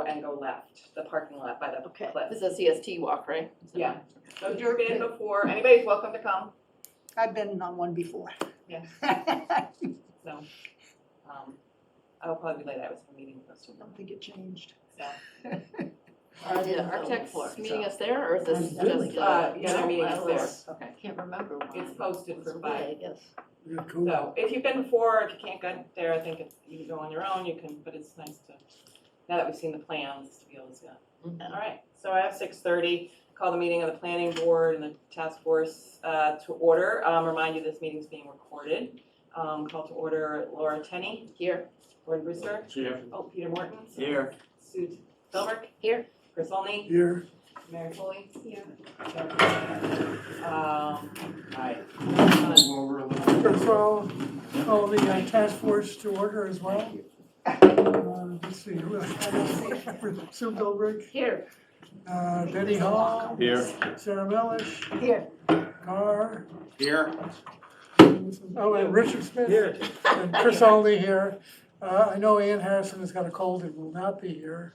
and go left, the parking lot by the Okay, cliff. this is a CST walk, right? Yeah. So if you've been before, anybody's welcome to come. I've been on one before. Yes. So, I'll probably be late. I was in a meeting with I don't think it changed. so. Are the architects meeting us there, or is this just? Yeah, they're meeting us there. Okay. Can't remember why. It's posted for It's 5. okay, I guess. Yeah, cool. So if you've been before, if you can't get there, I think you can go on your own, you can, but it's nice to, now that we've seen the plans, to be able to see that. All right, so I have 6:30, call the meeting of the planning board and the task force to order. Remind you this meeting's being recorded. Call to order Laura Tenney. Here. Gordon Brewster. Here. Oh, Peter Morton. Here. Sue Philbrick. Here. Chris Olney. Here. Mary Foley. Here. All right. So, call the task force to order as well. Let's see, who else? Sue Goldberg, Here. Betty Hall. Here. Sarah Melish, Here, Carr. Here. Oh, and Richard Smith. Here. And Chris Olney here. I know Ann Harrison has got a cold and will not be here.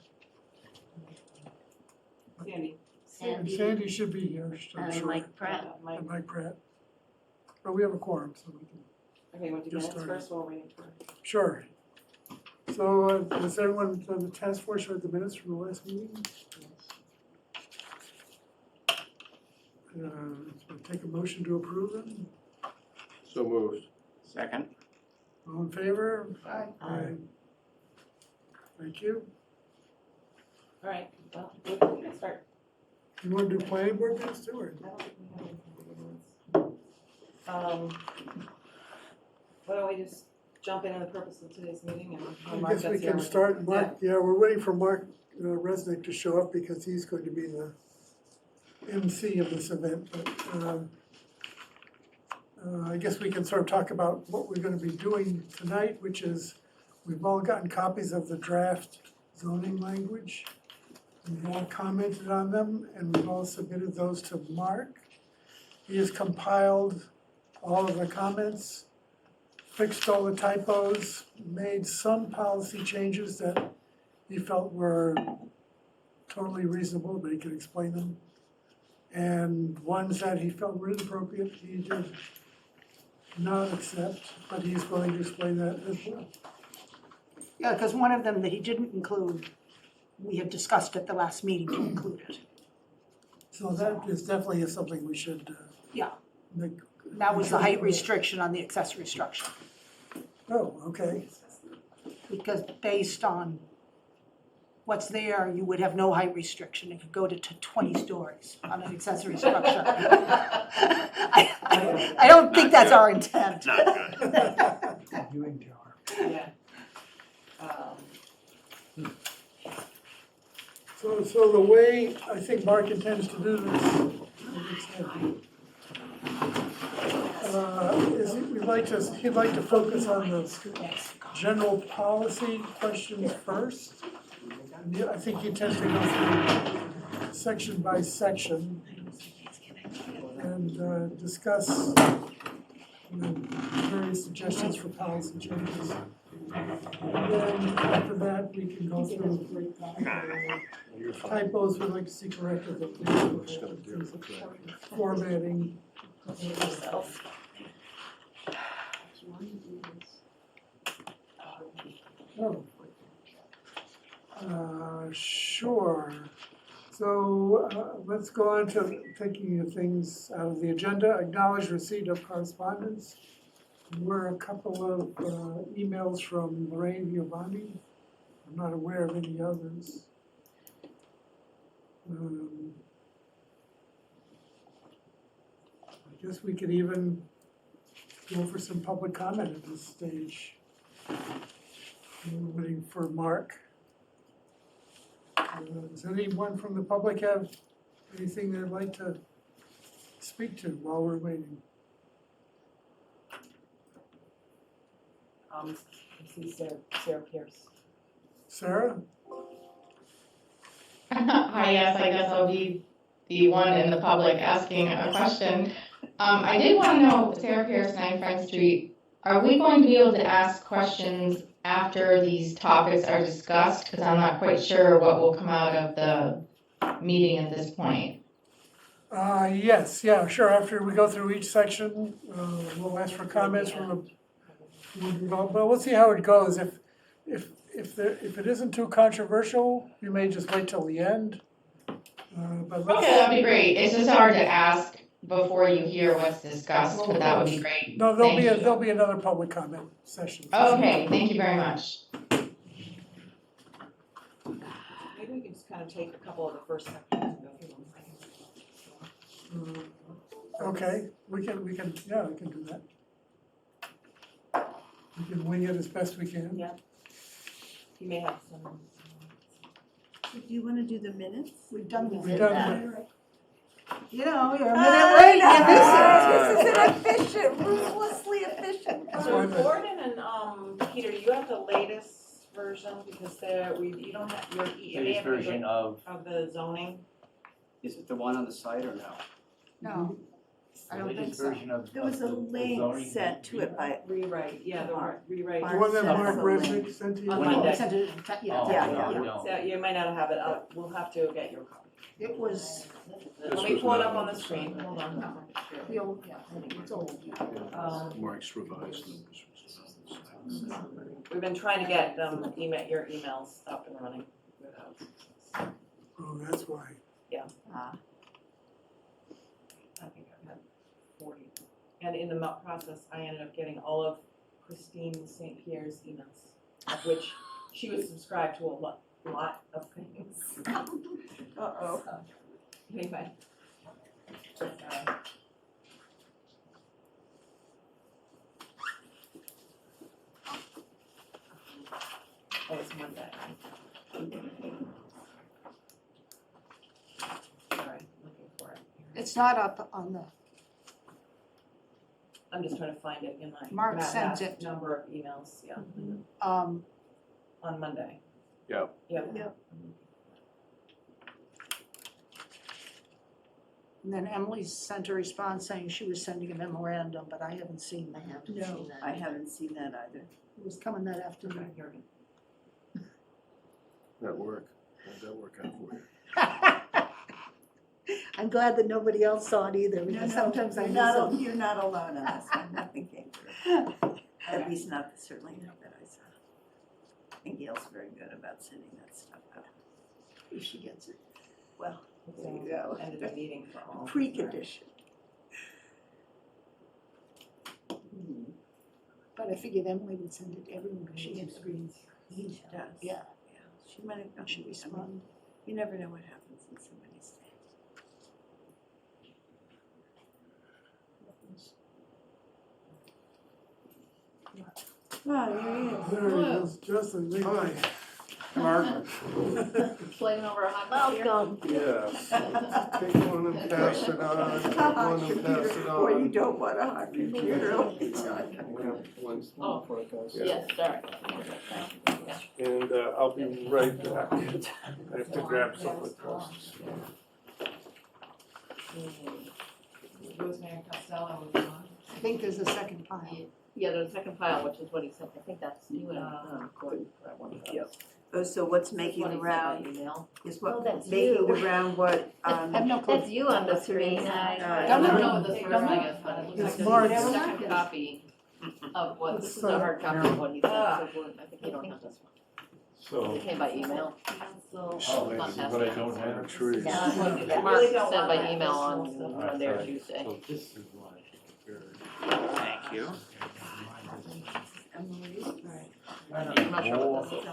Sandy. And Sandy Sandy should be here, I'm and sure. Mike Pratt. Mike. And Mike Pratt. But we have a quorum, so we can. Okay, you want to do Just minutes started. first while we're waiting for? Sure. So, does everyone on the task force read the minutes from the last meeting? So take a motion to approve them. So moved. Second. All in favor? Aye. Thank you. All right, well, we can start. You want to do planning board minutes too, or? Why don't we just jump into the purpose of today's meeting and I Mark guess we gets here. can start, Mark, yeah, we're waiting for Mark Resnick to show up because he's going to be the MC of this event, but, I guess we can sort of talk about what we're gonna be doing tonight, which is, we've all gotten copies of the draft zoning language. We've all commented on them, and we've all submitted those to Mark. He has compiled all of the comments, fixed all the typos, made some policy changes that he felt were totally reasonable, but he could explain them. And ones that he felt were inappropriate, he did not accept, but he's going to explain that as well. yeah, because one of them that he didn't include, we had discussed at the last meeting to include it. So that is definitely something we should Yeah. make. That was the height restriction on the accessory structure, Oh, okay. because based on what's there, you would have no height restriction if you go to 20 stories on an accessory structure. I don't think that's our intent. Not good. Viewing tower. Yeah. So the way I think Mark intends to do this, is he'd like to focus on the general policy questions first. And I think he tends to go through section by section and discuss various suggestions for policy changes. And then after that, we can go through typos we'd like to see corrected, formatting. Oh. Sure. So let's go on to taking the things out of the agenda. Acknowledge receipt of correspondence. There were a couple of emails from Lorraine Giovanni. I'm not aware of any others. I guess we could even go for some public comment at this stage. We're waiting for Mark. Does anyone from the public have anything they'd like to speak to while we're waiting? I see Sarah Pierce. Sarah? Hi, yes, I guess I'll be the one in the public asking a question. I did want to know, Sarah Pierce, 9 Frank Street, are we going to be able to ask questions after these topics are discussed, because I'm not quite sure what will come out of the meeting at this point. Yes, yeah, sure, after we go through each section, we'll ask for comments from but we'll see how it goes. If it isn't too controversial, we may just wait till the end. But let's. Okay, that'd be great. It's just hard to ask before you hear what's discussed, but that would be great. No, Thank you. there'll be another public comment session. Okay, thank you very much. Maybe we can just kind of take a couple of the first sections and go through them. Okay, we can do that. We can wing it as best we can. Yeah. You may have some. Do you wanna do the minutes? We've done this. We've done You know, you're a minute late, you missed This is inefficient, ruthlessly efficient. That's why the- Gordon and, Peter, you have the latest version because you don't have your, you may Latest have version the, of, of the zoning. is it the one on the site or no? No, I don't think Latest so. version of There was a the link zoning sent to it by, Rewrite, yeah, the Mark. rewrite. The one that Mark Mark sent us a Resnick sent to you? On No, Monday. I sent it, yeah, Oh, Yeah, no, yeah. no. So you might not have it up, we'll have to get your copy. it was Let me pull it up on the screen, hold on. the old, yeah, it's old. Mark's revised. We've been trying to get your emails up and running. Oh, that's why. I think I've had 40. And in the process, I ended up getting all of Christine St. Pierre's emails, of which she was subscribed to a lot of things. uh-oh. So, anyway. Oh, it's Monday. Sorry, looking for it. It's not up on the, I'm just trying to find it in my Mark sent vast it. number of emails, yeah, um, on Monday. Yeah. Yep. Yep. and then Emily sent a response saying she was sending a memorandum, but I haven't seen that. No, I haven't seen that either. It was coming that afternoon. Okay, here we go. That work, how'd that work out for you? I'm glad that nobody else saw it either, No, because no, sometimes I you're miss not, them. you're not alone on this one, nothing came through. At least not, certainly not that I saw. And Gail's very good about sending that stuff out. If she gets it. Well, So, there you go. End of the meeting for all. Precondition. But I figured Emily would send it to everyone, because she gets screens. She does. Yeah, She might have, she responded. you never know what happens in somebody's day. Ah, there he is. There he is, Justin, big Hi. time. Mark? Flavor over a hot dog here. Welcome. Yes. Take one and pass it on, take one and pass it Or you on. don't want a hot computer all the time. We have one for it, guys. Yes, sorry. And I'll be right back. I have to grab something else. Rosemary Costello was on. I think there's a second file. Yeah, there's a second file, which is what he sent. I think that's you and Gordon. That one. Yep. Oh, so what's That's making what the he sent by round email. is Oh, what, that's making the you. round what, I have no clue. That's you on the screen. I Don't don't know. know what this Don't first, I know. guess, but it looks It's like this Mark's. is a second copy of what, this is a hard copy of what he sent. Ah. So Gordon, I think you don't have this one. So, It came by email. Oh, Not but I don't have it. trees. Yeah, Yeah, Mark really don't sent want by that email personal on stuff. Monday or Tuesday. So this is what I prepared. Thank you. Emily, I'm not sure what this is.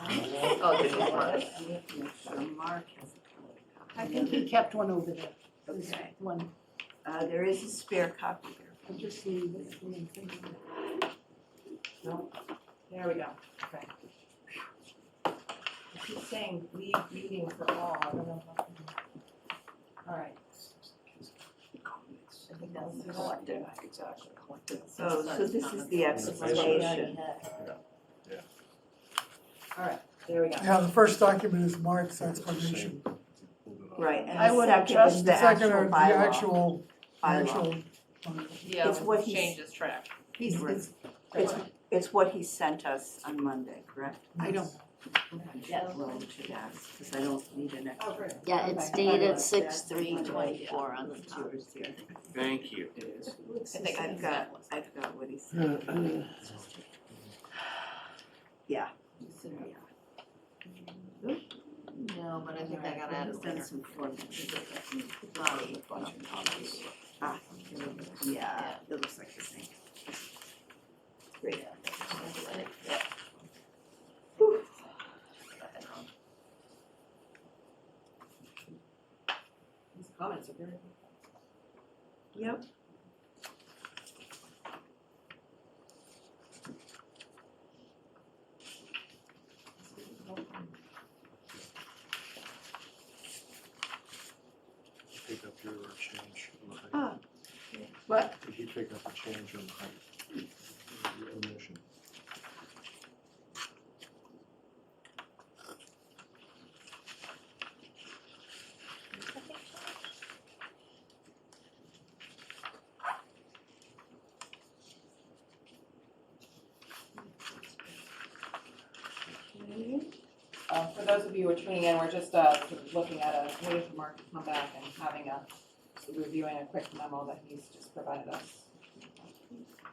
Oh, this is Mark. so Mark has a colored copy. I think he kept one over there. There's Okay. one, There is a spare copy there. I'll just leave it. No, there we go, okay. I keep saying leave meeting for all, I don't know if I can. All right. I think that's the collective. Exactly. Collective. So this is the explanation. All right, there we go. Yeah, the first document is Mark's explanation. Right, and I the would second trust is The the second actual are the bylaw. actual, Bylaw. Yeah, It's what he's- changes track. He's, Right. it's, It's, It's what he sent us on Monday, correct? I don't know. Yeah. Well, I should ask, because I don't need an extra. Oh, great. Yeah, it's Okay. dated Okay. 6/3/24 on the It's top. yours here. Thank you. It is. I think I've got what he said. Yeah. No, but I think I got added He's done later. some forms. Body. Ah, yeah, it looks like the same. Great. Yeah. These comments are very. Yep. Pick up your change on the height. Ah. What? Did you pick up a change on the height? Your omission. For those of you who are tuning in, we're just sort of looking at waiting for Mark to come back and having reviewing a quick memo that he's just provided us.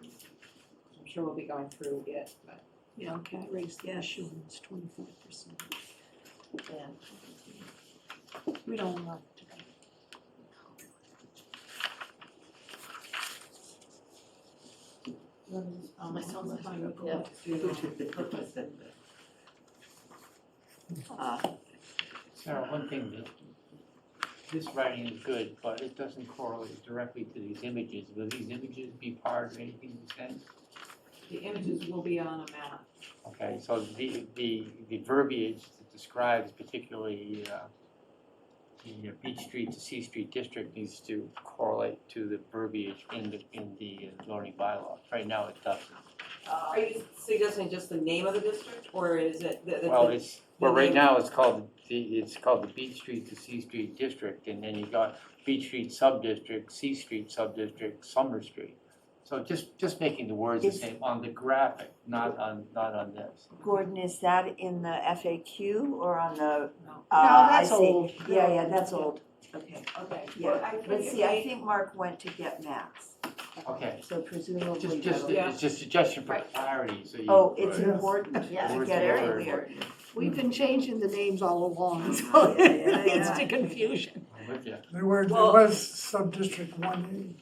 I'm sure we'll be going through it, but. Yeah, can't raise the issuance 25%. Yeah. We don't want to. My son's a Fine, we'll yeah. do purpose and- Sarah, one thing that, this writing is good, but it doesn't correlate directly to these images. Will these images be part of anything you send? The images will be on a map. Okay, so the verbiage that describes particularly the Beach Street to C Street district needs to correlate to the verbiage in the zoning bylaw. Right now, it doesn't. Are you suggesting just the name of the district, or is it? Well, right now, it's called the Beach Street to C Street district, and then you got Beach Street sub-district, C Street sub-district, Summer Street. So just making the words the same on the graphic, not on this. Gordon, is that in the FAQ or on the? No. I that's see. old. Yeah, that's old. Okay. Okay. Yeah. Well, I But think see, I think Mark went to get maps, Okay, so presumably. just Yeah. it's just a suggestion for Right. clarity, so you. Oh, it's Right. important Yeah, to Words get are it very clear. We've been changing the names all along, so Oh, yeah, it yeah, leads yeah. to confusion. I'm with you. There Well- was sub-district 1A,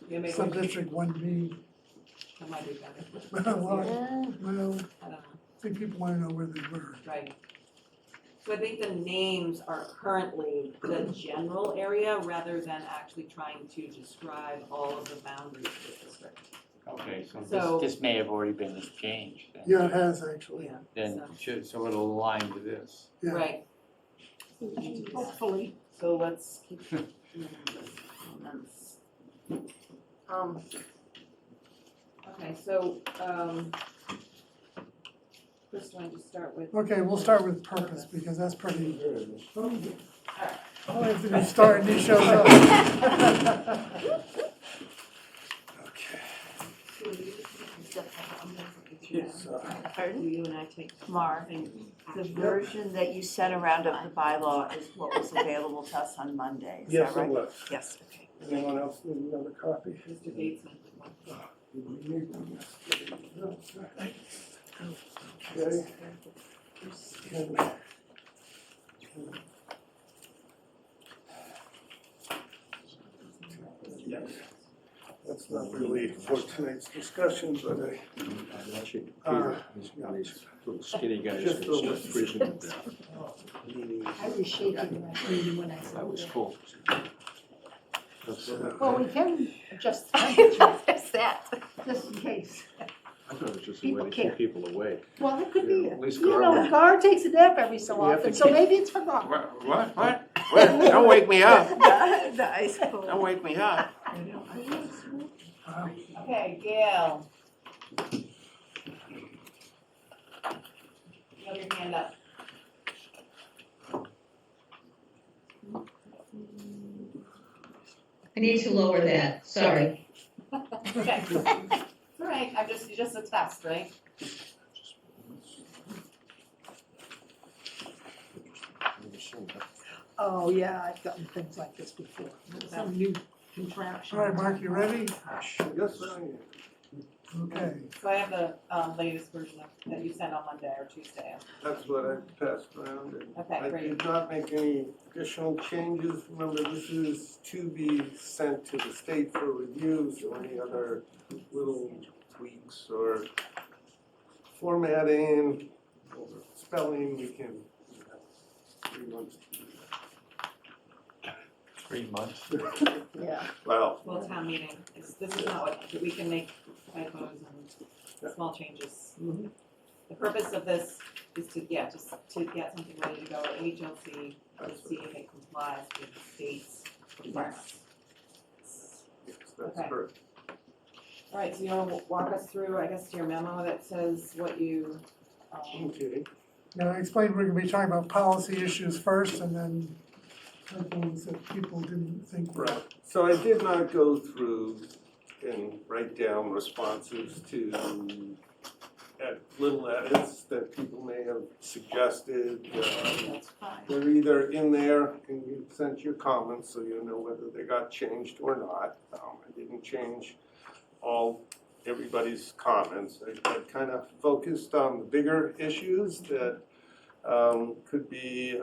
Yeah, maybe we sub-district 1B. that might be better. Well, Yeah. well, I don't know. I think people want to know where they were. Right. So I think the names are currently the general area rather than actually trying to describe all of the boundaries of the district. Okay, so So- this may have already been changed then. Yeah, it has actually. Yeah. Then so it'll align to this. Yeah. Right, Hopefully. so let's keep doing this. Okay, so, Chris, do you want to just start with? Okay, we'll start with purpose because that's pretty. All I have to do is start and he shows up. Okay. Pardon? You and I take. Mark, the version that you sent around of the bylaw is what was available to us on Monday, is that Yes, it right? was. Yes, okay. Anyone else need another copy? Mr. Bateson. Okay. That's not really for tonight's discussion, but Actually, Peter, he's one of these little skinny guys Just that's a start list. freezing to death. I was shaking that meeting when I said That was that. cool. That's, Well, we can adjust the temperature, There's that. just in case. I thought it was just a way People to keep care. people awake. Well, it could be, Yeah, at least you know, Carl- Gar takes a nap every so We have often, to so keep- maybe it's forgotten. What? Don't wake me up. The ice cold. Don't wake me up. Okay, Gail. You have your hand up. I need to lower that, sorry. Okay. All right, just a test, right? Oh, yeah, I've gotten things like this before. Some new contraption. All right, Mark, you ready? Yes, I am. Okay. So I have the latest version that you sent on Monday or Tuesday. That's what I passed around, and Okay, I great. did not make any additional changes. Remember, this is to be sent to the state for review, so any other little tweaks or formatting or spelling, we can, 3 months. 3 months. Yeah. Well, Well, town meeting, this is not what, we can make typos and small changes. Mhm. The purpose of this is to, just to get something ready to go to HLC, to see if it complies with the state's requirements. yes, that's Okay. correct. All right, so you wanna walk us through, I guess, your memo that says what you, Okay. Now, I explained we're gonna be talking about policy issues first and then typos that people didn't think were. Right, so I did not go through and write down responses to little edits that people may have suggested. that's fine. They're either in there and you sent your comments, so you know whether they got changed or not. I didn't change everybody's comments. I kind of focused on the bigger issues that could be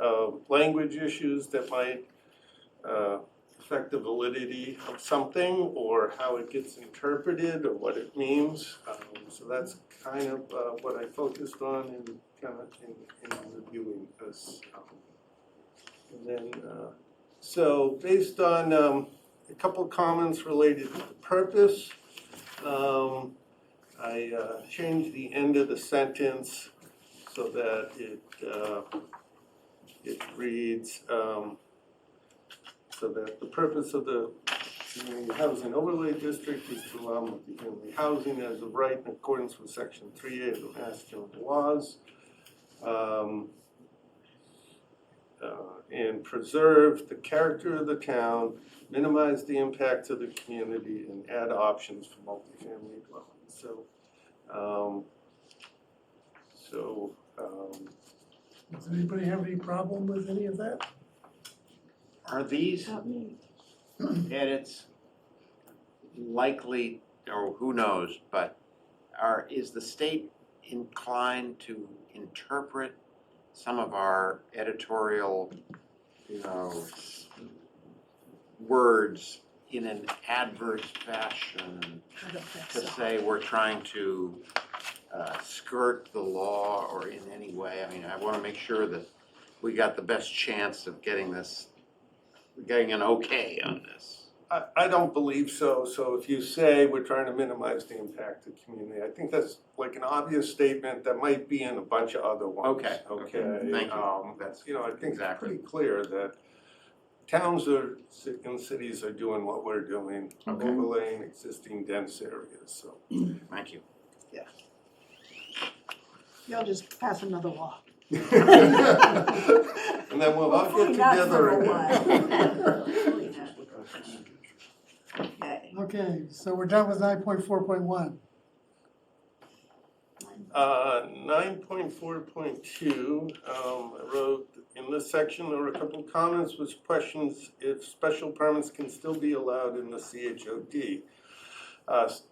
language issues that might affect the validity of something or how it gets interpreted or what it means. So that's kind of what I focused on in reviewing this. And then, so based on a couple couple related to the purpose, I changed the end of the sentence so that it reads, so that the purpose of the Community Housing Overlay District is to allow multifamily housing as of right in accordance with Section 3A of the Mass General Laws, and preserve the character of the town, minimize the impact to the community, and add options for multifamily dwellings. Does anybody have any problem with any of that? Are these edits likely, or who knows, but is the state inclined to interpret some of our editorial, words in an adverse fashion I don't think to so. say we're trying to skirt the law or in any way? I mean, I want to make sure that we got the best chance of getting an okay on this. I don't believe so. So if you say we're trying to minimize the impact to the community, I think that's like an obvious statement that might be in a bunch of other ones. Okay, thank you. That's, I think it's exactly. pretty clear that towns and cities are doing what we're doing, Okay. overlaying existing dense areas, so. Thank you. You'll just pass another law. And then we'll all get Hopefully not together for a again. while. Hopefully not. Okay. Okay, so we're done with 9.4.1. 9.4.2, I wrote, in this section, there were a couple of comments, which questions if special permits can still be allowed in the CHOD.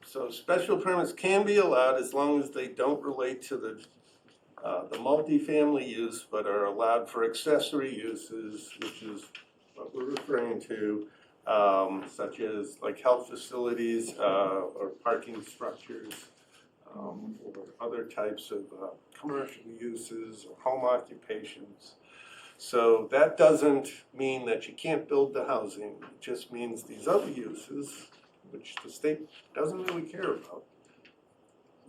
So special permits can be allowed as long as they don't relate to the multifamily use, but are allowed for accessory uses, which is what we're referring to, such as like health facilities or parking structures, or other types of commercial uses or home occupations. So that doesn't mean that you can't build the housing. It just means these other uses, which the state doesn't really care about,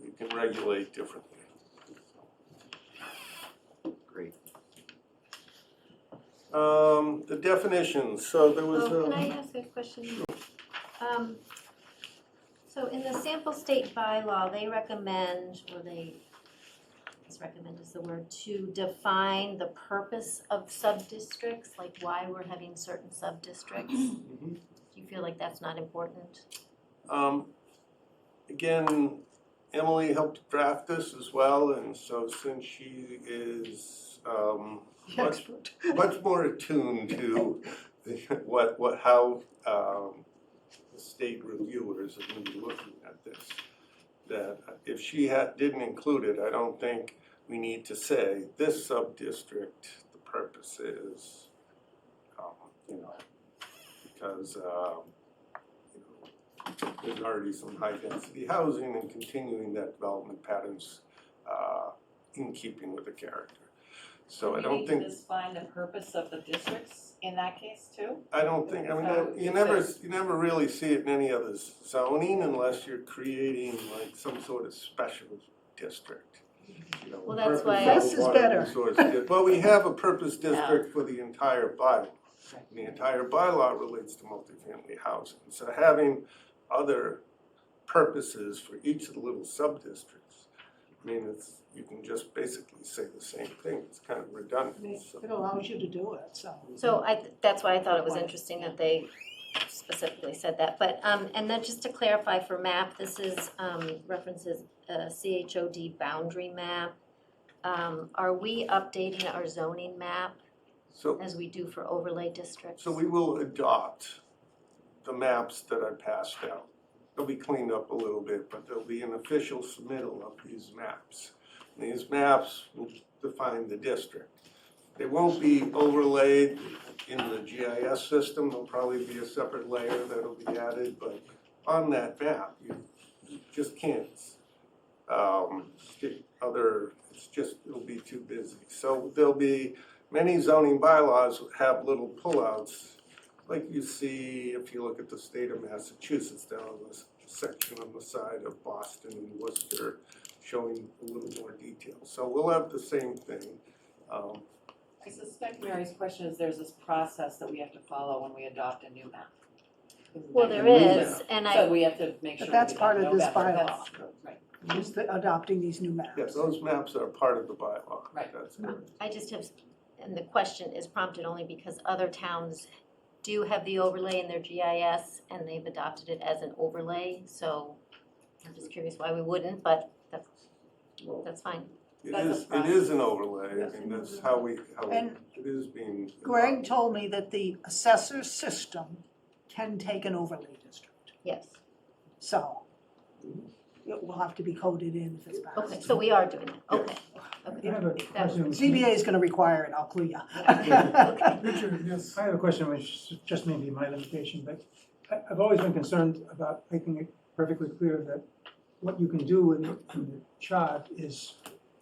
you can regulate differently. Great. The definitions, so there was Can I ask a question? So in the sample state bylaw, they recommend, recommend is the word, to define the purpose of sub-districts, like why we're having certain sub-districts. Do you feel like that's not important? Again, Emily helped draft this as well, and so since she is The expert. much more attuned to how the state reviewers are going to be looking at this. That if she didn't include it, I don't think we need to say this sub-district, the purpose is, because, there's already some high-density housing and continuing that development patterns in keeping with the character. So I don't Do think, we need to define the purpose of the districts in that case too? I don't think, I mean, you never really see it in any other zoning unless you're creating like some sort of special district. Well, that's purpose why- of Less is water better. resource well, we have a purpose district for the entire bylaw. And the entire bylaw relates to multifamily housing. So having other purposes for each of the little sub-districts, I mean, you can just basically say the same thing. It's kind of redundant. So. It allows you to do it, so. So that's why I thought it was interesting that they specifically said that. But, and then just to clarify for map, this is, references CHOD boundary map. Are we updating our zoning map So, as we do for overlay districts? so we will adopt the maps that I passed out. They'll be cleaned up a little bit, but there'll be an official submittal of these maps. And these maps will define the district. They won't be overlaid in the GIS system. There'll probably be a separate layer that'll be added, but on that map, you just can't stick it'll be too busy. So there'll be, many zoning bylaws have little pullouts, like you see if you look at the state of Massachusetts down on this section on the side of Boston and Worcester, showing a little more detail. So we'll have the same thing. I suspect Mary's question is there's this process that we have to follow when we adopt a new map. Well, there is, and So we have to make sure. But that's we part know of this better. bylaw. That's- Right. Just adopting these new maps. Yes, those maps are part of the bylaw. Right. That's correct. I just have, and the question is prompted only because other towns do have the overlay in their GIS and they've adopted it as an overlay, so I'm just curious why we wouldn't, but that's fine. It is an overlay. I mean, that's how And it is being. Greg told me that the assessor system can take an overlay district, Yes, so it will have to be coded in if it's passed. okay, so we are doing it, okay. I have a question. ZBA is gonna require it, I'll clue ya. Richard, yes. I have a question which just may be my limitation, but I've always been concerned about making it perfectly clear that what you can do in the CHOD is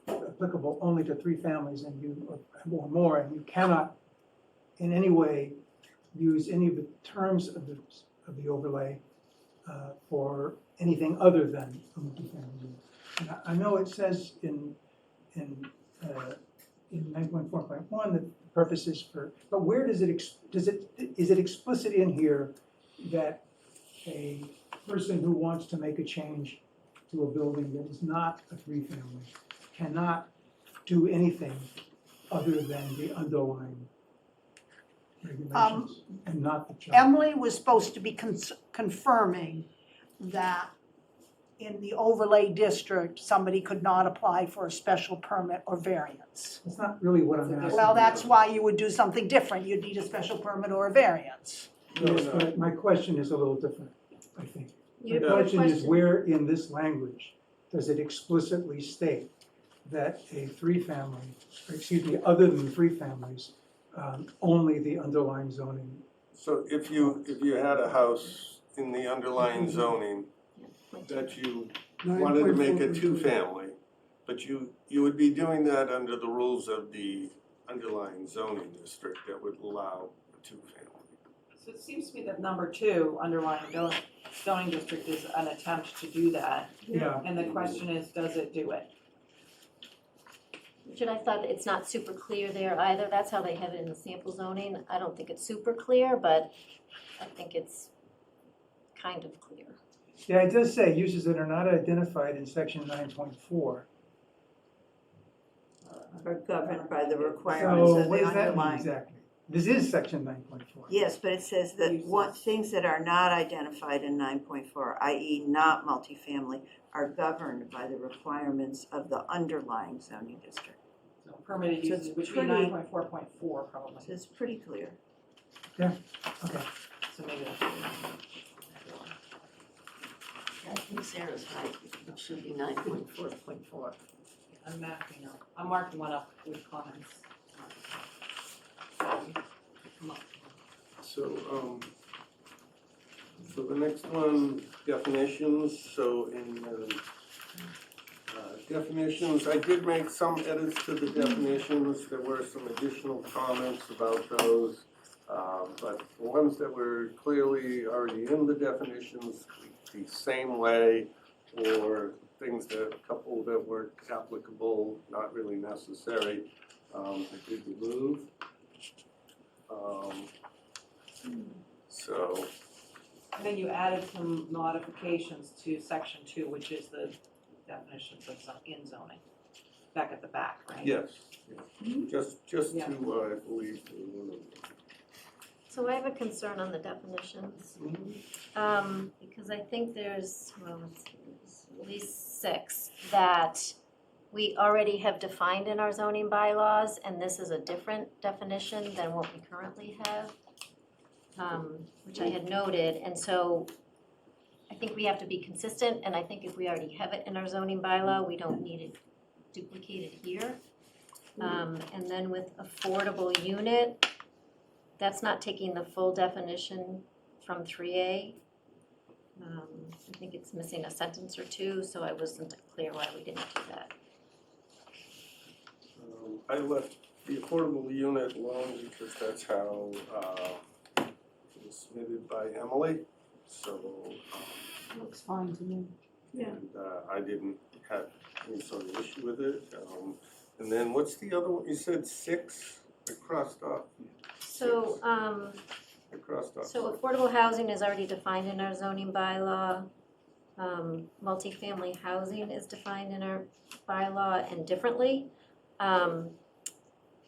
applicable only to 3 families or more, and you cannot in any way use any of the terms of the overlay for anything other than a multifamily. And I know it says in 9.4.1 that the purpose is for, but where is it explicit in here that a person who wants to make a change to a building that is not a 3-family cannot do anything other than the underlying regulations and not the charter? Emily was supposed to be confirming that in the overlay district, somebody could not apply for a special permit or variance. That's not really what I'm asking. Well, that's why you would do something different, you'd need a special permit or a variance. Yes, but my question is a little different, I think. The Your question is, where in this language does it explicitly state that a 3-family, or excuse me, other than 3 families, only the underlying zoning? So if you had a house in the underlying zoning that you wanted to make a 2-family, but you would be doing that under the rules of the underlying zoning district that would allow a 2-family. So it seems to me that number 2, underlying zoning district, is an attempt to do that. Yeah. And the question is, does it do it? Richard, I thought it's not super clear there either, that's how they have it in the sample zoning. I don't think it's super clear, but I think it's kind of clear. Yeah, it does say uses that are not identified in section 9.4. Are governed by the requirements So of what the does that mean underlying. exactly? This is section 9.4. Yes, but it says that things that are not identified in 9.4, i.e. not multifamily, are governed by the requirements of the underlying zoning district. So permitted So it's uses, which would be pretty- 9.4.4 probably, So it's pretty clear. Okay. so maybe that's. I think Sarah's right, it should be 9.4.4. I'm marking up, I'm marking one up with comments. Come on. So, so the next one, definitions, so in definitions, I did make some edits to the definitions, there were some additional comments about those. But the ones that were clearly already in the definitions, the same way, or things that, a couple that weren't applicable, not really necessary, I did remove. So, And then you added some modifications to section 2, which is the definitions of in zoning, back at the back, right? yes, just Yeah. to, I believe, So I have a concern on the definitions, because I think there's, well, it's at least 6 that we already have defined in our zoning bylaws, and this is a different definition than what we currently have, which I had noted, and so I think we have to be consistent, and I think if we already have it in our zoning bylaw, we don't need it duplicated here. And then with affordable unit, that's not taking the full definition from 3A. I think it's missing a sentence or two, so I wasn't clear why we didn't do that. I left the affordable unit alone because that's how it was submitted by Emily, so, Looks fine to me. and I didn't have any sort of issue with it. And then what's the other one, you said 6, I crossed off. So, I crossed off. so affordable housing is already defined in our zoning bylaw. Multifamily housing is defined in our bylaw and differently.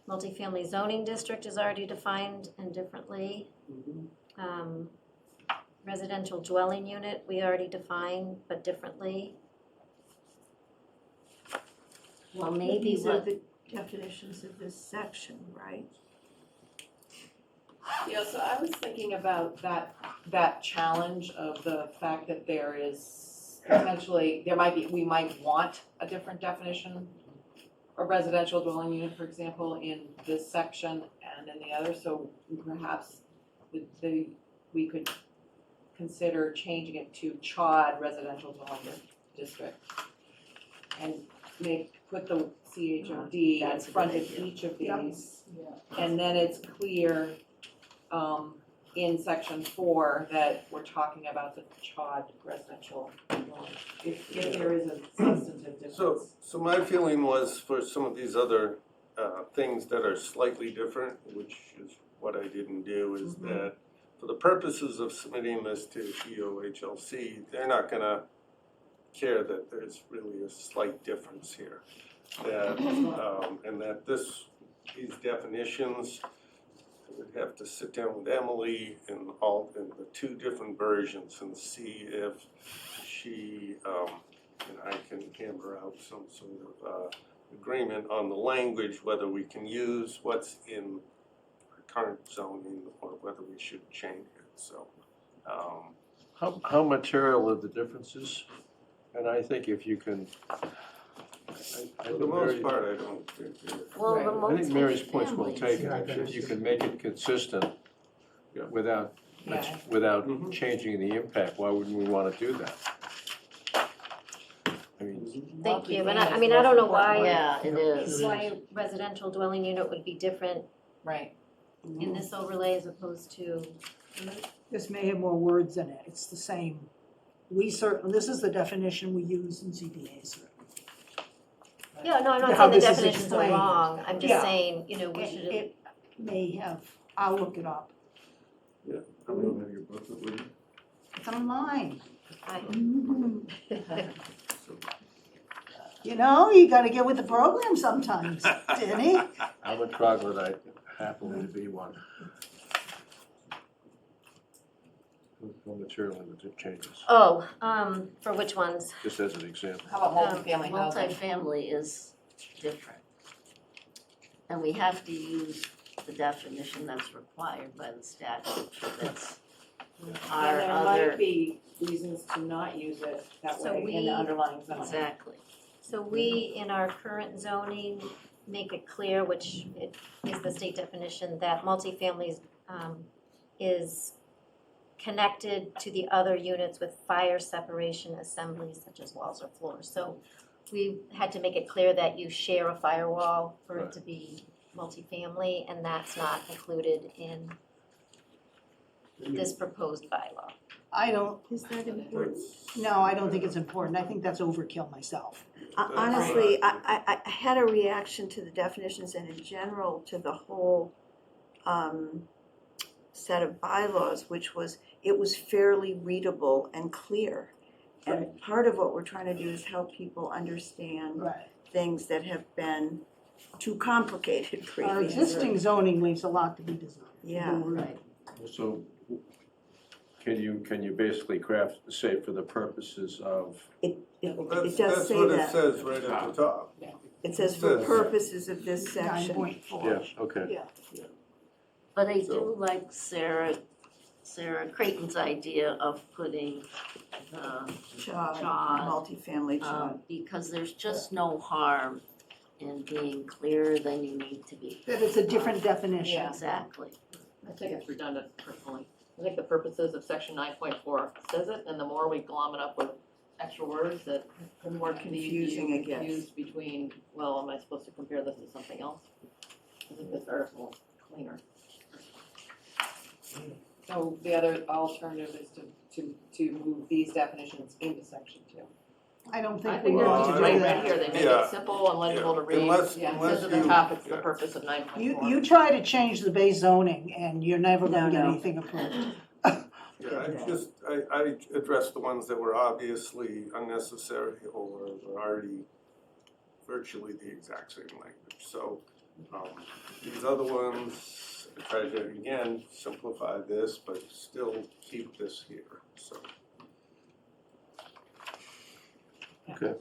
Multifamily zoning district is already defined and differently. Mhm. Residential dwelling unit, we already defined, but differently. Well, maybe These are what, the definitions of this section, right? Yeah, so I was thinking about that challenge of the fact that there is potentially, we might want a different definition of residential dwelling unit, for example, in this section and in the other, so perhaps we could consider changing it to CHOD residential dwelling district and put the CHOD in That's a front good of idea. each of Yep. these. And then it's clear in section 4 that we're talking about the CHOD residential dwelling, if there is a substantive difference. So my feeling was for some of these other things that are slightly different, which is what I didn't do, is that for the purposes of submitting this to EOHLC, they're not gonna care that there's really a slight difference here. That, and that these definitions, I would have to sit down with Emily in the 2 different versions and see if she, and I can hammer out some sort of agreement on the language, whether we can use what's in our current zoning or whether we should change it, so. How material are the differences? And I think if you can, I For the most part, I don't think it. well, the I think Mary's point's well multifamilies. taken, if you can make it consistent without, Yeah. without Mhm. changing the impact, why wouldn't we wanna do that? I mean, Thank you, and I mean, I don't know why, Yeah, it is. why residential dwelling unit would be different Right. in this overlay as opposed to. This may have more words in it, it's the same. This is the definition we use in ZBAs. Yeah, no, I'm not How saying the this is definitions are explained. wrong, I'm just Yeah. saying, you know, we should have. It may have, I'll look it up. I don't have your booklet with you. It's online. I- You know, you gotta get with the program sometimes, Denny. I'm a troglodyte, happily to be one. No material in the changes, Oh, for which ones? just as an example. How about multifamily housing? Multifamily is different. And we have to use the definition that's required by the statute for this. And Our there other, might be reasons to not use it that So way in we- the underlying zoning. exactly. So we, in our current zoning, make it clear, which it is the state definition, that multifamily is connected to the other units with fire separation assemblies such as walls or floors. So we had to make it clear that you share a firewall for it to be multifamily, and that's not included in this proposed bylaw. I don't, Is that important? no, I don't think it's important. I think that's overkill myself. Honestly, I had a reaction to the definitions and in general to the whole set of bylaws, which was, it was fairly readable and clear. And part of what we're trying to do is help people understand Right. things that have been too complicated Our previously. existing zoning leaves a lot to be desired. Yeah. Right. So can you basically craft, say, for the purposes of, It Well, does say that's what it that. says right at the top. It says for Says- purposes of this section. 9.4. yeah, okay. But I So- do like Sarah Creighton's idea of putting the Chod, Chod, multifamily chod. because there's just no harm in being clearer than you need to be. That it's a different definition. Yeah. Exactly. I think it's redundant personally. I think the purposes of section 9.4 says it, and the more we glom it up with extra words, the more Confusing it gets. confused between, well, am I supposed to compare this to something else? I think this article is cleaner. So the other alternative is to move these definitions into section 2. I don't I think we think they're need just to right do right that. here, they make Yeah. it simple and legible to read. Unless, Yeah, it It unless says you. at the top, it's the yeah. purpose of 9.4. You try to change the base zoning and you're never gonna get No. anything approved. Yeah, I addressed the ones that were obviously unnecessary or were already virtually the exact same language. So, these other ones, I tried to, again, simplify this, but still keep this here, so. Okay.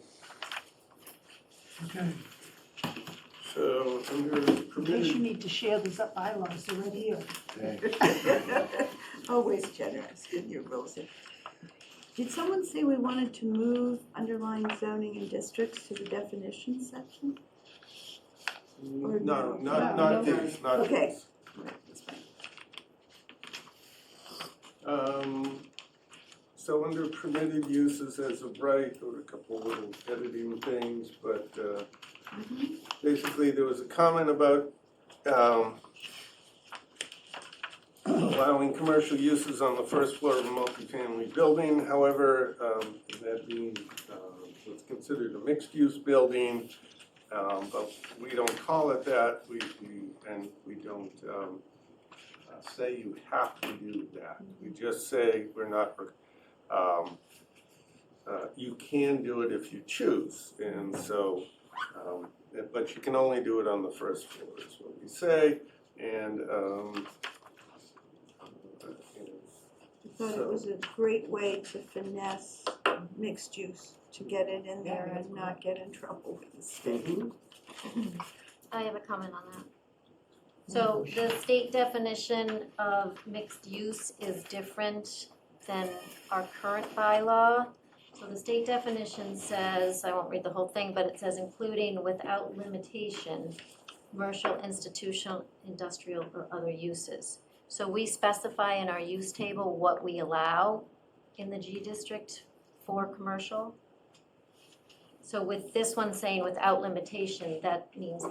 So, under In case you permitted, need to share these up bylaws, they're right here. Always generous with your rules. Did someone say we wanted to move underlying zoning and districts to the definition section? Or no, no? not these, not Okay. these. Right, that's fine. So under permitted uses as of right, there were a couple of little editing things, but basically there was a comment about allowing commercial uses on the first floor of a multifamily building. However, that being what's considered a mixed-use building, but we don't call it that. We don't say you have to do that. We just say we're not. You can do it if you choose, and so, but you can only do it on the first floor, is what we say, and, I thought it was a great way to finesse mixed use, to get it in there and not get in trouble with the state. I have a comment on that. So the state definition of mixed use is different than our current bylaw. So the state definition says, I won't read the whole thing, but it says including without limitation, commercial, institutional, industrial, or other uses. So we specify in our use table what we allow in the G district for commercial. So with this one saying without limitation, that means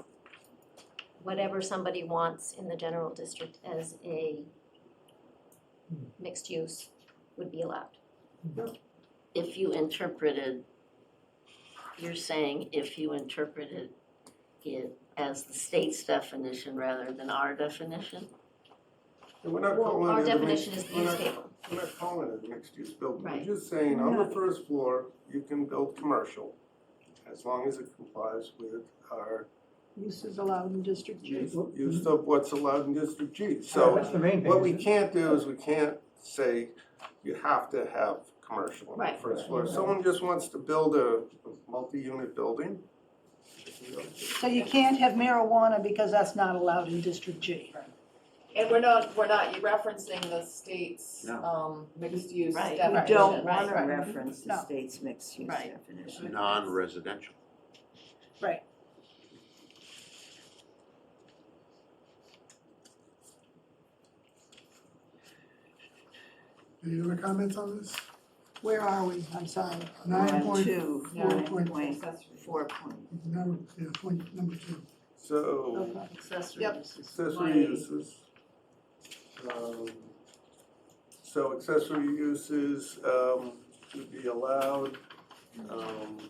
whatever somebody wants in the general district as a mixed use would be allowed. If you interpreted, you're saying if you interpreted it as the state's definition rather than our definition? we're not Well, calling our it a definition mixed- is the use table. We're not calling it a mixed-use building. Right. We're just saying on the first floor, you can build commercial as long as it complies with our Uses allowed in District G. use of what's allowed in District G. So That's the main thing. what we can't do is we can't say you have to have commercial on the Right. first floor. If someone just wants to build a multi-unit building, So you can't have marijuana because that's not allowed in District G. And we're not referencing the state's, mixed use Right. definition. We don't Right, wanna right. reference the No. state's mixed use Right. definition. Non-residential. Right. Any other comments on this? Where are we? I'm sorry. 9.2, Yeah. 9.4 point. Number 2. So Accessory Yep. uses. accessory uses. So accessory uses should be allowed. And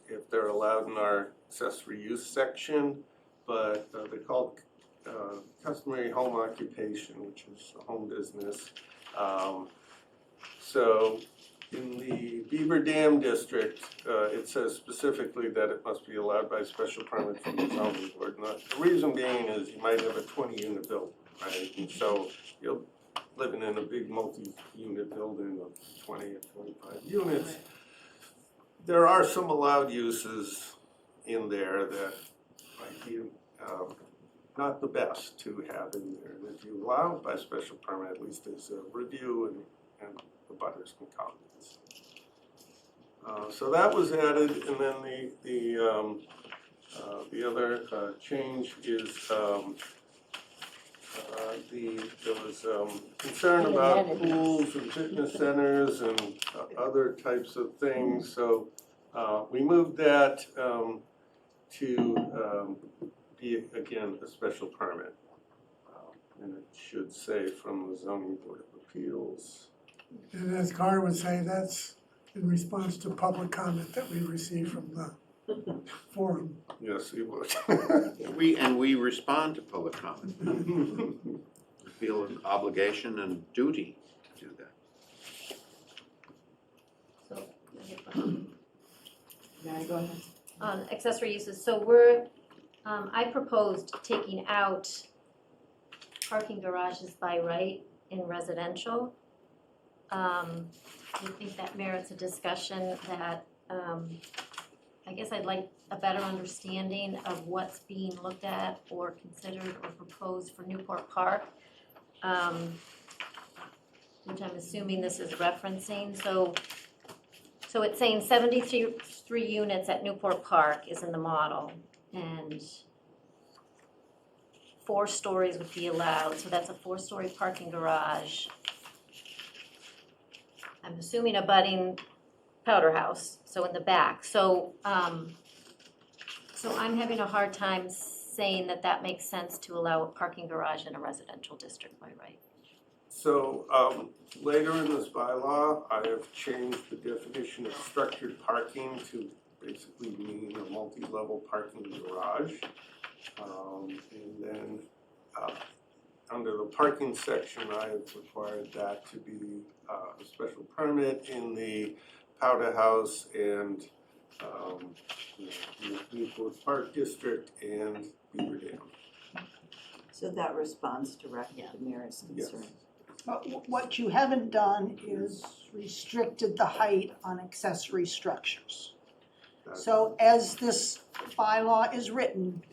if they're allowed in our accessory use section, but they call it customary home occupation, which is a home business. So in the Beaver Dam district, it says specifically that it must be allowed by special permit from the zoning board. And the reason being is you might have a 20-unit building, right? And so you're living in a big multi-unit building of 20 or 25 units. There are some allowed uses in there that might be not the best to have in there. And if you allow it by special permit, at least there's a review and the butters can comment. So that was added, and then the other change is there was concern about pools and fitness centers and other types of things. So we moved that to be, again, a special permit. And it should say from the zoning board of appeals. And as Gar would say, that's in response to public comment that we received from the forum. Yes, he would. We respond to public comment. We feel an obligation and duty to do that. Yeah, go ahead. On accessory uses, so we're, I proposed taking out parking garages by right in residential. I think that merits a discussion that, I guess I'd like a better understanding of what's being looked at or considered or proposed for Newport Park, which I'm assuming this is referencing. So it's saying 73 units at Newport Park is in the model, and 4 stories would be allowed, so that's a 4-story parking garage. I'm assuming abutting Powder House, so in the back. So I'm having a hard time saying that that makes sense to allow a parking garage in a residential district by right. So later in this bylaw, I have changed the definition of structured parking to basically mean a multi-level parking garage. And then under the parking section, I have required that to be a special permit in the Powder House and Newport Park District and Beaver Dam. So that responds directly Yeah. to Mary's Yes. concern. But what you haven't done is restricted the height on accessory structures. So as this bylaw is written,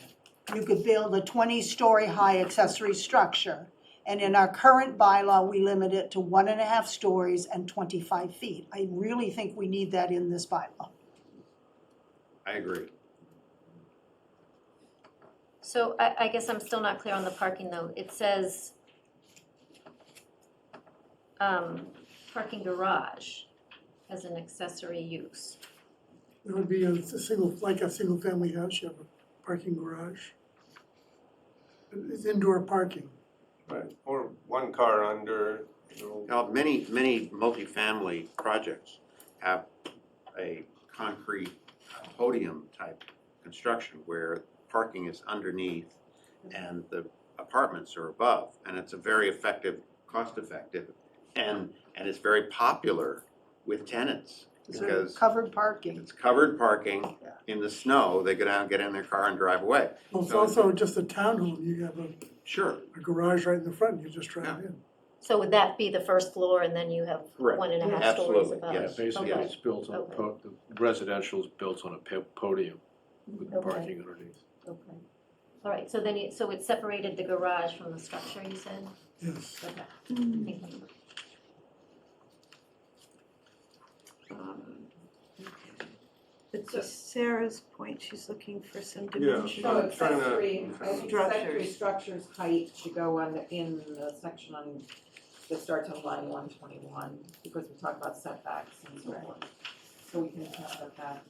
you could build a 20-story high accessory structure. And in our current bylaw, we limit it to 1.5 stories and 25 feet. I really think we need that in this bylaw. I agree. So I guess I'm still not clear on the parking though. It says parking garage as an accessory use. It would be a single family house, you have a parking garage. It's indoor parking. Right, or one car under, Now, many multifamily projects have a concrete podium type construction where parking is underneath and the apartments are above. And it's a very effective, cost effective, and it's very popular with tenants So because covered parking. it's covered parking in the snow. They go down, get in their car and drive away. Well, it's So- also just a townhome, you have Sure. a garage right in the front, you just drive in. So would that be the first floor and then you have Correct. 1.5 stories Absolutely, above? yes. Basically, Okay. it's built on, Okay. the residential is built on a podium with Okay. parking underneath. Okay. All right, so then so it separated the garage from the structure, you said? Yes. Okay. Mm. Thank you. But to Sarah's point, she's looking for some Yeah. dimension. So I'm trying to- accessory, I think accessory Structures. structures height should go in the section that starts on line 121, because we talk about setbacks and so forth. So we can put that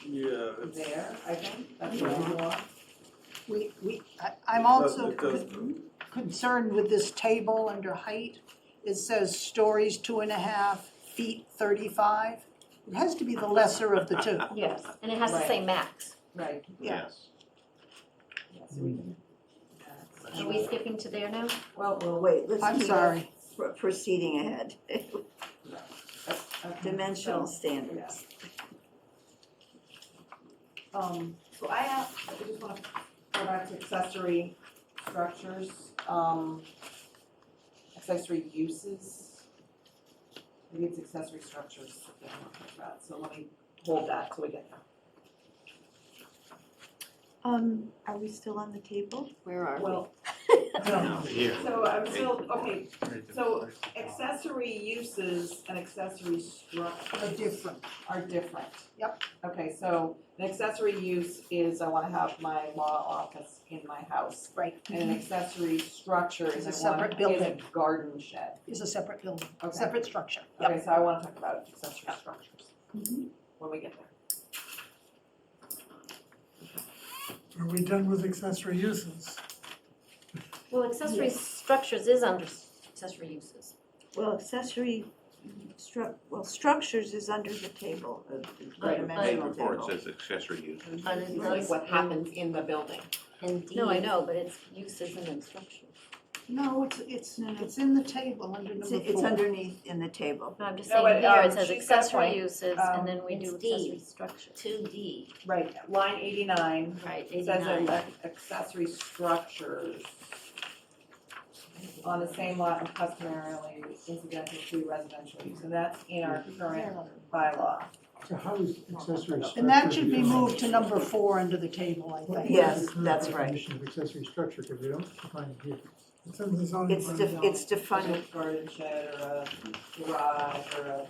Yeah, there, I think, that's what we want. I'm also it does. concerned with this table under height. It says stories 2.5, feet 35. It has to be the lesser of the two. Yes, and it has to say max. Right, Yeah. Yes. yeah, so we can. Are we skipping to there now? Well, Well, wait, let's I'm keep sorry. proceeding ahead. okay, Dimensional so, standards. So I just wanna go back to accessory structures, accessory uses. Maybe it's accessory structures that I want to talk about, so let me hold that till we get there. Are we still on the table? Where are we? Well, Here. so I'm still, okay, so accessory uses and accessory structures are different. Yep. Okay, so an accessory use is I wanna have my law office in my house. Right. And an accessory structure It's is a I separate want, building. is a garden shed. Is a separate building, Okay. separate structure. Okay, so I wanna talk about accessory structures Mhm. when we get there. Are we done with accessory uses? Well, accessory structures is under accessory uses. Well, structures is under the table of the Right. dimensional Before it table. says accessory use. But it It's does like what happens in the building. indeed. No, I know, but it's uses and then structures. No, it's in the table under number 4. It's underneath in the table. No, I'm just No, saying but, here it says she's got a accessory point. uses and then we It's do D. accessory structures. 2D, Right, line 89, right, it says 89. that accessory structures on the same lot and customarily incidental to residential use, and that's in our current bylaw. So how is accessory structure? And that should be moved to number 4 under the table, I think. Yes, that's right. Definition of accessory structure, because we don't define it here. It's in the zoning. It's bylaw. defined, A garden shed or a garage or a.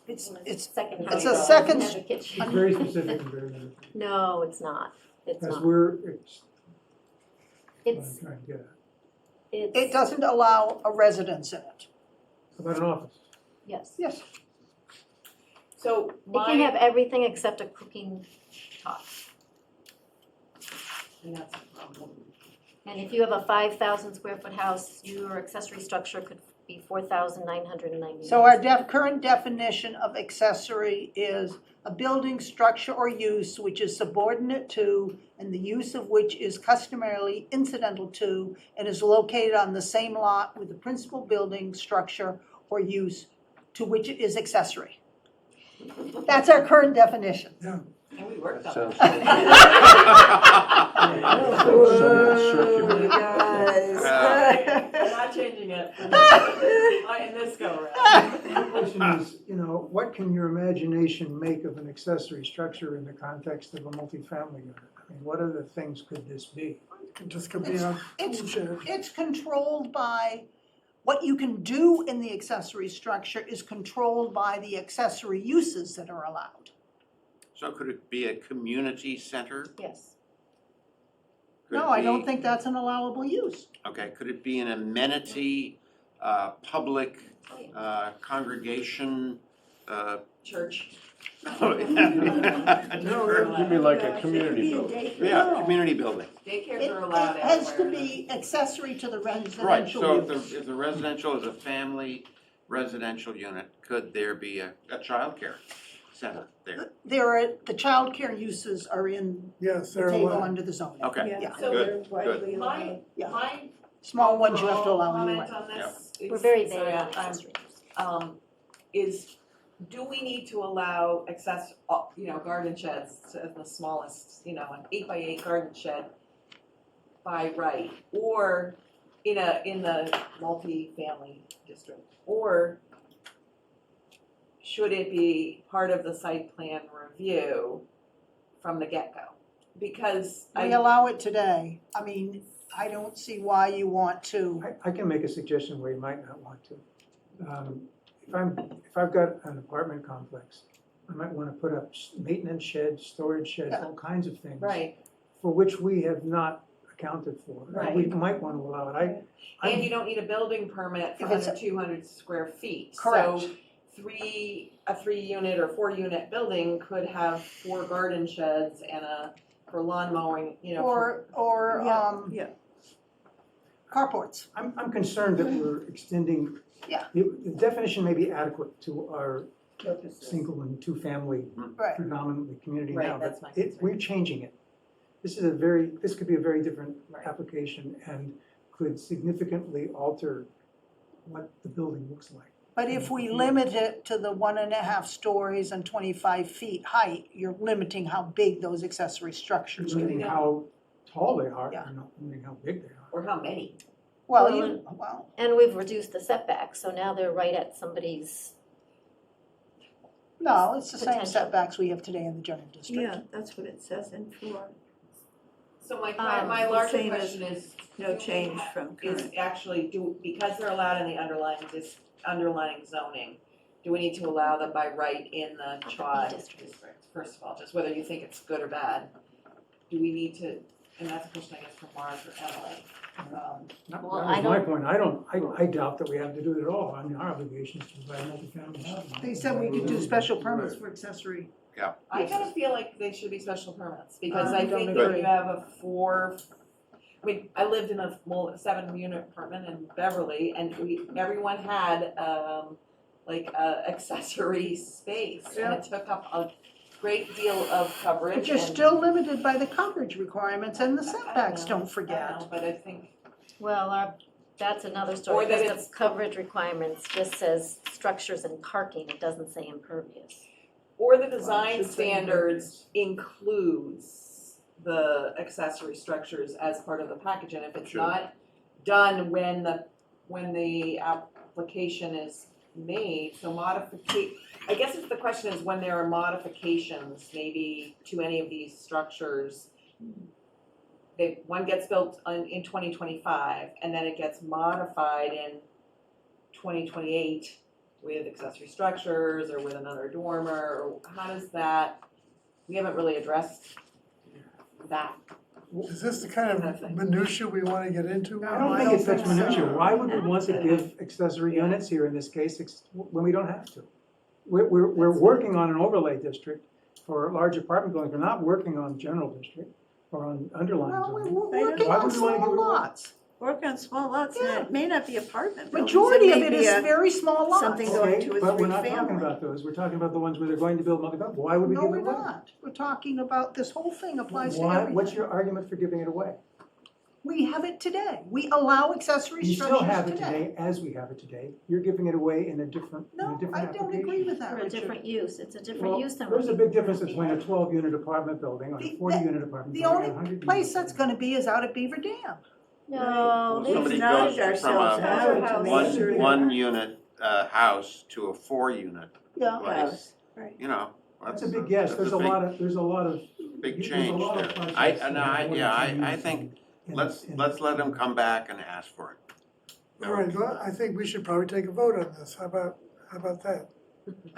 It's Second It's house. a second- Have a kitchen. It's very specific and very limited. No, it's not. It's That's not. where it's, what I'm It's, trying to get at. it doesn't allow a residence in it. How about an office? yes. Yes. So It can have everything except a cooking pot. and that's a problem. And if you have a 5,000 square foot house, your accessory structure could be 4,990. So our current definition of accessory is a building, structure, or use which is subordinate to and the use of which is customarily incidental to and is located on the same lot with the principal building, structure, or use to which it is accessory. That's our current definition. Yeah. And we worked on Sounds- Whoa, guys. I'm not changing it. In this go around. The question is, what can your imagination make of an accessory structure in the context of a multifamily unit? I mean, what other things could this be? It just could be a It's- tool shed. It's controlled by, what you can do in the accessory structure is controlled by the accessory uses that are allowed. So could it be a community center? Yes. Could No, it I don't be- think that's an allowable use. Okay, could it be an amenity, public, congregation, Church. No, you mean like a community building. Yeah, community building. Daycares It are allowed it has to everywhere. be accessory to the Right, residential so use. if the residential is a family residential unit, could there be a childcare center there? The childcare uses are in Yes, the they're table allowed. under the zoning. Okay, Yeah. So good, my, Yeah. my Small ones you have to allow comment anyway. on this is. We're very sorry, vague on I'm- accessory uses. is, do we need to allow garden sheds to the smallest, an 8x8 garden shed by right? Or in the multi-family district? Or should it be part of the site plan review from the get-go? Because We allow it today. I mean, I don't see why you want to. I can make a suggestion where you might not want to. If I've got an apartment complex, I might want to put up maintenance sheds, storage sheds, Yeah. all kinds of things. Right, For which we have not accounted for. And we Right. might want to allow it. and you don't need a building permit for If it's under 200 square feet. Correct. So a 3-unit or 4-unit building could have 4 garden sheds and for lawn mowing, Or, Yeah. carports. I'm concerned that we're extending. Yeah. The definition may be adequate to our single and two-family Right. predominantly community Right, now, that's my but concern. we're changing it. This could be a very different Right. application and could significantly alter what the building looks like. But if we limit it to the 1.5 stories and 25 feet height, you're limiting how big those accessory structures can Limiting be. how tall they are, Yeah. and not limiting how big they are. or how many. Well, And we've reduced the setbacks, so now they're right at somebody's, no, it's the same Potential. setbacks we have today in the general district. Yeah, that's what it says in 4. So my the larger same as question is. No change from Is current. actually, because they're allowed in the underlying zoning, do we need to allow them by right in the CHOD district? First of all, just whether you think it's good or bad, do we need to, and that's a question I guess for Mark or Emily. That Well, was I my don't- point. I doubt that we have to do it at all. I mean, our obligation is to provide multifamily housing. They said we could do special permits for accessory. I kind of feel like they should be special permits, because I don't think that agree. you have I lived in a 7-unit apartment in Beverly, and everyone had, accessory space, and it took up a great deal of coverage. But you're and- still limited by the coverage requirements and the I setbacks, know, don't I forget. know, but I think, well, that's another Or story, that because the coverage requirements just says structures and parking, it doesn't say impervious. or the design should say standards includes the accessory structures as part of the package, and if it's Sure. not done when the application is made, so I guess if the question is when there are modifications, maybe to any of these structures, one gets built in 2025, and then it gets modified in 2028 with accessory structures or with another dormer, or how does that, we haven't really addressed that. Is this the kind of minutia we want to get into? I don't think it's such think so. minutia. Why would we want to give accessory Yeah. units here in this case when we don't have to? We're working on an overlay district for large apartment buildings. We're not working on general district or on underlying Well, we're zoning. working Why on would we wanna give small it away? lots. Work on small lots, and it may not be apartment buildings. Majority of may it be is a- very small lots. something going Okay, to a but we're not talking three-family. about those. We're talking about the ones where they're going to build multi-family. Why would we No, give it we're away? not. We're talking about, this whole thing applies to Why, everything. what's your argument for giving it away? We have it today. We allow accessory You structures still today. have it today as we have it today. You're giving it away in a different No, I application. don't agree with that, For a Richard. different use, it's a different Well, use than. there's what a big people difference between a have. 12-unit apartment building or a The- 40-unit apartment The building. or a only 100-unit place that's apartment gonna be is out at Beaver Dam. No, Somebody We've goes nodded from ourselves a out to house. make sure that- one unit house to a 4-unit Yeah. place, Right. you know. That's a big yes. There's a lot of, Big there's a change lot of there. projects I that have more than two I units think, in- let's in- let them come back and ask for it. All right, well, I think we should probably take a vote on this. How about that?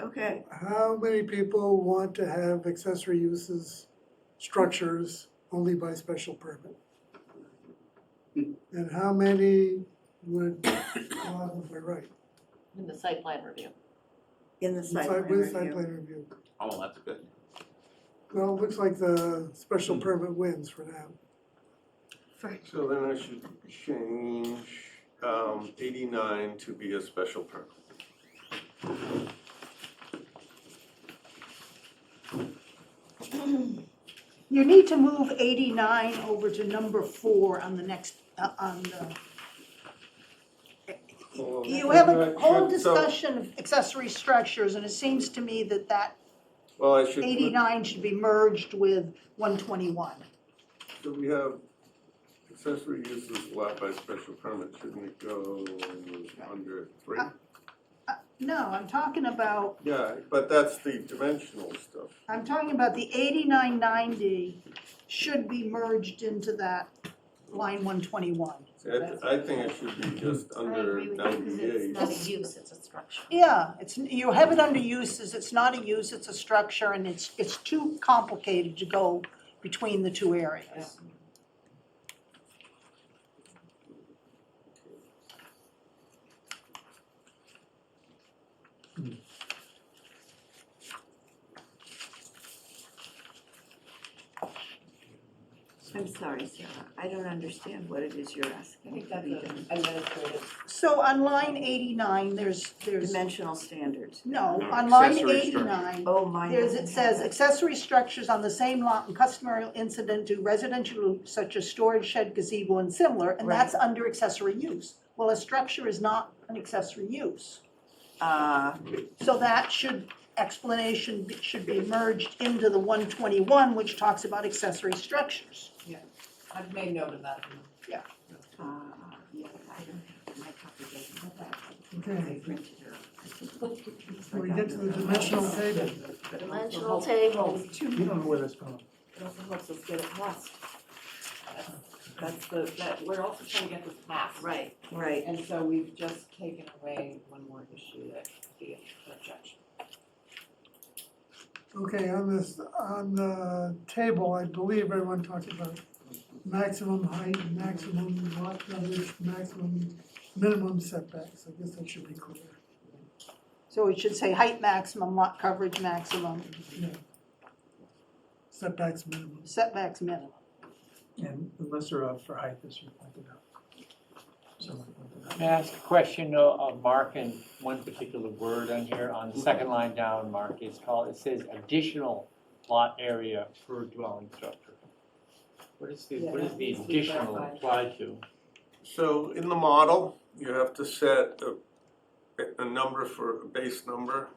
Okay, How many people want to have accessory uses, structures only by special permit? And how many would allow them by right? In the site plan review. in the site plan With site review. plan review. Oh, that's good. Well, it looks like the special permit wins for now. So then I should change 89 to be a special permit. You need to move 89 over to number 4 on the next, on the. You have a whole discussion of accessory structures, and it seems to me that Well, I should. 89 should be merged with 121. So we have accessory uses allowed by special permit, shouldn't it go under 3? No, I'm talking about, Yeah, but that's the dimensional stuff. the 8990 should be merged into that line 121. See, I think it should be just I under agree with you, because 98. it's not a use, it's a structure. Yeah, you have it under uses, it's not a use, it's a structure, and it's too complicated to go between the two areas. I'm sorry, Sarah, I don't understand what it is you're I asking think to that's be an done. administrative. So on line 89, there's, Dimensional standards. no, on line Accessory structure. 89, Oh, mine. it says accessory structures on the same lot and customary incident to residential use such as storage shed, gazebo, and similar, and that's under accessory use. Well, a structure is not an accessory use. So that explanation should be merged into the 121, which talks about accessory structures. I've made note of that. Yeah, I don't have, my copy doesn't have that. Okay. I printed it. When we get to the dimensional table, Dimensional table. You don't know where that's going. It also helps us get it passed. We're also trying to get this passed. Right. Right, And so we've just taken away one more issue that could be an objection. okay, on the table, I believe everyone talked about maximum height, maximum lot coverage, minimum setbacks. I guess that should be clear. So it should say height maximum, lot coverage maximum, Yeah. Setbacks minimum. setbacks minimum. And the lesser of for height, as you pointed out. Someone pointed out. May I ask a question of Mark and one particular word on here, on the second line down, Mark, it says additional lot area per dwelling structure. What is Yeah, the that needs to be additional clarified. applied to? So in the model, you have to set a number for a base number.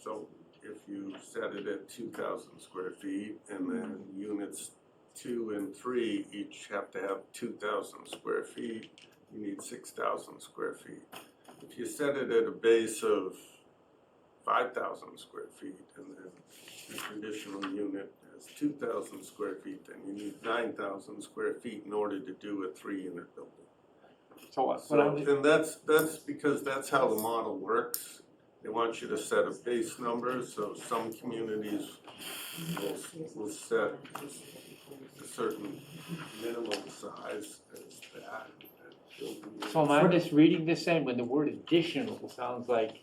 So if you set it at 2,000 square feet, and then units 2 and 3 each have to have 2,000 square feet, you need 6,000 square feet. If you set it at a base of 5,000 square feet, and then the traditional unit has 2,000 square feet, then you need 9,000 square feet in order to do a 3-unit building. So what So, I'm, and that's because that's how the model works. They want you to set a base number, so some communities will set a certain minimum size as that. so am I just reading this in, when the word additional sounds like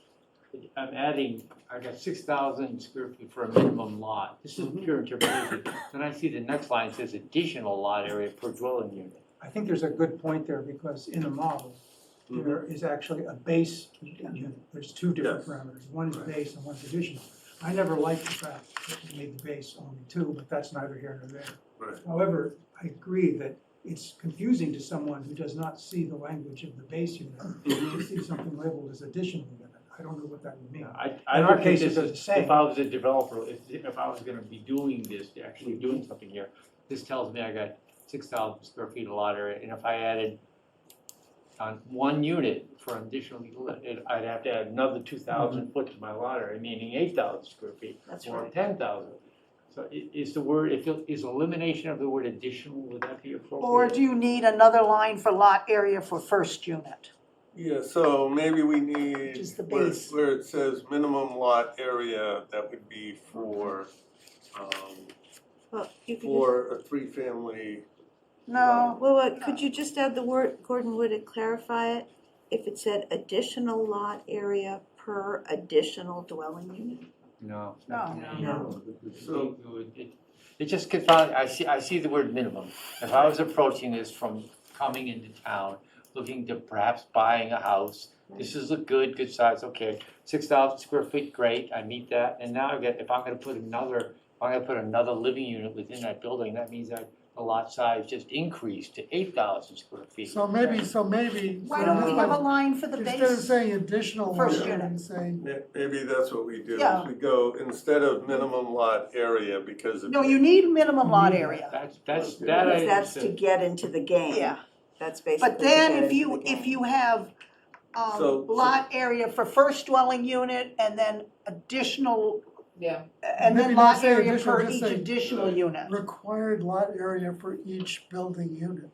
I'm adding, I got 6,000 square feet for a minimum lot. This is pure interpretation. Then I see the next line says additional lot area per dwelling unit. I think there's a good point there, because in the model, there is actually a base unit. There's two different Yes. parameters. One is Right. base and one's additional. I never liked the fact that we made the base only 2, but that's neither here nor there. Right. However, I agree that it's confusing to someone who does not see the language of the base unit to see something labeled as additional unit. I don't know what that would mean. I In our look at case, it this does as, the same. if I was a developer, if I was gonna be doing this, actually doing something here, this tells me I got 6,000 square feet of lot area, and if I added on one unit for an additional, I'd have to add another 2,000 foot to my lot area, meaning 8,000 square feet, that's or right. 10,000. So is the word, is elimination of the word additional, would that be appropriate? Or do you need another line for lot area for first unit? Yeah, so maybe we need, Which is the where base. it says minimum lot area, that would be for, Well, you could for a 3-family. No, well, could you just add the word, Gordon, would it clarify it? If it said additional lot area per additional dwelling unit? No. no. So- It just confounds, I see the word minimum. If I was approaching this from coming into town, looking to perhaps buying a house, this is a good size, okay, 6,000 square feet, great, I meet that. And now if I'm gonna put another living unit within that building, that means that the lot size just increased to 8,000 square feet. So maybe. Why don't we have a line for the Instead of base? saying additional First lot, unit. and saying, Maybe that's what we do, Yeah. is we go, instead of minimum lot area, because it. No, you need minimum lot area. That I Because that's to understand. get into the game. Yeah, That's basically. But then the if you, game. if you have, So- lot area for first dwelling unit and then additional, Yeah, and Maybe then not lot say area additional, per just each say- additional unit. Required lot area for each building unit.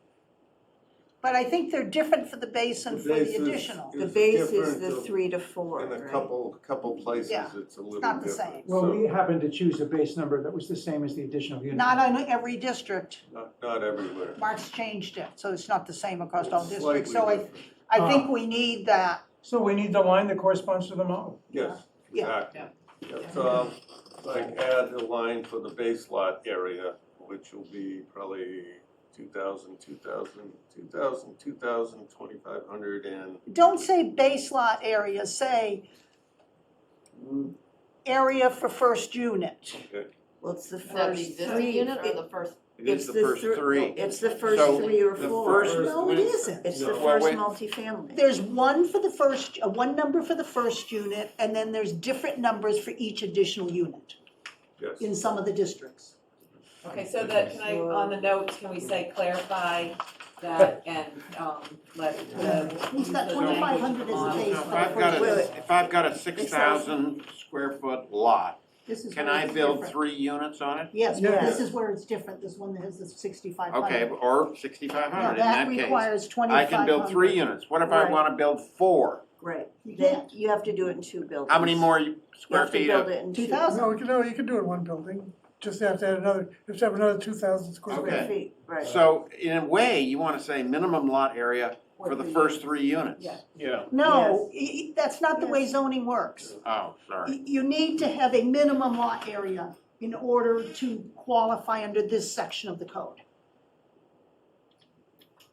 But I think they're different for the base and The for base the is- additional. The base is different the of- 3 to 4, In a right? couple places, Yeah, it's a little not the different. same. Well, So, we happened to choose a base number that was the same as the additional unit. Not on every district. Not everywhere. Mark's changed it, so it's not the same across all It's districts. slightly So different. I think we need that. So we need the line that corresponds to the model. Yes, Yeah. exactly. Yeah, so, like, add a line for the base lot area, which will be probably 2,000, 2,500, and Don't say base lot area, say area for first unit. Well, it's the Is that the first existing 3. unit or the first? It is It's the first three. It's the first So 3 or the 4. first- No, it isn't. It's the No. Well, first wait. multifamily. There's one for the first, one number for the first unit, and then there's different numbers for each additional unit yes. in some of the districts. okay, so that, can I, on the notes, can we say clarify that and, let the. He's got the 2,500 as a language base on- So if I've got Wait, wait. if I've got a 6,000 square foot lot, This is can where I it's build different. 3 units on it? Yes, Yeah. but this is where it's different, this one that has the 6,500. Okay, or No, 6,500 in that that case. requires I 2,500. can build 3 units. What if I Right. wanna build 4? Right. You Then can't. you have to do it in 2 buildings. How many more You square have to feet build of? it in 2 2,000. No, you can do it in one building, just have to add another, you have to have another 2,000 square feet. square Okay. feet, right. So in a way, you wanna say minimum lot area for the first 3 units? Yeah. Yeah. No, that's not the way Yes. zoning works. Oh, sorry. You need to have a minimum lot area in order to qualify under this section of the code.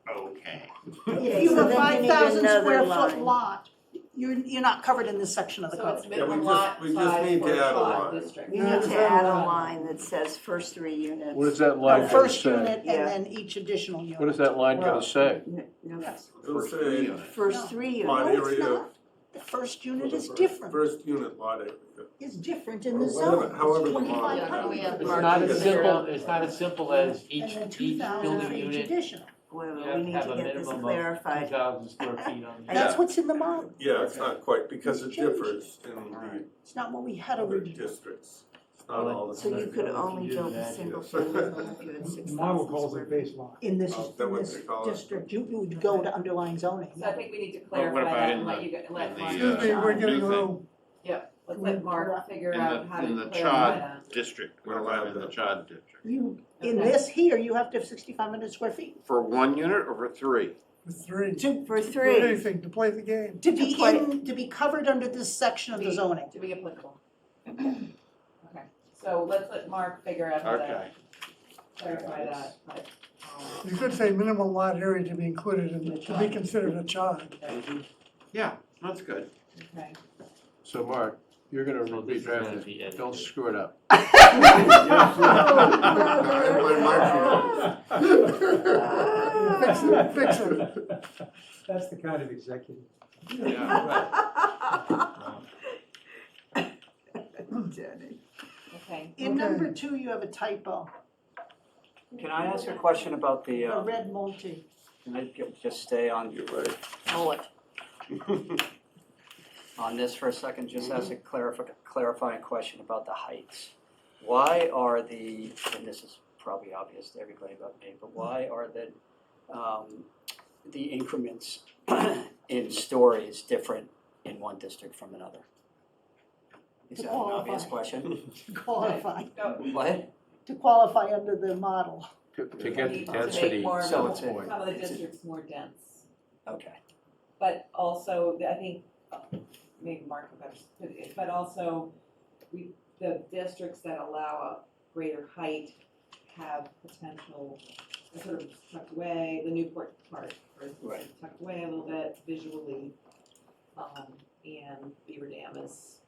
Okay. Okay, If you so have then you need 5,000 another square foot line. lot, you're not covered in this section of the So it's code. minimum we lot just size need for to a add a plot line. district. You Yeah, need just to add add a a line. line that says first 3 units. What does that No, line gonna first say? unit Yeah. and then each additional unit. What is that line gonna say? No, Yes. It'll First 3 say units. first No. 3 lot units. No, it's area. not. The first unit is for the different, First unit lot area. is different in Or the whatever- zone. however It's the model- 2,500. Yeah, It's Mark, not you as can- simple, it's not as simple as And each then 2,000 building for each unit, additional. Wait, you wait, have we to need have to a get this minimum of clarified. 2,000 square feet on the. That's Yeah. what's in the model. Yeah, it's not quite, because it It's changed. differs in It's not what we had the other originally. districts. It's not all the So you same. could only do build a that, single yes. family home if you had The 6,000 model calls square it feet. base lot. In this, Oh, is that in what this they call it? district, you would go to underlying zoning. So I think we need to Well, what clarify about that in and let the- you, let in Mark. the, Excuse me, we're getting a new little, Let's let Mark figure out how to In the clarify CHOD that. district, what if I'm in the CHOD district? You, in Okay. this here, you have to have 6,500 square feet. For 1 unit or for 3? with 3, For for 3, anything, to play the game. To be play- in, to be covered under this section of the zoning. To be applicable. Okay, so let's let Mark figure out how to Okay. clarify that, but, You could say minimum lot area to be included in, to be considered a child. Yeah, that's good. okay. So Mark, you're gonna So this is gonna redraft be it, edited. don't screw it up. Fix it, fix it. That's the kind of executive. Jenny. Okay, In number 2, you have a typo, Can I ask a question about the, a red multi. can I just stay on, You're right. on this for a second? Just ask a clarifying question about the heights. Why are the, and this is probably obvious to everybody but me, but why are the increments in stories different in one district from another? Is that an obvious question? To qualify, go, What? to qualify under the model. To get the To make density. more of So the- it's a- some of the districts more dense. Okay. But also, I think, maybe Mark will better, but also, the districts that allow a greater height have potential, sort of tucked away, the Newport part, for instance, Right. tucked away a little bit visually. And Beaver Dam is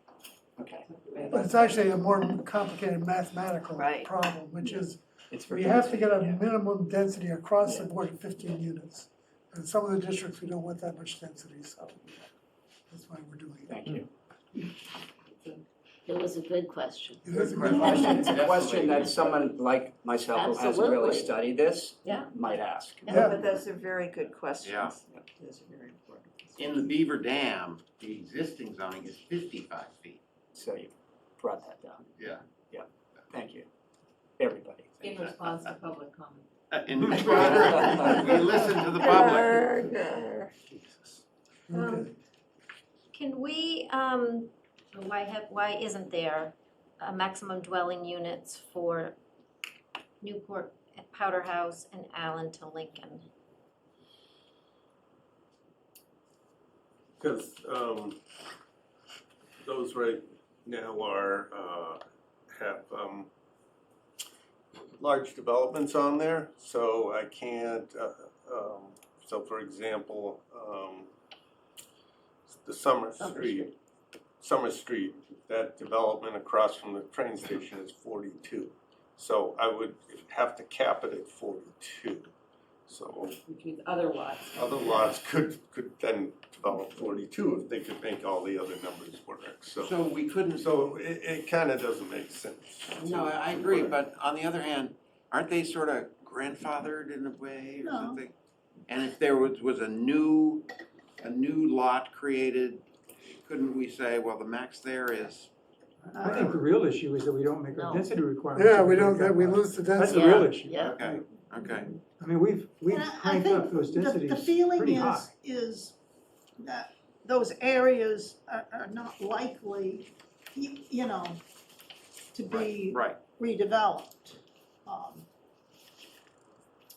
Okay. tucked away. But it's actually a more complicated mathematical Right. problem, which is, It's for we have to density, get a yeah. minimum density across the board of 15 units. And some of the districts, we don't want that much density, so that's why we're doing it. Thank you. It was a good question. It is a Good good question. question. It's a question that someone like myself who hasn't really Absolutely. studied this Yeah. might ask. Yeah. But those are very good questions. Yeah. Those are very important. In the Beaver Dam, the existing zoning is 55 feet. So you brought that down. Yeah. Thank you, everybody. In response to public comment. In response, we listen to the public. Okay. Can we, why isn't there a maximum dwelling units for Newport, Powder House, and Allen to Lincoln? Because those right now are, have large developments on there, so I can't, so for example, the Summer Street, that development across from the train station is 42. So I would have to cap it at 42. So Which means other lots. other lots could then develop 42 if they could make all the other numbers work. So we couldn't, So it kind of doesn't make sense. no, I agree, but on the other hand, aren't they sort of grandfathered in a way or No. something? And if there was a new lot created, couldn't we say, well, the max there is? I think the real issue is that we don't make our No. density requirements. Yeah, we don't, we lose the That's the density. real issue. Yeah. Okay. I mean, we've And I cranked think up those the densities feeling pretty high. is that those areas are not likely, you know, to be Right. redeveloped.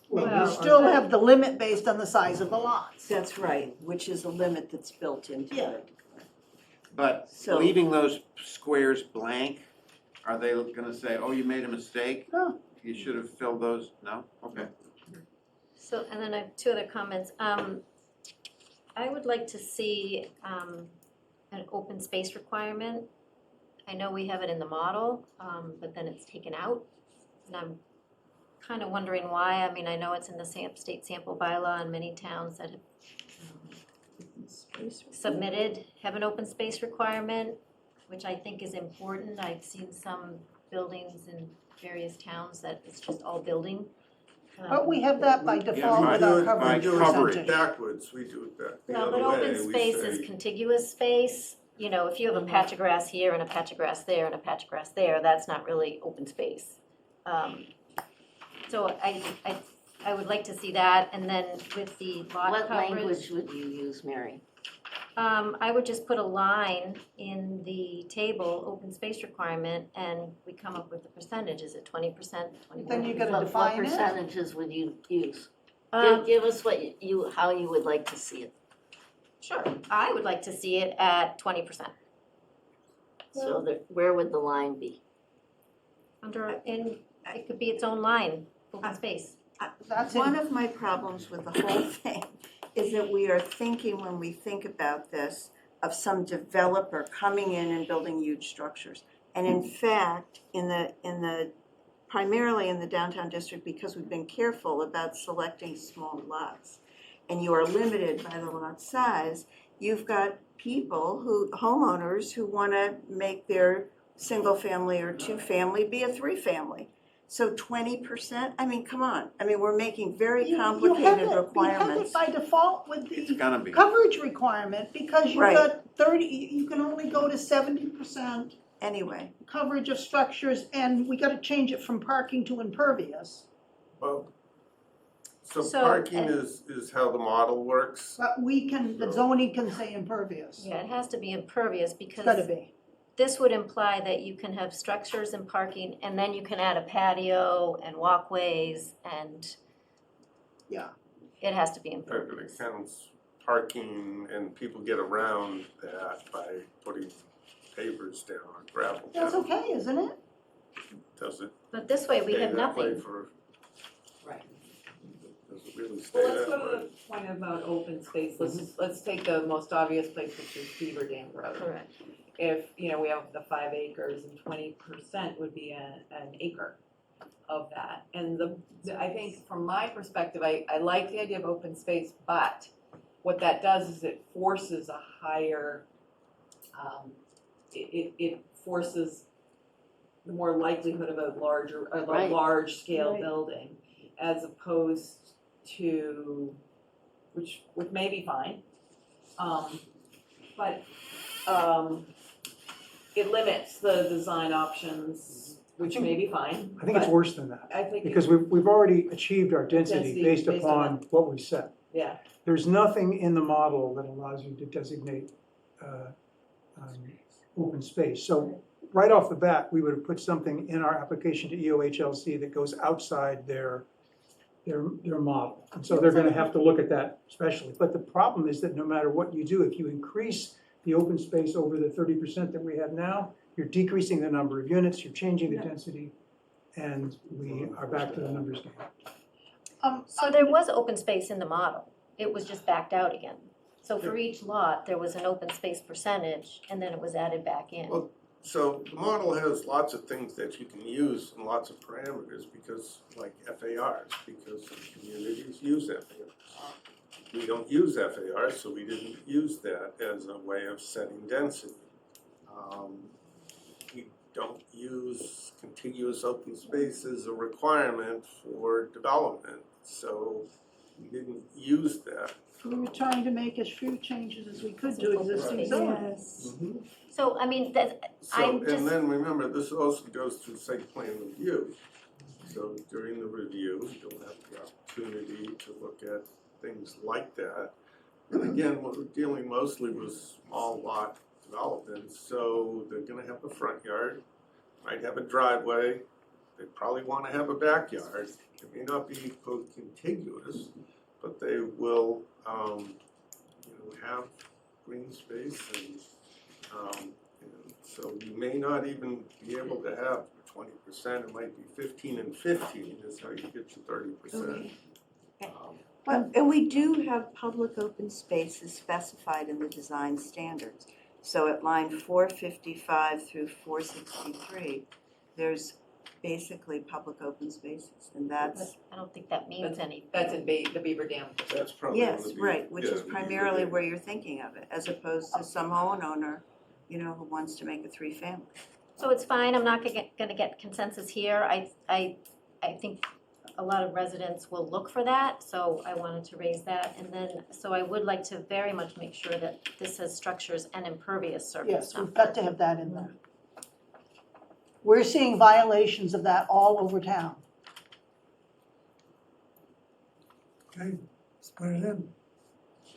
Well, And you there still are- have the limit based on the size of the lots. That's right, which is a limit that's built into Yeah. it. But So- leaving those squares blank, are they gonna say, oh, you made a mistake? No. You should have filled those, no? Okay. So, and then I have two other comments. I would like to see an open space requirement. I know we have it in the model, but then it's taken out. And I'm kind of wondering why. I mean, I know it's in the state sample bylaw, and many towns that have submitted have an open space requirement, which I think is important. I've seen some buildings in various towns that it's just all building. But we have that by default by with our by coverage coverage. percentage. Backwards, we do it back the No, other but way. open We space say- is contiguous space. You know, if you have a patch of grass here and a patch of grass there and a patch of grass there, that's not really open space. So I would like to see that, and then with the lot What coverage. language would you use, Mary? I would just put a line in the table, open space requirement, and we come up with the percentage. Is it 20%, 25%? Then you gotta What define it. percentages would you use? Um, Give us what you, how you would like to see it. Sure, I would like to see it at 20%. So that, where would the line be? It could be its own line, open space. That's One it. of my problems with the whole thing is that we are thinking, when we think about this, of some developer coming in and building huge structures. And in fact, primarily in the downtown district, because we've been careful about selecting small lots, and you are limited by the lot size, you've got homeowners who wanna make their single-family or two-family be a three-family. So 20%, I mean, come on, I mean, we're making very complicated requirements. You have it by default with It's the gonna be. coverage requirement, because you've Right. got 30, you can only go to 70% Anyway, coverage of structures, and we gotta change it from parking to impervious. Well, so So, parking and- is how the model works. But the zoning can say impervious. Yeah, it has to be impervious It's because gotta be. this would imply that you can have structures and parking, and then you can add a patio and walkways, and Yeah. it has to be But impervious. it counts parking and people get around that by putting pavers down or gravel That's down. okay, isn't it? Does it But this way, we stay have that way nothing. Right. does it really stay Well, let's that go to way? the point about open space. Let's take the most obvious place, which is Beaver Dam Road. Correct. If, we have the 5 acres and 20% would be an acre of that. And I think from my perspective, I like the idea of open space, but what that does is it forces a higher, it forces the more likelihood of a Right. large scale Right. building, as opposed to, which may be fine. But it limits the design options, which may be fine. I think it's but worse than that, I think, because we've already achieved our density Density based based on upon what we set. yeah, There's nothing in the model that allows you to designate open space. So right off the bat, we would have put something in our application to EOHLC that goes outside their model. And so they're gonna have to look at that especially. But the problem is that no matter what you do, if you increase the open space over the 30% that we have now, you're decreasing the number of units, you're changing the density, and we are back to the numbers game. So there was open space in the model, it was just backed out again. So for each lot, there was an open space percentage, and then it was added back in. Well, so the model has lots of things that you can use and lots of parameters because, like FARs, because some communities use FARs. We don't use FARs, so we didn't use that as a way of setting density. We don't use contiguous open space as a requirement for development, so we didn't use that. We were trying to make as few changes as we could to existing Right. zoning. Yes. So, I mean, that, So, I'm just. and then remember, this also goes through site plan review. So during the review, you'll have the opportunity to look at things like that. And again, what we're dealing mostly with small lot developments, so they're gonna have a front yard, might have a driveway, they probably wanna have a backyard. It may not be quote contiguous, but they will, have green space and so you may not even be able to have 20%, it might be 15 and 15 is how you get to 30%. And we do have public open spaces specified in the design standards. So at line 455 through 463, there's basically public open spaces, and that's, I don't think that means anything. that's in the Beaver Dam. That's probably gonna yes, be- right, which yeah, is the primarily beginning. where you're thinking of it, as opposed to some homeowner, who wants to make a 3-family. So it's fine, I'm not gonna get consensus here, I think a lot of residents will look for that, so I wanted to raise that. And then, so I would like to very much make sure that this says structures and impervious surface. Yes, not we've got to have that in there. We're seeing violations of that all over town. Okay, let's put it in.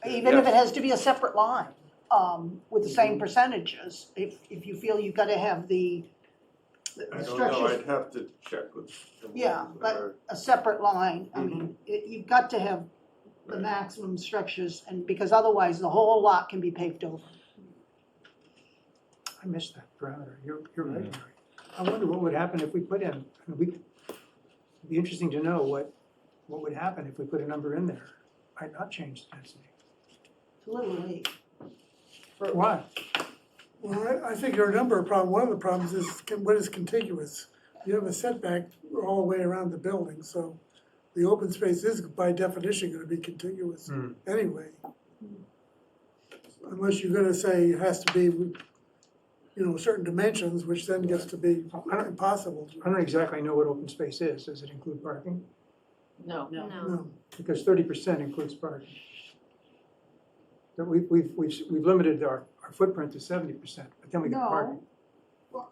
Even if it has to be a separate line, with the same percentages, if you feel you've gotta have the I don't know, structures, I'd have to check with. Yeah, but a separate line, I mean, you've got to have the Right. maximum structures, and because otherwise the whole lot can be paved over. I missed that parameter, you're right, Larry. I wonder what would happen if we put in, it'd be interesting to know what would happen if we put a number in there. Might not change the density. It's a little late. Why? Well, I think there are a number of problems. One of the problems is what is contiguous. You have a setback all the way around the building, so the open space is by definition gonna be contiguous Hmm. anyway. Unless you're gonna say it has to be, certain dimensions, which then gets to be impossible. I don't exactly know what open space is, does it include parking? No. No. Because 30% includes parking. But we've limited our footprint to 70%, but then we got parking. No,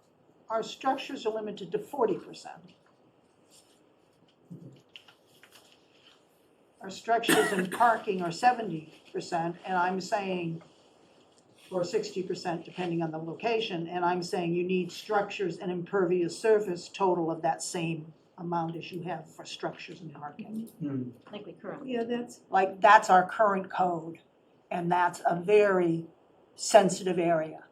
our structures are limited to 40%. Our structures and parking are 70%, and I'm saying, or 60% depending on the location, and I'm saying you need structures and impervious surface total of that same amount as you have for structures and parking. Like we currently. Yeah, that's, Like, that's our current code, and that's a very sensitive area.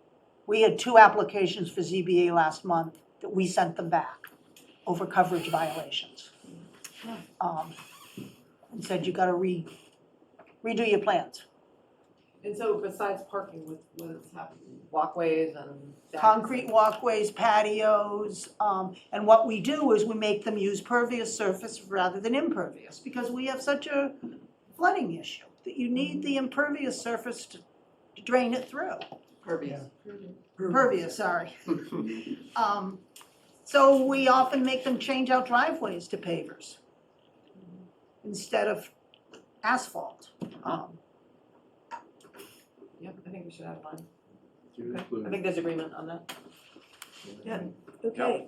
We had 2 applications for ZBA last month that we sent them back over coverage violations. And said, you gotta redo your plans. And so besides parking, what's happening, walkways and. decks? Concrete walkways, patios, and what we do is we make them use pervious surface rather than impervious, because we have such a flooding issue, that you need the impervious surface to drain it through. Pervious, sorry. So we often make them change out driveways to pavers instead of asphalt. Yep, I think we should have one. Do Okay. I include think there's agreement on that. Yeah, okay.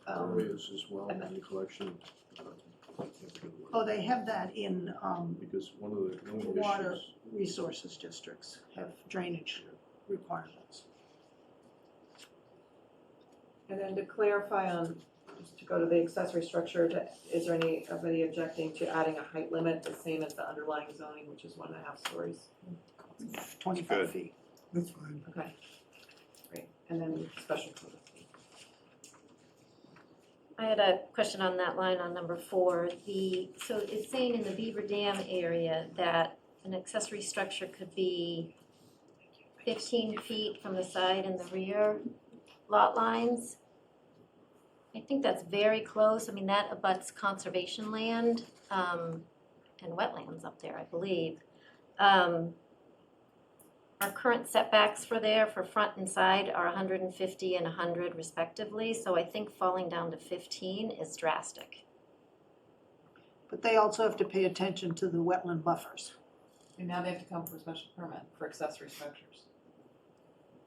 areas as well in the collection. Oh, they have that in, Because one of the water issues. resources districts have drainage requirements. And then to clarify on, just to go to the accessory structure, is there anybody objecting to adding a height limit, the same as the underlying zoning, which is 1.5 stories? 25 Good. feet. That's fine. Okay, great, and then special permit. I had a question on that line on number 4. So it's saying in the Beaver Dam area that an accessory structure could be 15 feet from the side and the rear lot lines. I think that's very close. I mean, that abuts conservation land and wetlands up there, I believe. Our current setbacks for there, for front and side, are 150 and 100 respectively, so I think falling down to 15 is drastic. But they also have to pay attention to the wetland buffers. And now they have to come for a special permit for accessory structures.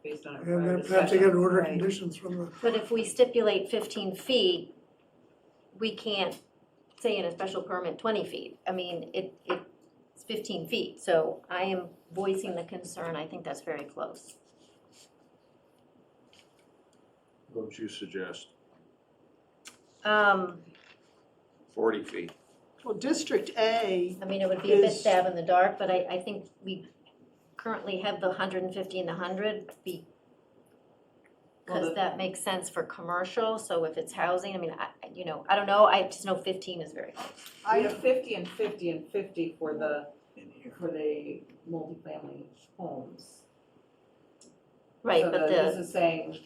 Based on a And prior they have to discussion. get order Right. conditions from the, But if we stipulate 15 feet, we can't say in a special permit 20 feet. I mean, it's 15 feet, so I am voicing the concern, I think that's very close. What would you suggest? 40 feet. Well, District A, I mean, it would be a bit Is- stab in the dark, but I think we currently have the 150 and the 100 Well, because the- that makes sense for commercial, so if it's housing, I mean, I don't know, I just know 15 is very close. We have 50 and 50 and 50 for the multifamily homes. Right, So but this is saying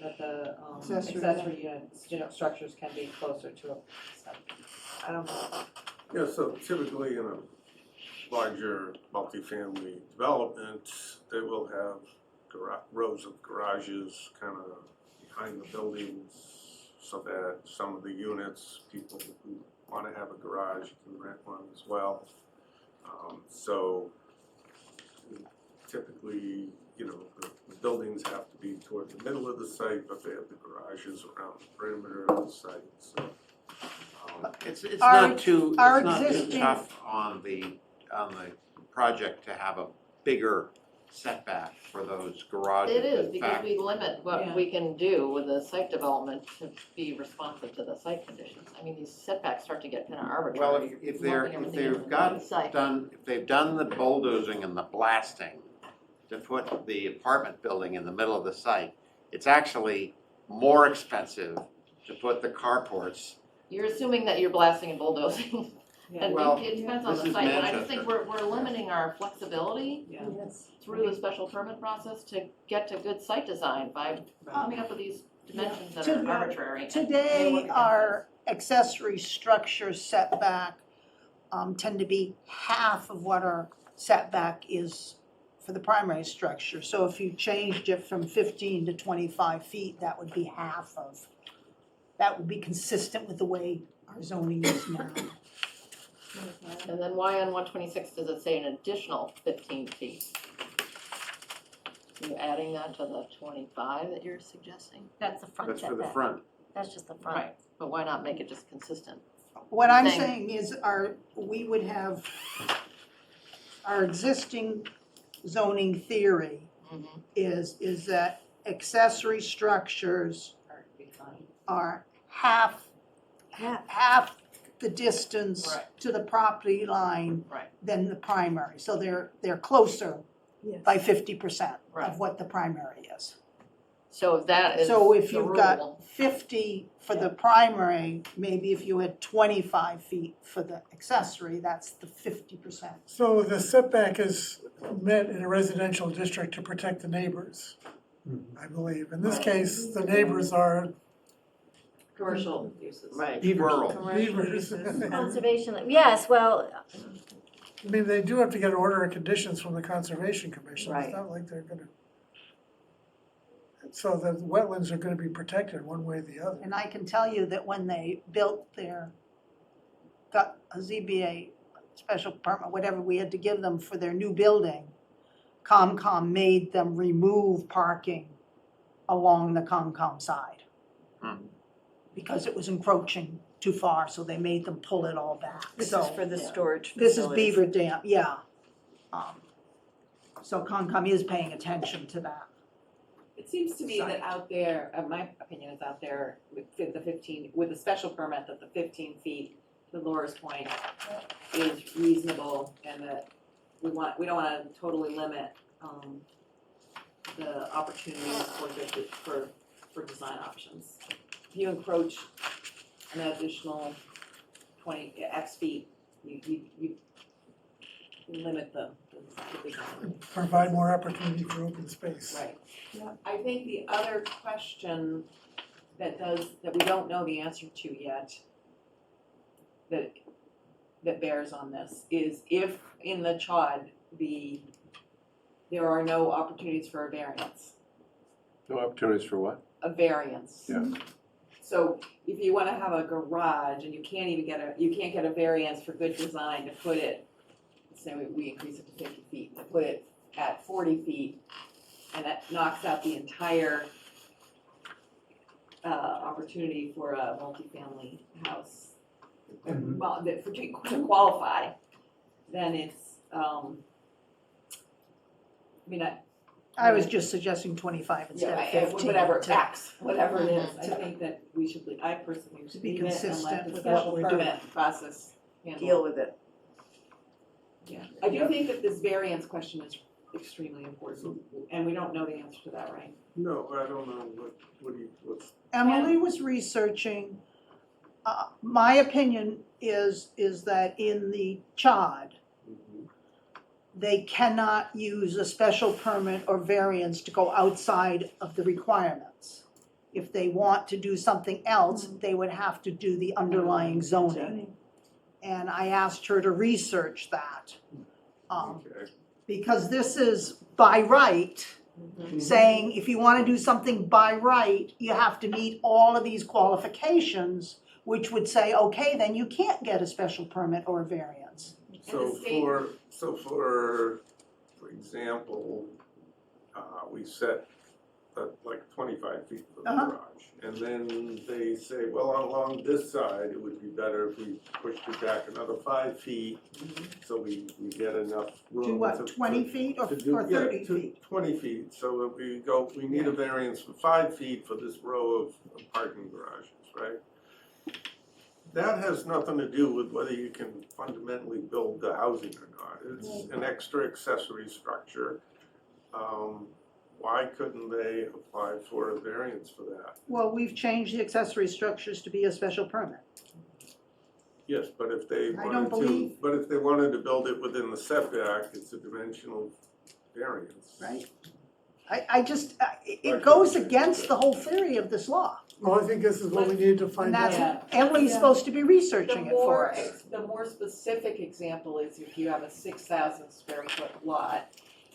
that the Accessory, accessory units, structures can be closer to a, I don't know. Yeah, so typically in a larger multifamily development, they will have rows of garages kind of behind the buildings so that some of the units, people who want to have a garage can rent one as well. So typically, the buildings have to be toward the middle of the site, but they have the garages around the perimeter of the site, so. It's Our- not too, our it's not too existing- tough on the project to have a bigger setback for those garages. It is, In because fact, we limit Yeah. what we can do with the site development to be responsive to the site conditions. I mean, these setbacks start to get kind of arbitrary. Well, if Lumping everything into one site. if they've done the bulldozing and the blasting to put the apartment building in the middle of the site, it's actually more expensive to put the carports. You're assuming that you're blasting and bulldozing. And Well, it depends on this the is site, but I just think Manchester. we're limiting our flexibility Yeah. through the special permit process to get to good site design by coming up with these dimensions that are To- arbitrary. and they work today, against our accessory structure setback tend to be half of what our setback is for the primary structure. So if you changed it from 15 to 25 feet, that would be half of, that would be consistent with the way our zoning is now. us. And then why on 126 does it say an additional 15 feet? Are you adding that to the 25 that you're suggesting? that's the front That's for the setback. front. That's just the front. Right, but why not make it just consistent? What I'm Thank- saying is we would have, our existing zoning theory Mhm. is that accessory structures Or it'd be fine. are half the distance Right. to the property line Right. than the primary. So they're closer by 50% Right. of what the primary is. So if that is So if the you've rule, got 50 for the primary, maybe if you had 25 feet for the accessory, that's the 50%. so the setback is meant in a residential district to protect the neighbors, I believe. In this case, the neighbors are Commercial uses. Right. Rural. beavers. Conservation, yes, well, I mean, they do have to get order of conditions from the Conservation Commission. Right. It's not like they're gonna, So the wetlands are gonna be protected one way or the other. And I can tell you that when they built got a ZBA special permit, whatever we had to give them for their new building, COMCOM made them remove parking along the COMCOM side. Hmm. Because it was encroaching too far, so they made them pull it all back. This is So for the storage this is facilities. Beaver Dam, yeah. So COMCOM is paying attention to that. It seems to me that out there, my opinion is out there with the 15, with the special permit, that the 15 feet, to Laura's point, is reasonable, and that we don't wanna totally limit, the opportunities for design options. If you encroach an additional 20 X feet, you limit the design. Provide more opportunity for open space. Right. I think the other question that we don't know the answer to yet, that bears on this, is if in the CHOD, there are no opportunities for a variance. No opportunities for what? A variance. Yeah. So if you wanna have a garage and you can't get a variance for good design to put it, say we increase it to 50 feet, to put it at 40 feet, and that knocks out the entire opportunity for a multifamily house. Well, to qualify, then it's, I was just suggesting 25 instead of 15. whatever, to- X, whatever it is, I think that we should, I personally To should be leave it and consistent let the with special what we're doing. permit process handle it. Deal with it. Yeah, I do think that this variance question is extremely important, and we don't know the answer to that, right? No, I don't know, what's, Emily was researching, my opinion is that in the CHOD, they cannot use a special permit or variance to go outside of the requirements. If they want to do something else, they would have to do the underlying zoning. And I asked her to research that. okay. Because this is by right, saying if you want to do something by right, you have to meet all of these qualifications, which would say, okay, then you can't get a special permit or a variance. So for example, we set like 25 feet for the garage. And then they say, well, along this side, it would be better if we pushed it back another 5 feet, so we get enough room. Do what, 20 feet or to do- 30 to feet? 20 feet, so that we need a variance for 5 feet for this row of parking garages, right? That has nothing to do with whether you can fundamentally build the housing or not. It's an extra accessory structure. Why couldn't they apply for a variance for that? Well, we've changed the accessory structures to be a special permit. Yes, but if they I don't wanted to build it within the setback, it's a dimensional variance. Right. It goes against the whole theory of this law. Well, I think this is what we need to And find out. that's, Emily's supposed to be researching it for us. The more specific example is if you have a 6,000 square foot lot,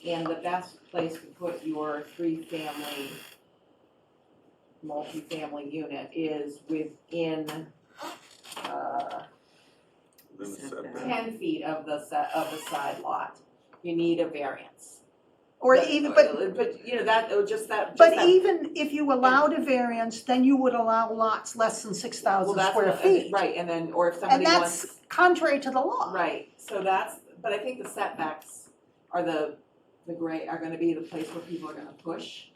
and the best place to put your multifamily unit is within, Within the setback. 10 feet of the side lot, you need a variance. Or even, But, you know, but even if you allowed a variance, then you would allow lots less than 6,000 square feet. Right, and then, or if And somebody wants. that's contrary to the law. Right, so but I think the setbacks are the gray, are gonna be the place where people are gonna push.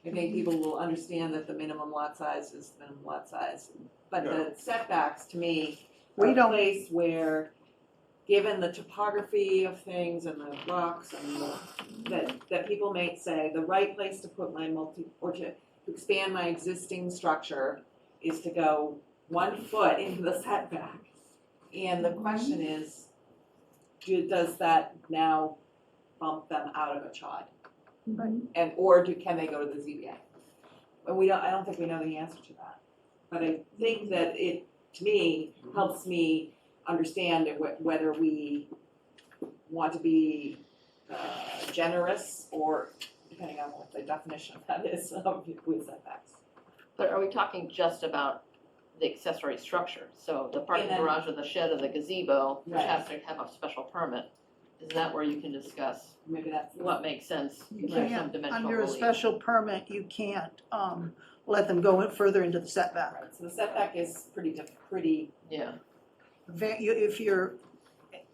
I think people will understand that the minimum lot size is the minimum lot size. But the setbacks, to me, are a place where, given the topography of things and the rocks and that people may say, the right place to put or to expand my existing structure is to go 1 foot into the setback. And the question is, does that now bump them out of a CHOD? Right. And, can they go to the ZBA? And I don't think we know the answer to that. But I think that it, to me, helps me understand whether we want to be generous or depending on what the definition of that is, with setbacks. But are we talking just about the accessory structure? So the parking And then- garage or the shed or the gazebo, which Right. has to have a special permit, is that where you can discuss Maybe that's. what makes sense? You Is there some can't, dimensional under a relief? special permit, you can't, let them go further into the setback. Right, so the setback is pretty, Yeah,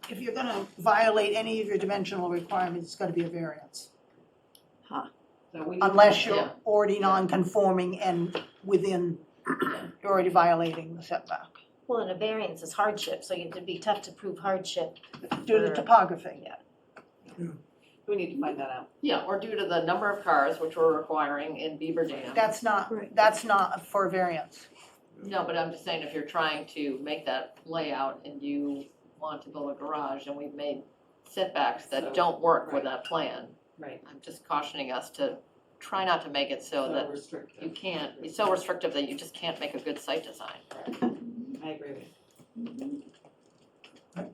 If you're gonna violate any of your dimensional requirements, it's gotta be a variance. so we need. Unless you're Yeah. already non-conforming and within, you're already violating the setback, Well, and a variance is hardship, so it'd be tough to prove hardship. due to topography. We need to find that out. yeah, or due to the number of cars which we're requiring in Beaver Dam. That's not for a variance. No, but I'm just saying, if you're trying to make that layout and you want to build a garage and we've made setbacks So, that don't work with right. that plan, Right. I'm just cautioning us to try not to make it so that you restrictive. can't, be so restrictive that you just can't make a good site design. I agree with you.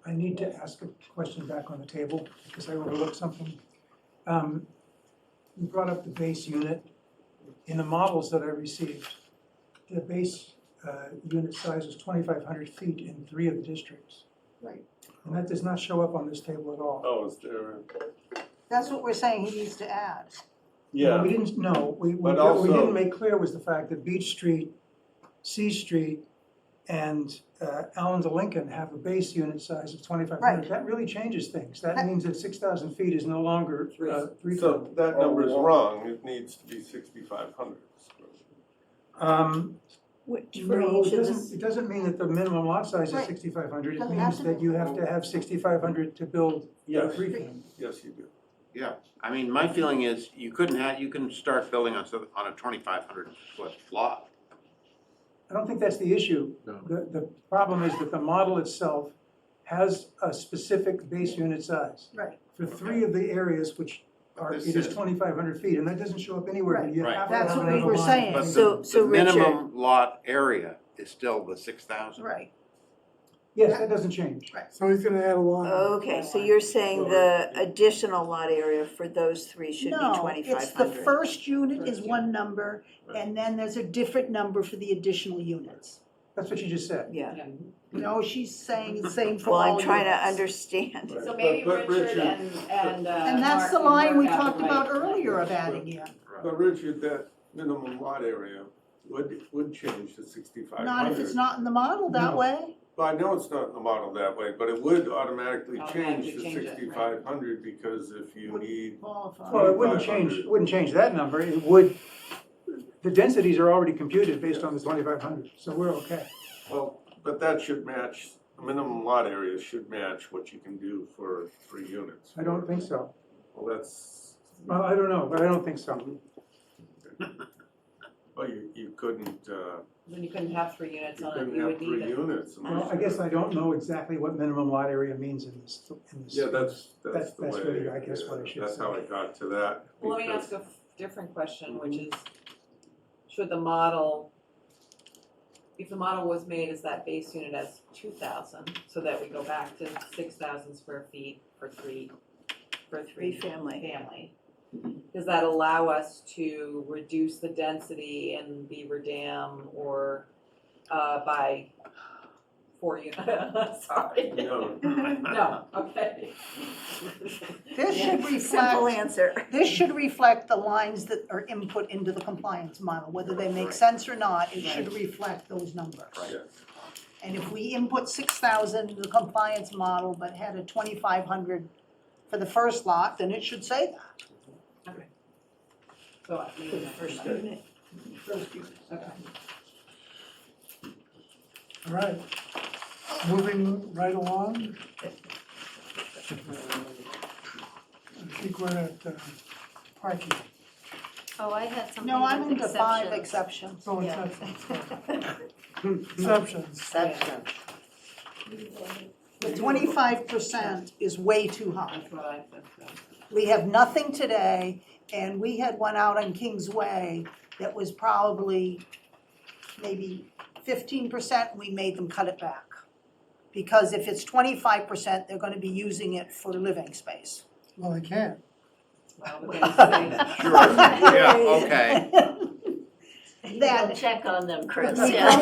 I need to ask a question back on the table, because I overlooked something. You brought up the base unit. In the models that I received, the base unit size was 2,500 feet in 3 of the districts. Right. And that does not show up on this table at all. Oh, is there, That's what we're saying he needs to add. yeah, We didn't, no, But what we also- didn't make clear was the fact that Beach Street, C Street, and Allen to Lincoln have a base unit size of 2,500. Right. That really changes things. That means that 6,000 feet is no longer 3. so that number is wrong, it needs to be 6,500. Which for No, each of the, it doesn't mean that the minimum lot size is Right. 6,500. It Doesn't means have to that you have to have 6,500 to build a Yes, 3-family. yes, you do. Yeah, I mean, my feeling is you can start building on a 2,500 foot lot. I don't think that's the issue. No. The problem is that the model itself has a specific base unit size. Right. For 3 of the areas which are, This it is is- 2,500 feet, and that doesn't show up anywhere. Right. You Right. have to That's have what it we on were the line. saying. But So- the, so the Richard- minimum lot area is still the 6,000. Right. Yes, that doesn't change. So he's gonna add a line. okay, so you're saying the additional lot area for those 3 should be No, 2,500? it's the first unit is one number, and then there's a different number for the additional units. That's what you just said. Yeah, No, she's saying it's same for well, all I'm units. trying to understand. So maybe But Richard and And that's Mark the can line we work out talked the about right- earlier of adding in. But Richard, that minimum lot area would change to 6,500. Not if it's not in the model that No. way. Well, I know it's not in the model that way, but it would automatically Automatically change to change it, right. 6,500 because if you need, Qualify. Well, it wouldn't 2,500. change that number. It would, the densities are already computed based on the 2,500, so we're okay. well, but that should match, the minimum lot area should match what you can do for 3 units. I don't think so. Well, that's, Well, I don't know, but I don't think so. well, you couldn't, Then you couldn't have 3 units you on it, couldn't you have would 3 need it. units. Well, I guess I don't know exactly what minimum lot area means in this. Yeah, that's the That's way. really, I guess, what I should That's how say. I got to that. Well, let me because- ask a different question, which is, should the model, if the model was made as that base unit as 2,000, so that we go back to 6,000 square feet for three Family. family, does that allow us to reduce the density in Beaver Dam or by 4 units? Sorry. No. No, okay. This should Simple reflect, answer. this should reflect the lines that are input into the compliance model, whether they make Right. sense or not, it should reflect those numbers. Yeah. And if we input 6,000 into the compliance model, but had a 2,500 for the first lot, then it should say that. So I mean, First unit. okay. All right, moving right along. I think we're at parking. Oh, I had something No, I'm with into 5 exceptions. exceptions. Oh, Yeah. Exceptions. Exception. The 25% is way too high. That's what I said, so. We have nothing today, and we had one out on Kings Way that was probably maybe 15%, and we made them cut it back. Because if it's 25%, they're gonna be using it for living space. Well, they can't. Well, we're gonna see. Sure, yeah, okay. That- We'll check on them, Chris, We yeah.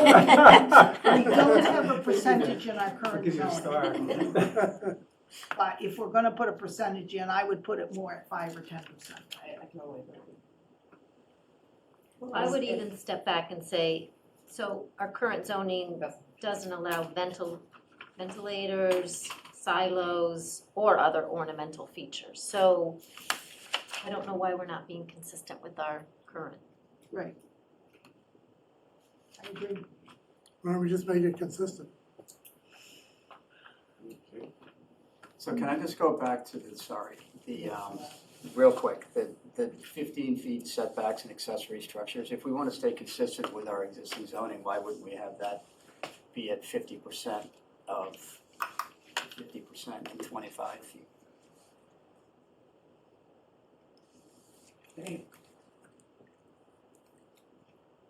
We don't have a percentage in our I'll current give you a zoning, star. but if we're gonna put a percentage in, I would put it more at 5 or 10%. I totally agree. I would even step back and say, so our current zoning doesn't allow ventilators, silos, or other ornamental features. So I don't know why we're not being consistent with our current. Right. I agree. Why don't we just make it consistent? So can I just go back to real quick, the 15 feet setbacks and accessory structures? If we want to stay consistent with our existing zoning, why wouldn't we have that be at 50% of 50% and 25 feet?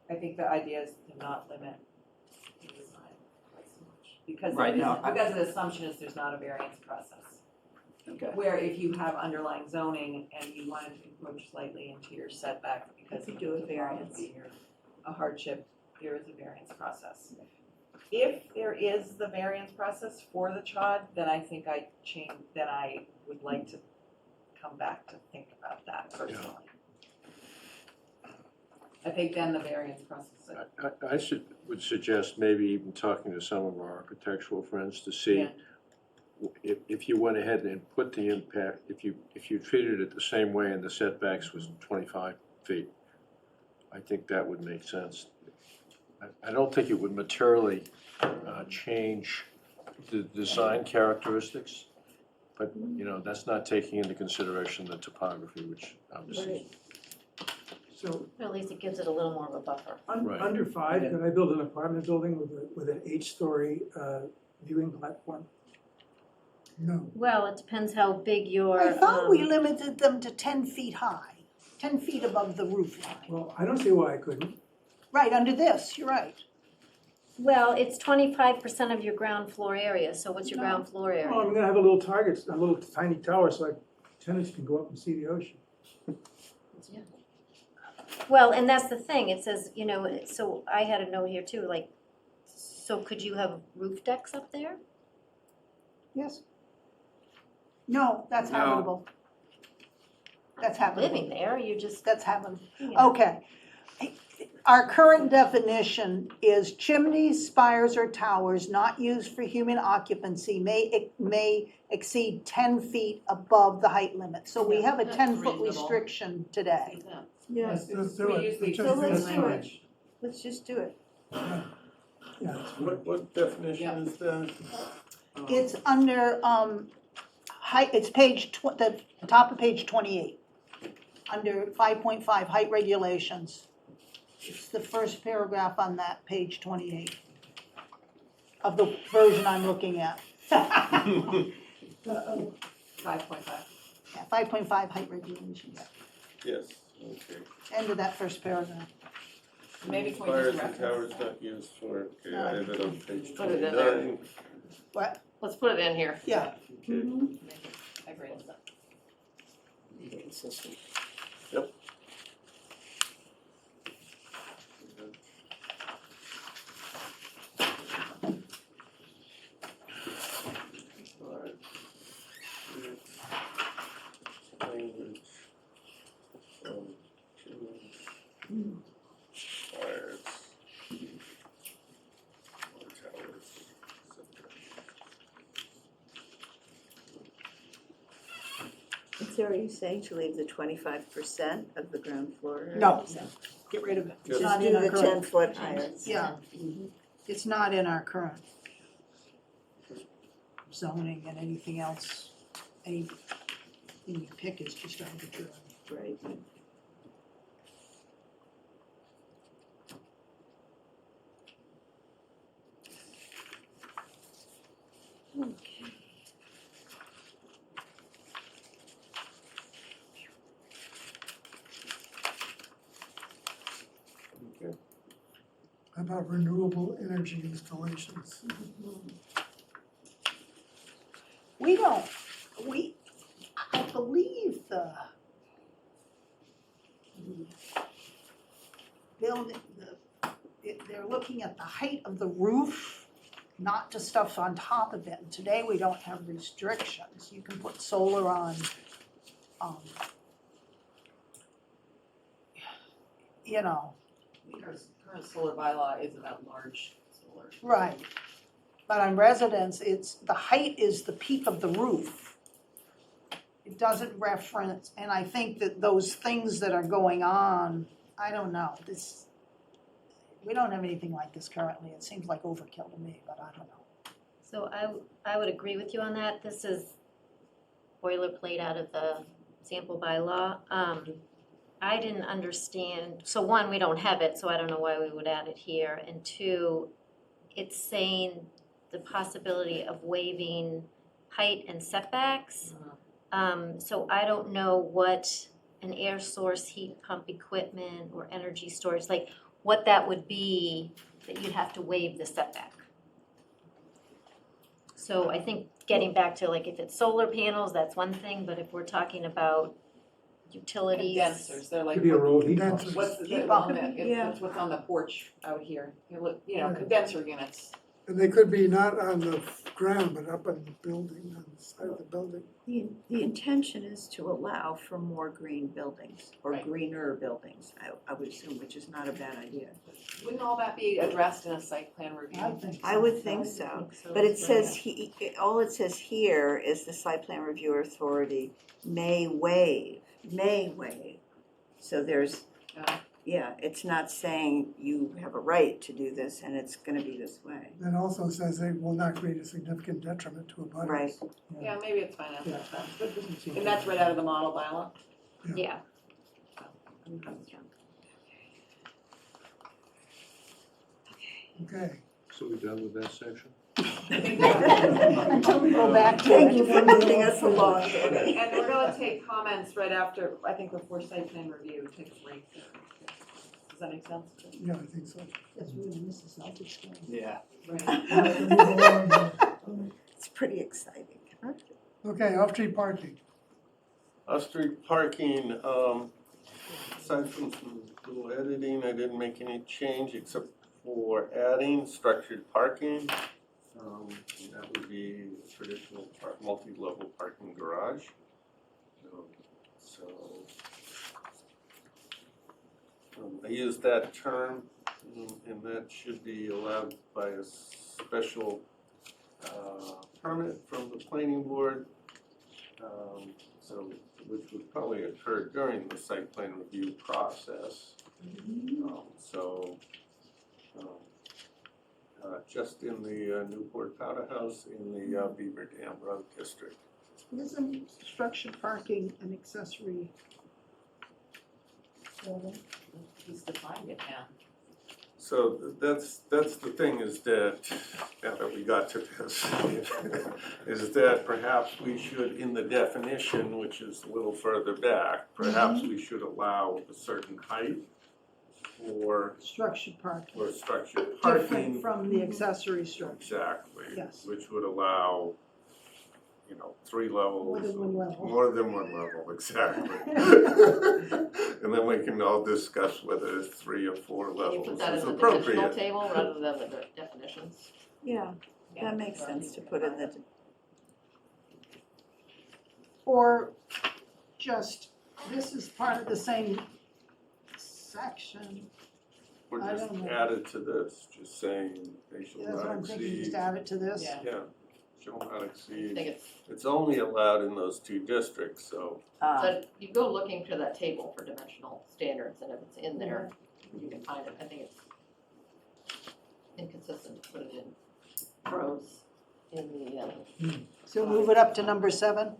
I think the idea is to not limit the design quite so much. Because Right now, because the assumption is there's not a variance process. Okay. Where if you have underlying zoning and you wanted to encroach slightly into your setback because You of could do a the variance. topography or a hardship, there is a variance process. If there is the variance process for the CHOD, then I think then I would like to come back to think about that personally. I think then the variance process. would suggest maybe even talking to some of our architectural friends to see if you went ahead and put the impact, if you treated it the same way and the setbacks was 25 feet, I think that would make sense. I don't think it would materially change the design characteristics, but, you know, that's not taking into consideration the topography, which obviously. So, At least it gives it a little more of a buffer. Right. under 5, could I build an apartment building with an 8-story viewing platform? No. Well, it depends how big your. I thought we limited them to 10 feet high, 10 feet above the roof line. Well, I don't see why I couldn't. Right, under this, you're right. Well, it's 25% of your ground floor area, so what's your No. ground floor Well, area? I'm gonna have a little target, a little tiny tower, so tenants can go up and see the ocean. Well, and that's the thing, it says, you know, so I had a note here too, like, so could you have roof decks up there? Yes. No, that's No. habitable. That's habitable. Living there, you just, That's habitable. you know. Okay. Our current definition is chimneys, spires, or towers not used for human occupancy may exceed 10 feet above the height limit. So we have a That's 10-foot reasonable. restriction today. Yes, Let's do We it. use the Let's so just do let's it. do it. Let's just do it. Yeah, that's fine. What definition is that? It's under, height, it's the top of page 28, under 5.5, height regulations. It's the first paragraph on that page 28 of the version I'm looking at. 5.5. Yeah, 5.5 height regulations, Yes, okay. end of that first paragraph. Maybe can we Spires just and towers reference not used for, okay, I have it on page Put it in there. 29. What? Let's put it in here. Yeah. Okay. I agree with that. Consistent. Language. Chimneys, spires, or towers, And so are you saying to leave the 25% of the ground floor area? No, get rid of it. It's Just not Just in do our the current. 10-foot higher. Yeah, it's not in our current zoning, and anything else, anything you pick is just arbitrary. Right. Okay. okay. How about renewable energy installations? I believe building, they're looking at the height of the roof, not just stuff on top of it. And today we don't have restrictions. You can put solar on, you know, Current solar bylaw is about large solar. right. But on residence, the height is the peak of the roof. It doesn't reference, and I think that those things that are going on, I don't know, we don't have anything like this currently. It seems like overkill to me, but I don't know. So I would agree with you on that. This is boilerplate out of the sample bylaw. I didn't understand, so one, we don't have it, so I don't know why we would add it here. And two, it's saying the possibility of waiving height and setbacks. So I don't know what an air source heat pump equipment or energy storage, like what that would be that you'd have to waive the setback. So I think getting back to like if it's solar panels, that's one thing, but if we're talking about utilities. Condensers, they're like. Could be a road heat pump. Condensers. What's the, Heat well, pump. it's what's on the porch out here, condenser units. And they could be not on the ground, but up on the building, on the side of the building. The intention is to allow for more green buildings, or Right. greener buildings, I would assume, which is not a bad idea. Wouldn't all that be addressed in a site plan review? I think I would think so, but it says, all it says here is the site plan review authority may waive. So there's, yeah, it's not saying you have a right to do this and it's gonna be this way. That also says they will not create a significant detriment to abutters. Right. Yeah, maybe it's fine after Yeah. that. And that's right out of the model bylaw? Yeah. Okay. So we're done with that section? Until we go back to Thank it. you for moving us along. And we're gonna take comments right after, I think before site plan review, take a break. Does that make sense? Yeah, I think so. That's really Mrs. Celtic's thing. Yeah. It's pretty exciting. Okay, off-street parking. Off-street parking, aside from some little editing, I didn't make any change except for adding structured parking. And that would be traditional multi-level parking garage. I use that term, and that should be allowed by a special permit from the planning board. Which would probably occur during the site plan review process. Just in the Newport Powder House in the Beaver Dam Road District. Isn't structured parking an accessory building? He's defined it now. So that's the thing is that, now that we got to this, is that perhaps we should, in the definition, which is a little further back, perhaps we should allow a certain height for Structured parking, structured parking. different from the accessory structure. Exactly. Yes. Which would allow, 3 levels. More than one level. More than one level, exactly. And then we can all discuss whether it's 3 or 4 Can you levels put that is in the dimensional appropriate. table rather than the definitions? Yeah, that makes sense to put in the, Or just, this is part of the same section. Or I just don't know. add it to this, just saying they shall That's what not I'm thinking, just exceed. add it to this. Yeah. Yeah, shall not I exceed. think It's only allowed in those 2 districts, so. but you go looking to that table for dimensional standards, and if it's in there, you can find it. I think it's inconsistent to put it in rows in the, So move it up to number 7.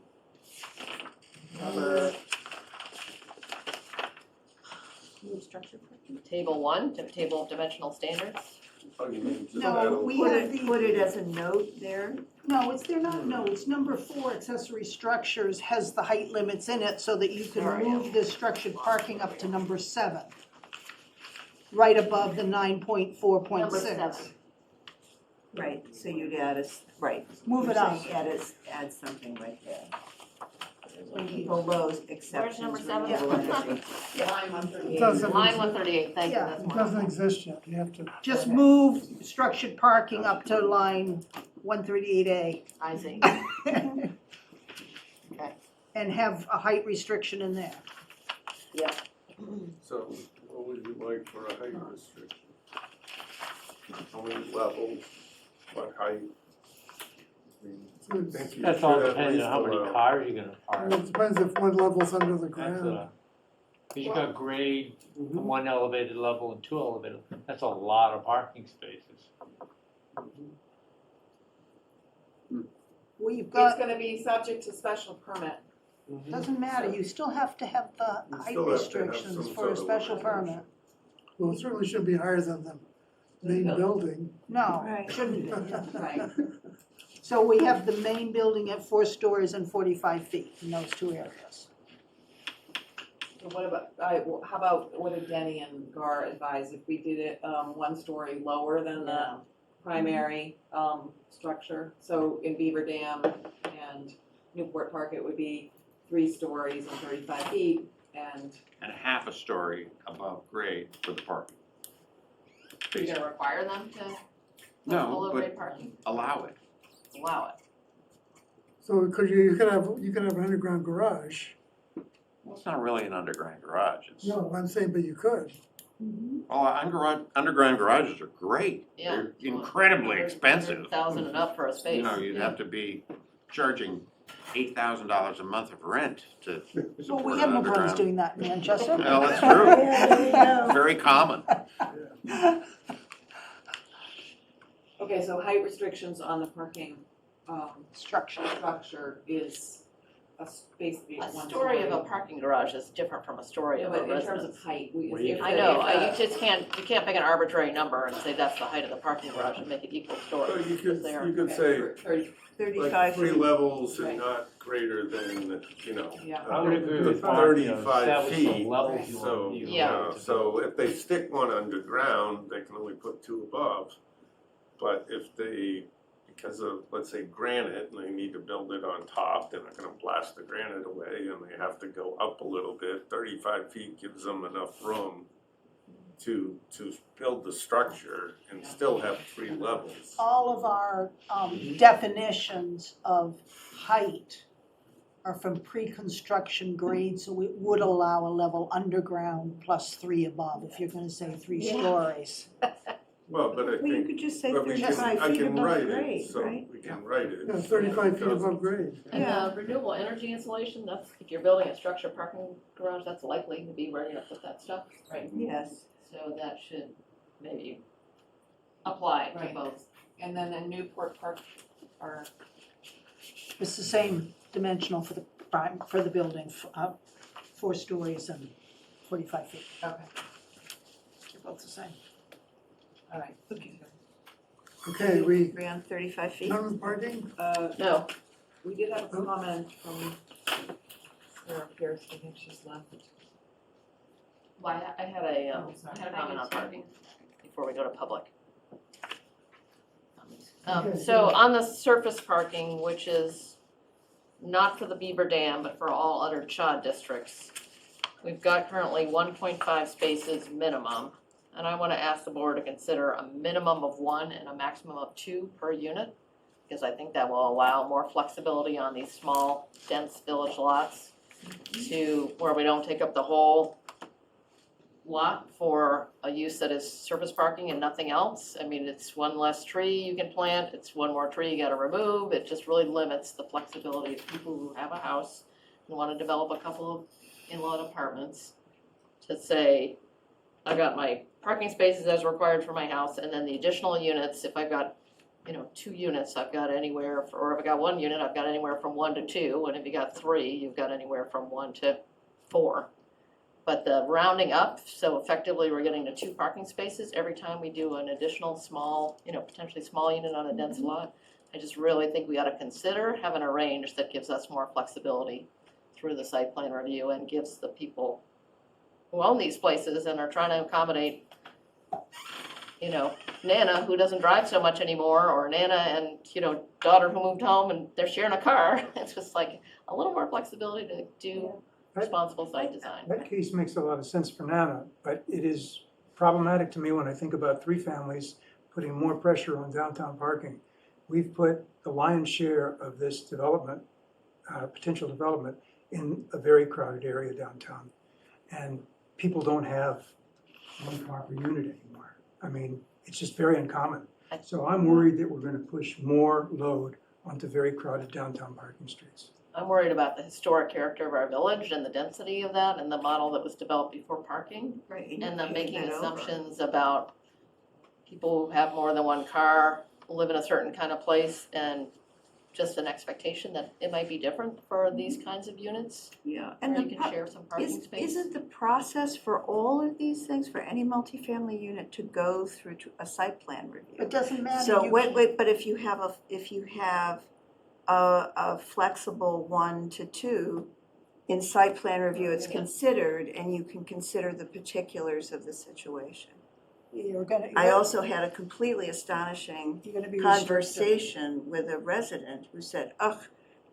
table 1, table of dimensional standards. Oh, you mean just No, add a- we put have it, the, put it as a note there. no, they're not notes. Number 4, accessory structures has the height limits in it so that you can Sorry. move the structured parking up to number 7. Right above the 9.4.6. Number 7. Right, so you'd add right. Move it You're up. saying add something right there. below exceptions. number seven? renewable energy. Line 138. It doesn't, Line exist- 138, thank you, Yeah. that's it more. doesn't exist yet, you have to. Just move structured parking up to line 138A. I see. And have a height restriction in there. So what would you like for a height restriction? How many levels, what height? I mean, I think you That's all should at depending least on how many allow- cars you're gonna And park. it depends if one level's under the That's ground. Cause you got grade, one elevated level and two elevated, that's a lot of parking spaces. We've It's got, gonna be subject to special permit. doesn't matter, you still have to have the You height still have to have restrictions some for a sort of special limitation. permit. Well, it certainly should be higher than the main building. No, Right. shouldn't be. Right. So we have the main building at 4 stories and 45 feet in those two areas. So what about, how about, what did Denny and Gar advise, if we did it, 1 story lower than the primary, structure? So in Beaver Dam and Newport Park, it would be 3 stories and 35 feet, and And half a story above grade for the parking. You're gonna require them to have No, below but grade parking, allow it. allow it. So you could have an underground garage. Well, it's not really an underground garage. It's, No, I'm saying, but you could. well, underground garages are great. Yeah. They're incredibly expensive. 100,000 and up for a space. You know, you'd have to be charging $8,000 a month of rent to Well, support we an have no problems underground. doing that in Manchester. Well, that's true. Yeah, there you go. Very common. okay, so height restrictions on the parking, Structure. structure is basically A 1 story of a parking garage is different from a story Yeah, of a but in terms residence. of height, I know, you just can't pick an arbitrary number and say that's the height of the parking garage and make it equal So stories. you could, They are- you could say 35 like 3 feet. levels Right. and not greater than, you know, Yeah. I would agree with Mark, you know, 35 establish the feet. levels you So, want. Yeah. so if they stick one underground, they can only put 2 above. But if they, because of, let's say, granite, and they need to build it on top, they're not gonna blast the granite away, and they have to go up a little bit. 35 feet gives them enough room to build the structure and still have 3 levels. All of our definitions of height are from pre-construction grade, so it would allow a level underground plus 3 above, if you're gonna say 3 Yeah. stories. Well, but I Well, you think, could just say but we can, 35 I feet can above write grade, it, so right? we can write it. Yeah, so 35 it feet above doesn't- grade. And Yeah. renewable energy installation, that's, if you're building a structured parking garage, that's likely to be where you're gonna put that stuff. Right. Yes. So that should maybe apply to Right. both. And then in Newport Park, are It's the same dimensional for the building, 4 stories and 45 feet. okay, They're both the same. all right. Okay, we Agree on 35 feet? done with parking? No, We did have a comment from Sarah Pierce, I think she's left. well, I had a, Oh, sorry. I had a comment on parking before we go to public. Okay, So on the surface parking, which is not for the Beaver Dam, but for all other CHOD districts, we've got currently 1.5 spaces minimum. And I wanna ask the board to consider a minimum of 1 and a maximum of 2 per unit, because I think that will allow more flexibility on these small, dense village lots to where we don't take up the whole lot for a use that is surface parking and nothing else. I mean, it's 1 less tree you can plant, it's 1 more tree you gotta remove, it just really limits the flexibility of people who have a house and wanna develop a couple of in-law apartments to say, I got my parking spaces as required for my house, and then the additional units, if I've got, 2 units, I've got anywhere, or if I got 1 unit, I've got anywhere from 1 to 2, and if you got 3, you've got anywhere from 1 to 4. But the rounding up, so effectively we're getting to 2 parking spaces every time we do an additional small, potentially small unit on a dense lot. I just really think we ought to consider having a range that gives us more flexibility through the site plan review and gives the people who own these places and are trying to accommodate, Nana who doesn't drive so much anymore, or Nana and, daughter who moved home and they're sharing a car. It's just like, a little more flexibility to do responsible site design. That case makes a lot of sense for Nana, but it is problematic to me when I think about three families putting more pressure on downtown parking. We've put the lion's share of this development, potential development, in a very crowded area downtown. And people don't have one car per unit anymore. I mean, it's just very uncommon. So I'm worried that we're gonna push more load onto very crowded downtown parking streets. I'm worried about the historic character of our village and the density of that and the model that was developed before parking. Right. And then making that over. assumptions about people who have more than one car, live in a certain kind of place, and just an expectation that it might be different for these kinds of units, Yeah, where and you the, can share some parking space. isn't the process for all of these things, for any multifamily unit to go through to a site plan review? It doesn't matter. So you wait, but if you have a flexible 1 to 2, in site plan review, it's considered, and you can consider the particulars of the situation. You're gonna. I also had a completely astonishing You're gonna be restricted. conversation with a resident who said, ugh,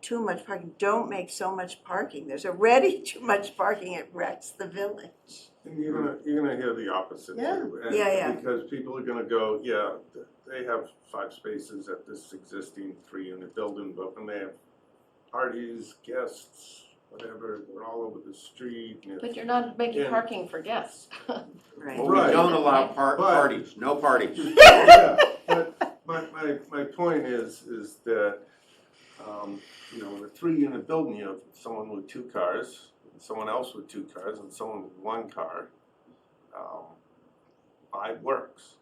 too much parking, don't make so much parking, there's already too much parking, it wrecks the village. And you're gonna hear the opposite Yeah. too. And Yeah. Because people are gonna go, yeah, they have 5 spaces at this existing 3-unit building, but when they have parties, guests, whatever, they're all over the street. And But you're not making Yeah. parking for guests. Right. Well, we Right. don't allow But- parties, no parties. Yeah, but my point is that, you know, in a 3-unit building, you have someone with 2 cars, someone else with 2 cars, and someone with 1 car. 5 works.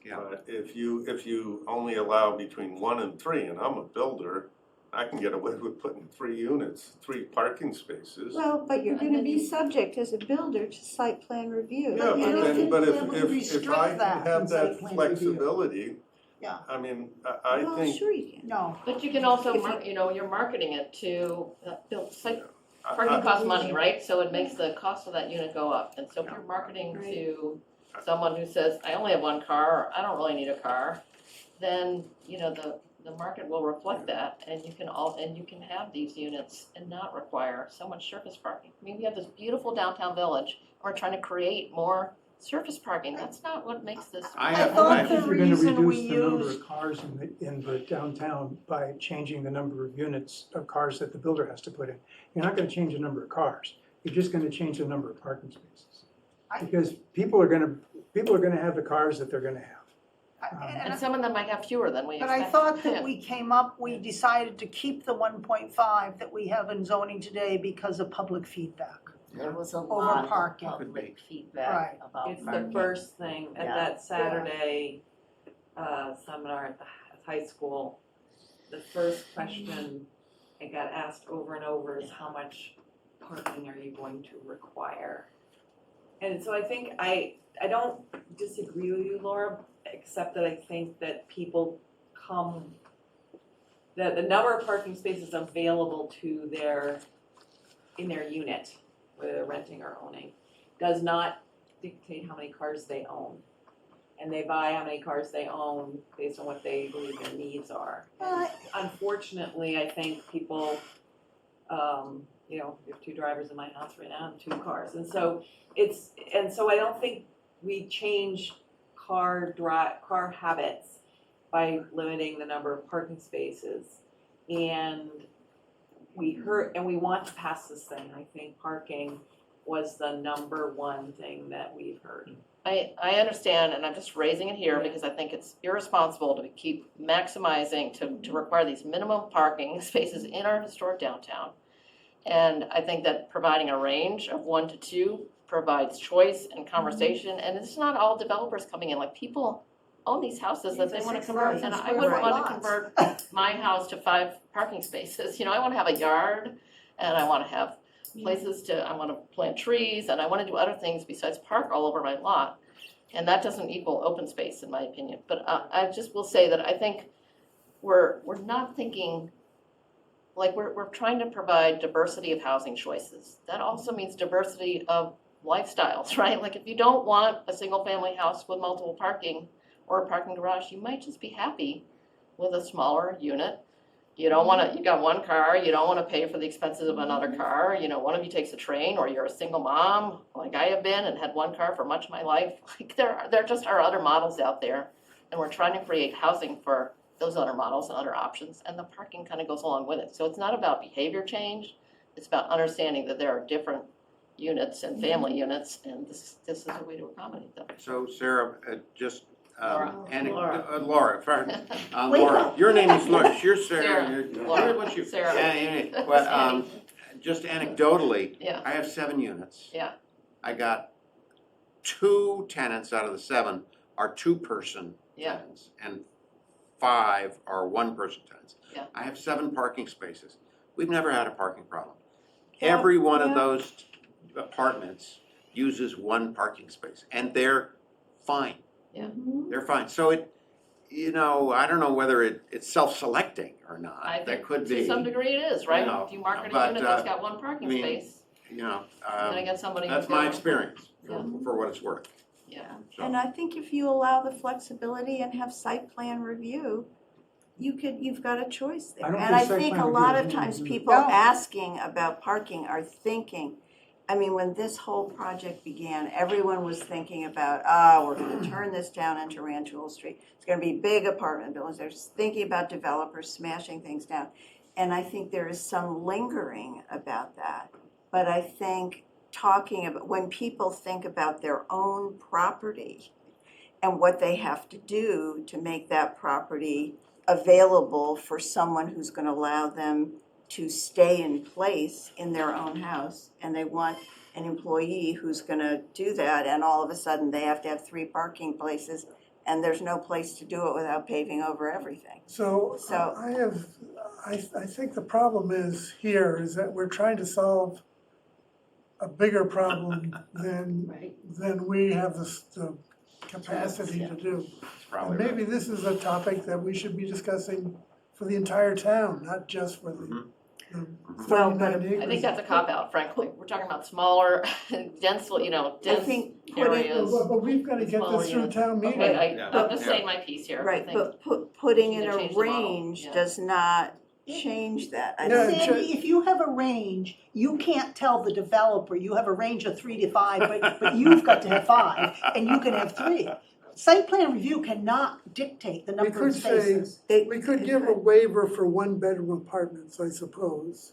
Yeah. But if you only allow between 1 and 3, and I'm a builder, I can get away with putting 3 units, 3 parking spaces. Well, but you're gonna be subject as a builder to site plan review. Yeah, And if but that would if I restrict can that have in that site plan review. flexibility, Yeah. I mean, I Well, think. sure you can. No. But you can also, If you're marketing it to, build site, I- parking I- costs money, right? So it makes the cost of that unit go up. And so if you're marketing Right. to someone who says, I only have 1 car, or I don't really need a car, then, the market will reflect that, and you can have these units and not require so much surface parking. I mean, we have this beautiful downtown village, and we're trying to create more surface parking. That's not what makes this. I thought I the think you're gonna reason we reduce the number used- of cars in the downtown by changing the number of units of cars that the builder has to put in. You're not gonna change the number of cars, you're just gonna change the number of parking spaces. Because people are gonna have the cars that they're gonna have. And some of them might have fewer than we But expect. I thought Yeah. that we decided to keep the 1.5 that we have in zoning today because of public feedback. There was a Over lot of parking. public feedback Right. about It's the parking. first thing at Yeah. that Saturday seminar at the high school. The first question I got asked over and over is how much parking are you going to require? And so I think I don't disagree with you, Laura, except that I think that people that the number of parking spaces available to in their unit, whether they're renting or owning, does not dictate how many cars they own. And they buy how many cars they own based on what they believe their needs are. Unfortunately, I think people, we have 2 drivers in my house right now and 2 cars. And so I don't think we change car habits by limiting the number of parking spaces. And we want to pass this thing. I think parking was the number 1 thing that we've heard. I understand, and I'm just raising it here because I think it's irresponsible to keep maximizing, to require these minimum parking spaces in our historic downtown. And I think that providing a range of 1 to 2 provides choice and conversation, and it's not all developers coming in, like people own these houses that they wanna convert, and I wouldn't wanna convert my house to 5 parking spaces, I wanna have a yard, and I wanna have places I wanna plant trees, and I wanna do other things besides park all over my lot. And that doesn't equal open space, in my opinion, but I just will say that I think we're not thinking, like, we're trying to provide diversity of housing choices. That also means diversity of lifestyles, right? Like, if you don't want a single-family house with multiple parking or a parking garage, you might just be happy with a smaller unit You don't wanna, you got one car, you don't wanna pay for the expenses of another car, you know, one of you takes a train, or you're a single mom, like I have been and had one car for much of my life. Like there just are other models out there, and we're trying to create housing for those other models and other options, and the parking kind of goes along with it. So it's not about behavior change, it's about understanding that there are different units and family units, and this is a way to accommodate them. So Sarah, just, Laura. Laura, pardon. Wait, Laura, your name is Laura, you're Sarah, Sarah. you're, Laura. what's your? Sarah. Yeah, well, just anecdotally, Yeah. I have 7 units. Yeah. I got 2 tenants out of the 7 are 2-person Yeah. tenants, and 5 are 1-person tenants. Yeah. I have 7 parking spaces. We've never had a parking problem. Every one of those apartments uses 1 parking space, and they're fine. Yeah. They're fine. So it, you know, I don't know whether it's self-selecting or not. I That think could to be, some degree it is, right? know, If you market a but, unit that's got 1 parking I mean, space, you know, then I get somebody who's that's got my one. experience Yeah. for what it's worth. Yeah. So- And I think if you allow the flexibility and have site plan review, you've got a choice there. I don't And I think site think plan a review lot is of gonna times do- people No. asking about parking are thinking, I mean, when this whole project began, everyone was thinking about, we're gonna turn this down into Rancho Street. It's gonna be big apartment buildings. They're just thinking about developers smashing things down. And I think there is some lingering about that. But I think talking about, when people think about their own property and what they have to do to make that property available for someone who's gonna allow them to stay in place in their own house, and they want an employee who's gonna do that, and all of a sudden they have to have 3 parking places, and there's no place to do it without paving over everything. So So- I think the problem is that we're trying to solve a bigger problem than we have the capacity to do. It's And probably right. maybe this is a topic that we should be discussing for the entire town, not just for the Well, but 39 acres. I think that's a cop-out, frankly. We're talking about smaller, dense, you know, I dense think putting, areas. But we've got to get Smaller this through units. town meeting. Okay, Yeah. I'm just Yeah. saying my piece here. I right, think but putting we in need to a change the model, range yeah. does not change that. I Yeah, don't it think. Sandy, if you have a range, you can't tell the developer, you have a range of 3 to 5, but you've got to have 5, and you can have 3. Site plan review cannot dictate the We number could of say, spaces. we could give a waiver for 1-bedroom apartments, I suppose.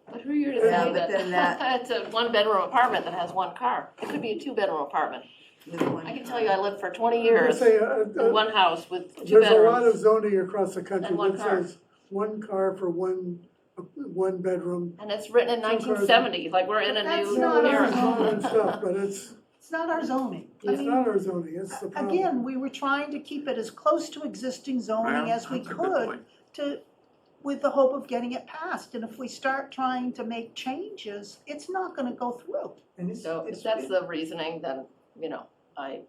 But who are you to Yeah, say but then that, it's a 1-bedroom apartment that has 1 car? It could be a 2-bedroom apartment. with one I can tell you, I lived for 20 Let's years say, in one house with 2 there's a lot of bedrooms. zoning across the country And 1 that car. says 1 car for one bedroom. And it's written in 1970, like we're in a That's new not our era. zone. And stuff, but it's It's not our zoning. I not mean, our zoning, it's the problem. again, we were trying to keep it as close to existing zoning Well, as we that's a good could point. with the hope of getting it passed. And if we start trying to make changes, it's not gonna go through. And it's, So if that's the reasoning, then, you know, I,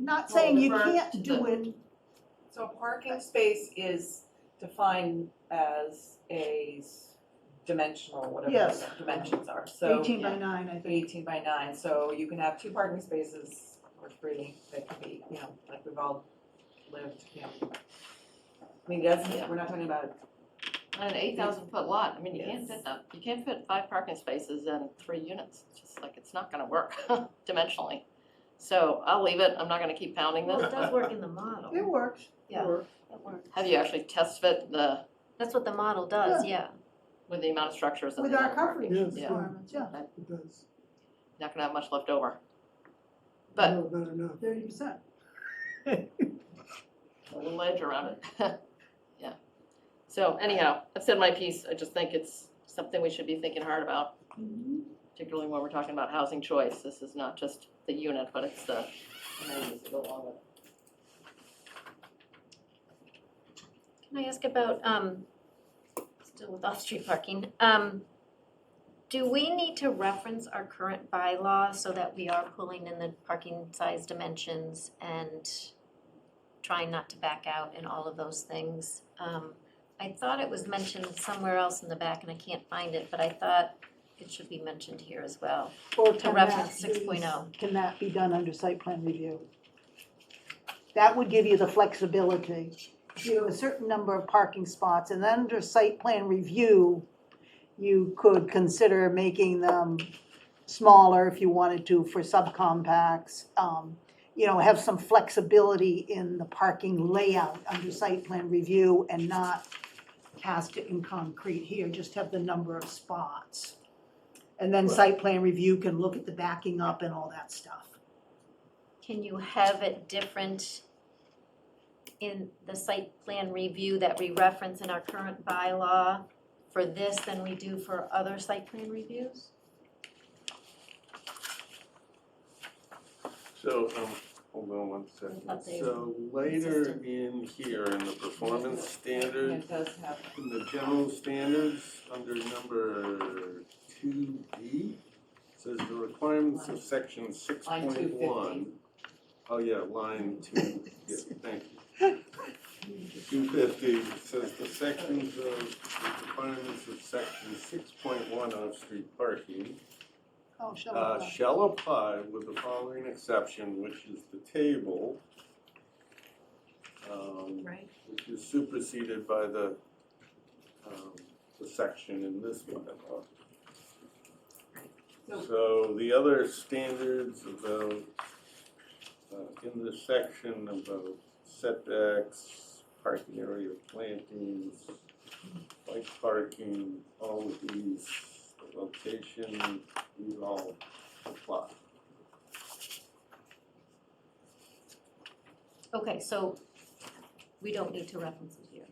Not saying you defer can't to do the- it. So a parking space is defined as a dimensional, whatever Yes. the dimensions are, so. 18 by 9, I think. 18 by 9, so you can have 2 parking spaces or 3, that could be, you know, like we've all lived, you know. I mean, that's, we're not talking about, on an 8,000-foot lot, I mean, you can't Yes. fit that. You can't fit 5 parking spaces and 3 units. It's just like, it's not gonna work dimensionally. So I'll leave it, I'm not gonna keep pounding Well, it this. does work in the model. It works. Yeah, Or- it works. Have you actually test fit That's what the model does, yeah. with the amount of structures and With the our amount of parking? coverage Yes. requirements, yeah, It does. Not gonna have much left over. But No, not enough. 30%. a little edge around it. Yeah. So anyhow, I've said my piece. I just think it's something we should be thinking hard about, particularly when we're talking about housing choice. This is not just the unit, but it's the amenities that go along with it. Can I ask about, still with off-street parking, do we need to reference our current bylaw so that we are pulling in the parking size dimensions and trying not to back out in all of those things? I thought it was mentioned somewhere else in the back and I can't find it, but I thought it should be mentioned here as well. Or To can reference that be- 6.0. Can that be done under site plan review? That would give you the flexibility you have a certain number of parking spots, and then under site plan review, you could consider making them smaller if you wanted to for subcompacts. You know, have some flexibility in the parking layout under site plan review and not cast it in concrete here, just have the number of spots. And then site plan review can look at the backing up and all that stuff. Can you have it different in the site plan review that we reference in our current bylaw for this than we do for other site plan reviews? So, hold on one second. thought they So were later consistent. in here, in the performance standards, It does have, in the general standards, under number 2B, says the requirements of section 6.1. Oh, yeah, line 2, yeah, thank you. 250 says the sections of the requirements of section 6.1 off-street parking Oh, shall I? shall apply with the following exception, which is the table, Right. which is superseded by the section in this bylaw. So the other standards about, in this section about setbacks, parking area plantings, bike parking, all of these, the location, these all apply. Okay, so we don't need to reference it here.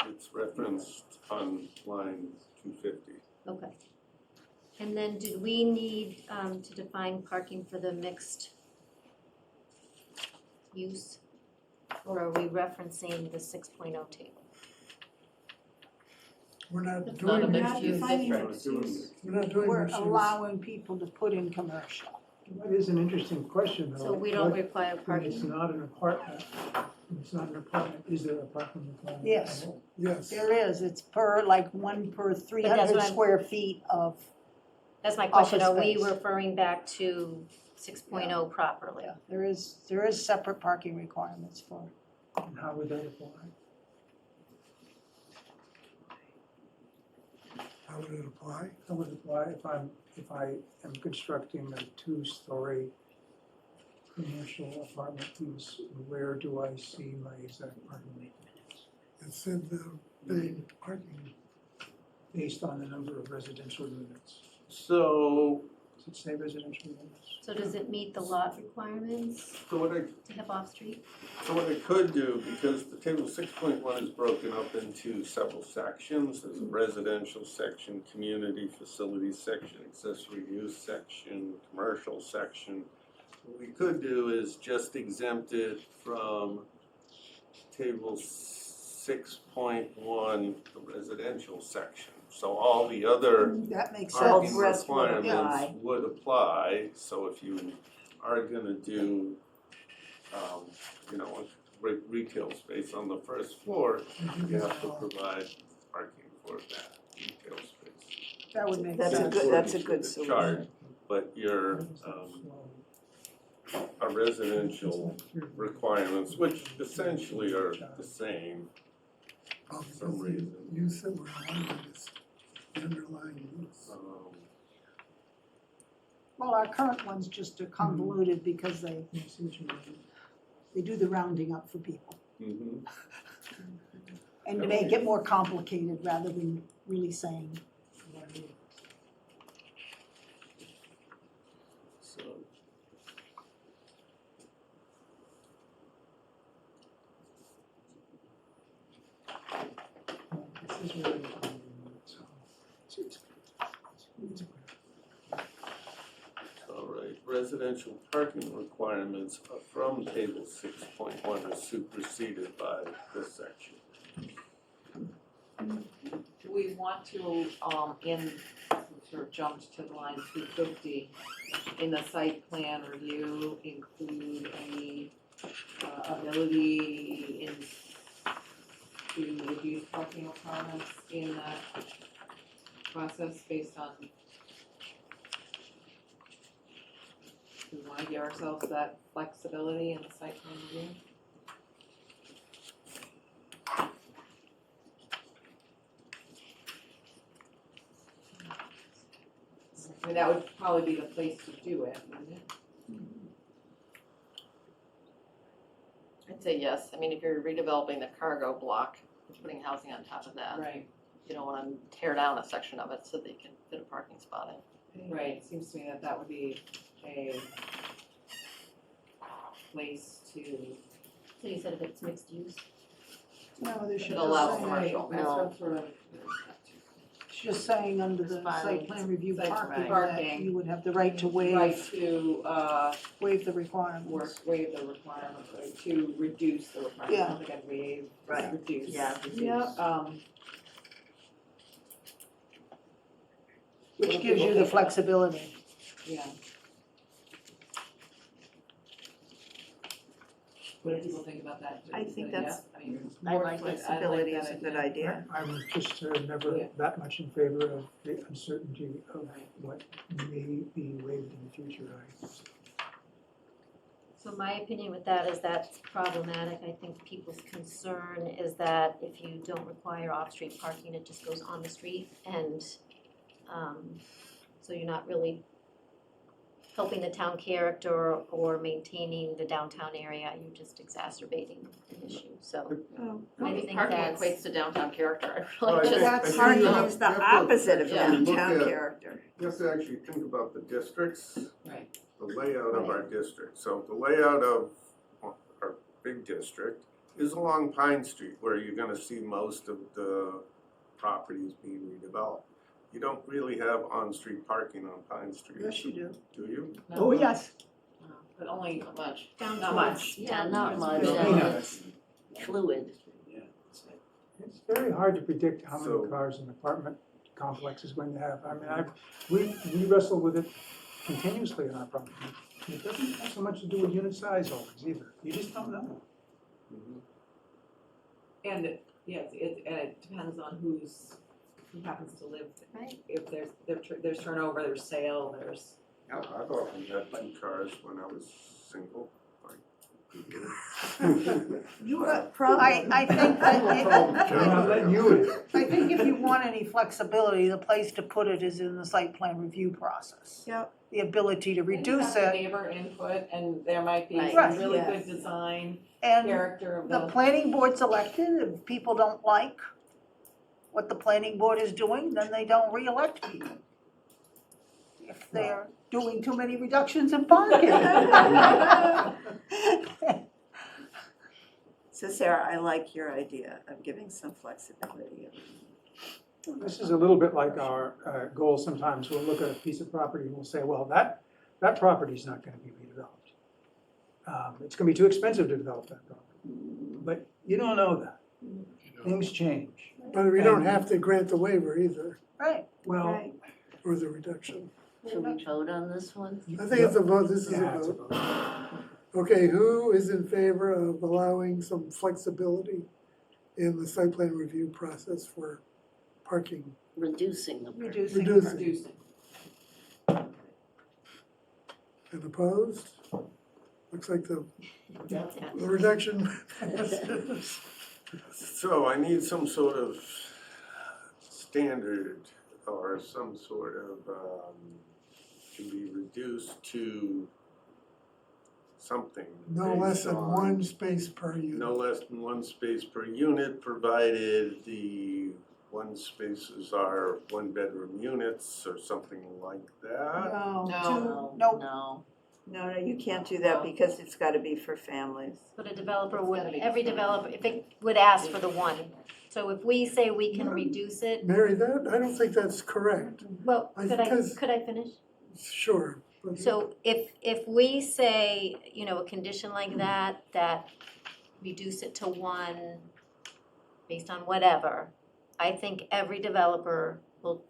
It's referenced on line 250. Okay. And then did we need to define parking for the mixed use? Or are we referencing the 6.0 table? We're not It's not a doing mixed mixed use use. district. We're not doing We're mixed use. allowing people to put in commercial. That is an interesting question, though. So we don't What- require when it's parking? not an apartment, when it's not an apartment, is there a parking requirement? Yes. Yes. There is, it's per, like, 1 per 300 what I'm- square feet of, That's my question, Office are we space. referring back to 6.0 properly? yeah, there is separate parking requirements for. And how would that apply? How would it apply? How would it apply if I am constructing a 2-story commercial apartment use? Where do I see my exact parking requirements? It's in the main parking. Based on the number of residential units? So, Does it say residential units? So does it meet the lot requirements so what I to have off-street? So what I could do, because the table 6.1 is broken up into several sections, there's a residential section, community facilities section, accessory use section, commercial section. What we could do is just exempt it from table 6.1, the residential section. So all the other That makes All sense. the parking rest would requirements apply. would apply. So if you are gonna do, you know, a retail space on the first floor, you have to provide parking for that retail space. That would make That's a sense. good- that's a According good to the solution. chart, but your, our residential requirements, which essentially are the same, Oh, for some because reason. you said we're allowing this, the underlying use. Well, our current ones just are convoluted because they do the rounding up for people. Mhm. And to make it more complicated rather than really saying. So, This is really, so, all right, residential parking requirements are from table 6.1 are superseded by this section. do we want to, in, sort of jumped to line 250, in the site plan review, include any ability to reduce parking requirements in that process based on, do we want to give ourselves that flexibility in the site plan review? mean, that would probably be the place to do it, wouldn't it? I'd say yes. I mean, if you're redeveloping the cargo block, putting housing on top of that, Right, you don't wanna tear down a section of it so that you can fit a parking spot in. right, it seems to me that that would be a place to. So you said if it's mixed use? No, they should Should allow just say, commercial. That's No. what sort of. it's just saying under the It's fine. site plan review Site parking, that parking. you would have the right to Right waive, to, waive the requirements. waive the requirements, or to reduce the requirements, I Yeah. don't think I'd waive, just Right. reduce. Yeah, Yep. Which gives you the flexibility. Yeah. What do people think about that? I think Yeah, that's- I mean, More like that. flexibility I like is a that good idea. idea. I'm just never Yeah. that much in favor of the uncertainty of Right. what may be waived in the future. So my opinion with that is that's problematic. I think people's concern is that if you don't require off-street parking, it just goes on the street. And so you're not really helping the town character or maintaining the downtown area. You're just exacerbating an issue. So Oh, I think Parking that's, equates to downtown character. I Well, I really think- just, I think Parking you have- is the you have to- opposite of yeah, look downtown at- character. You have to actually think about the districts, Right. the layout of our district. So the layout of our big district is along Pine Street, where you're gonna see most of the properties being redeveloped. You don't really have on-street parking on Pine Street. Yes, you do. Do you? Oh, yes. But only not much. down Not towards, much. yeah, not much, Yeah. and it's fluid. It's very hard to predict how So- many cars an apartment complex is going to have. I mean, we wrestle with it continuously in our property. It doesn't have so much to do with unit size always either. You just don't know. And it depends on who happens to live. Right. If there's turnover, there's sale, there's. I've often had 2 cars when I was single. You got problems. I think that We're not letting you in. I think if you want any flexibility, the place to put it is in the site plan review process. Yep. The ability to reduce You have it, neighbor input, and there might be Right. some really Yes. good design, and character of the the. planning board's elected, if people don't like what the planning board is doing, then they don't re-elect people. If they're doing too many reductions in parking. So Sarah, I like your idea of giving some flexibility. This is a little bit like our goal sometimes. We'll look at a piece of property and we'll say, well, that property's not gonna be redeveloped. It's gonna be too expensive to develop that property. But you don't know that. Things change. But we don't have to grant the waiver either, Right, Well, Right. or the reduction. Should we vote on this one? I think it's a vote, this is a yeah, it's a vote. vote. Okay, who is in favor of allowing some flexibility in the site plan review process for parking? Reducing the parking. reducing. Reducing. And opposed? Looks like the reduction passes. So I need some sort of standard or some sort of, can be reduced to something. No less based than on- 1 space per unit. No less than 1 space per unit, provided the 1 spaces are 1-bedroom units or something like that. No, No. two, nope. No, No, you can't do that because it's gotta be for families. but a developer It's would, gotta be every defined. developer, if it would ask for the one. So if we say we can reduce it, Mary, that, I don't think that's correct. well, Because- could I finish? Sure. but- So if we say, you know, a condition like that reduce it to 1 based on whatever, I think every developer will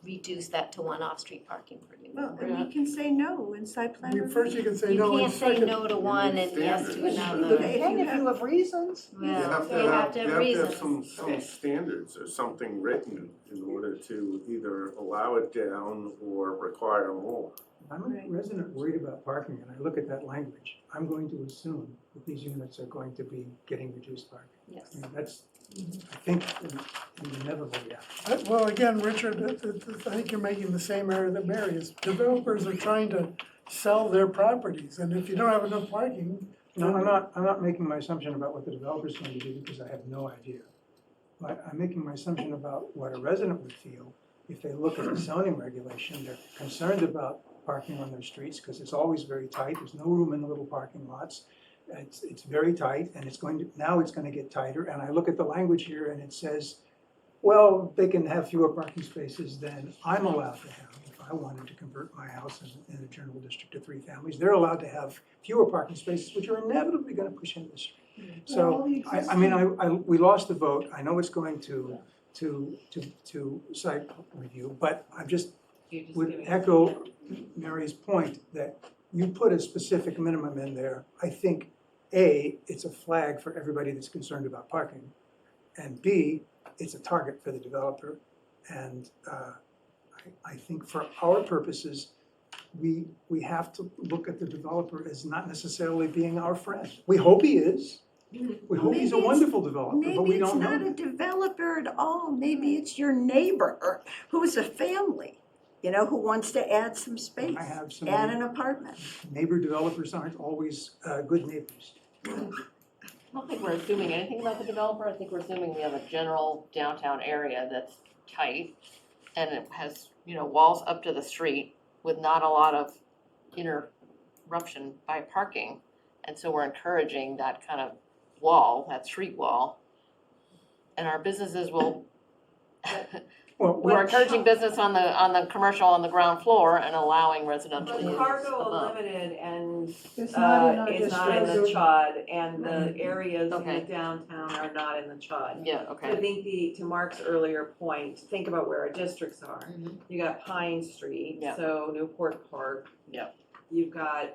reduce that to 1 off-street parking per unit. Well, and we can say no in site plan review. First you can say You no, and can't say second, no to 1 and yes to Standards. another. Okay. And if you have reasons, You Well, have you have to have reasons. some standards or something written in order to either allow it down or require more. I'm a resident worried about parking and I look at that language, I'm going to assume that these units are going to be getting reduced parking. Yes. I mean, that's, I think, inevitable, yeah. Well, again, Richard, I think you're making the same error that Mary is. Developers are trying to sell their properties, and if you don't have enough parking, No, I'm not making my assumption about what the developer's going to do because I have no idea. But I'm making my assumption about what a resident would feel if they look at the zoning regulation. They're concerned about parking on their streets because it's always very tight. There's no room in the little parking lots. It's very tight and now it's gonna get tighter. And I look at the language here and it says, well, they can have fewer parking spaces than I'm allowed to have. If I wanted to convert my house in a general district to 3 families, they're allowed to have fewer parking spaces, which are inevitably gonna push into the street. So, I mean, we lost the vote. I know it's going to site review, but I just would echo Mary's point that you put a specific minimum in there. I think, A, it's a flag for everybody that's concerned about parking, and B, it's a target for the developer. And I think for our purposes, we have to look at the developer as not necessarily being our friend. We hope he is. We hope he's a wonderful developer, but we don't know. Maybe it's not a developer at all, maybe it's your neighbor who's a family, who wants to add some space, I have some add an apartment. neighbor developers aren't always good neighbors. I don't think we're assuming anything about the developer, I think we're assuming we have a general downtown area that's tight, and it has, walls up to the street with not a lot of interruption by parking. And so we're encouraging that kind of wall, that street wall. And our businesses will, we're encouraging business on the commercial on the ground floor and allowing residential But use cargo above. unlimited and It's not in our is not in the district. CHOD, and the areas in Okay. the downtown are not in the CHOD. Yeah, So I okay. think to Mark's earlier point, think about where our districts are. Mhm. You got Pine Street, Yeah. so Newport Park. Yeah. You've got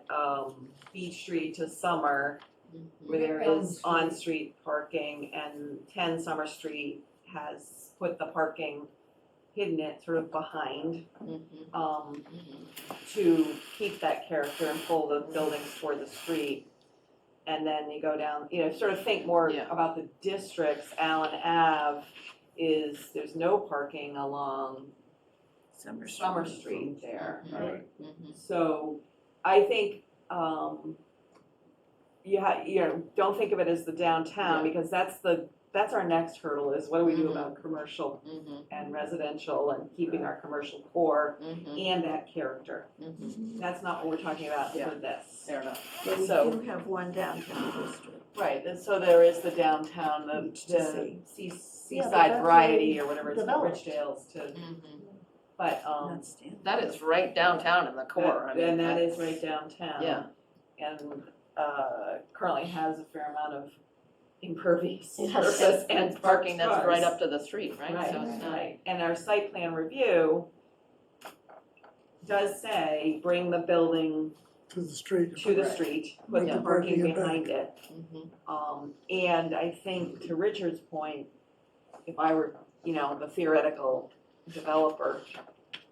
Beach Street to Summer, Mhm. where there Elm is Street. on-street parking, and 10 Summer Street has put the parking, hidden it sort of behind, Mhm. um, Mhm. to keep that character and pull the buildings toward the street. And then you go down, sort of think more Yeah. about the districts. Allen Ave there's no parking along Summer Street there, right? Mhm. So I think, don't think of it as the downtown, Yeah. because that's our next hurdle, is what do we do Mhm. about commercial Mhm. and residential and keeping our commercial core Mhm. and that character. Mhm. That's not what we're talking about Yeah. for this. Fair enough. But we So- do have one downtown district. Right, and so there is the downtown, the Beach to sea. seaside that's variety, already or whatever it's called, developed. Ridgedale's to, Mhm. but, Not standard. That is right downtown in the core. I mean, and that is that's- right downtown. Yeah. And, currently has a fair amount of impervious Yes. surface And and parking that's right cars. up to the street, right? So it's not. Right, and our site plan review does say, bring the building to the street. to the street, put Yeah. the parking Parking behind it. Mhm. And I think, to Richard's point, if I were, the theoretical developer,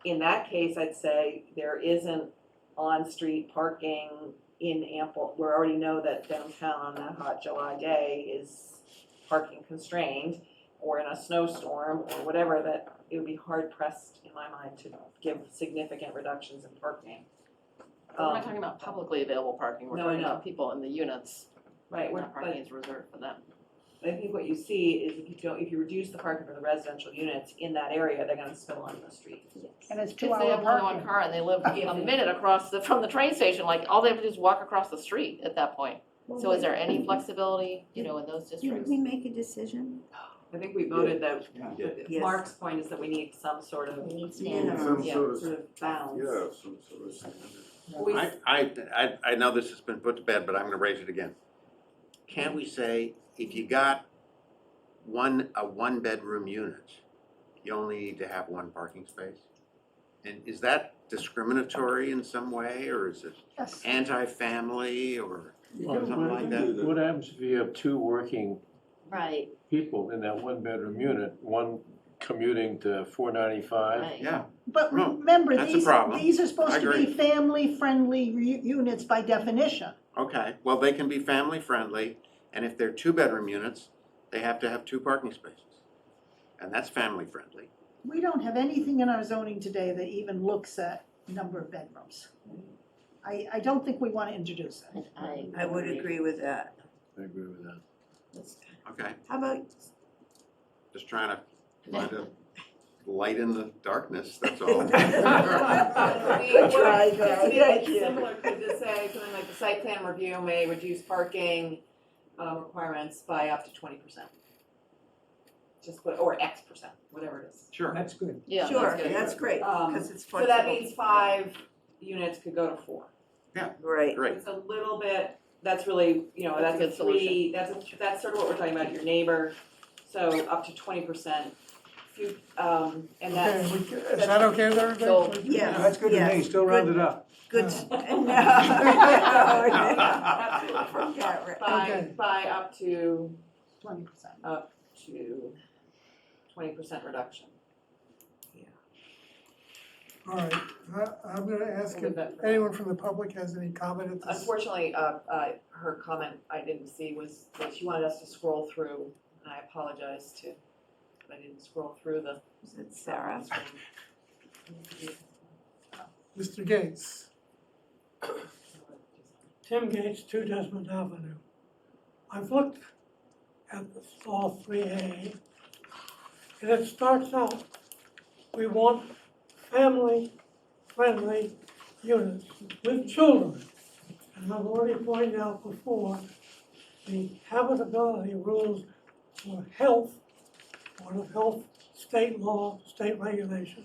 in that case, I'd say there isn't on-street parking in ample, we already know that downtown on that hot July day is parking constrained, or in a snowstorm, or whatever, that it would be hard pressed, in my mind, to give significant reductions in parking. We're not talking about publicly available parking, we're No, talking I know. about people in the units. Right, That parking but is reserved for them. I think what you see is if you reduce the parking for the residential units in that area, they're gonna spill onto the street. And it's If they 2-hour have more than one parking. car and they live a minute across from the train station, like, all they have to do is walk across the street at that point. So is there any flexibility, in those Did districts? we make a decision? I think we voted that, Yes. Mark's point is that we need some sort of, We need Minimum. standards. Some sort of bounds. Yeah, some sort of standard. We- I know this has been put to bed, but I'm gonna raise it again. Can't we say, if you got a one-bedroom unit, you only need to have one parking space? And is that discriminatory in some way, or is it Yes. anti-family, or something like that? What happens if you have 2 working Right, people in that 1-bedroom unit? One commuting to 495. Right. Yeah, But No, remember, that's a problem. these are supposed I to be agree. family-friendly units by definition. okay, well, they can be family friendly, and if they're 2-bedroom units, they have to have 2 parking spaces. And that's family friendly. We don't have anything in our zoning today that even looks at number of bedrooms. I don't think we want to introduce that. I would agree with that. I agree with that. Okay, How about, just trying to find a light in the darkness, that's all. We tried that. Just to Thank make you. it simpler, could just say something like the site plan review may reduce parking requirements by up to 20%. Just put, or X%, whatever it is. Sure. That's good. Yeah, sure, that's good. that's great, because it's So flexible. that means 5 units could go to 4. Right. Great. It's a little bit, that's really, That's a that's a good 3, that's sort of what we're talking about, your neighbor. So up to 20%. Few, and Okay, that's, is that okay with everybody? So- Yes, That's good to me, yes, still round it up. Good, no. Absolutely. Forget, right. Okay. by up to 20%. 20% reduction. All right, I'm gonna ask We'll if leave that for- anyone from the public has any comment at this. Unfortunately, her comment I didn't see was that she wanted us to scroll through, and I apologize but I didn't scroll through the. Is it Sarah? Mr. Gates. Tim Gates, 2 Desmond Avenue. I've looked at the Law 3A, and it starts out, we want family-friendly units with children. And I've already pointed out before, the habitability rules for health, Board of Health, state law, state regulation,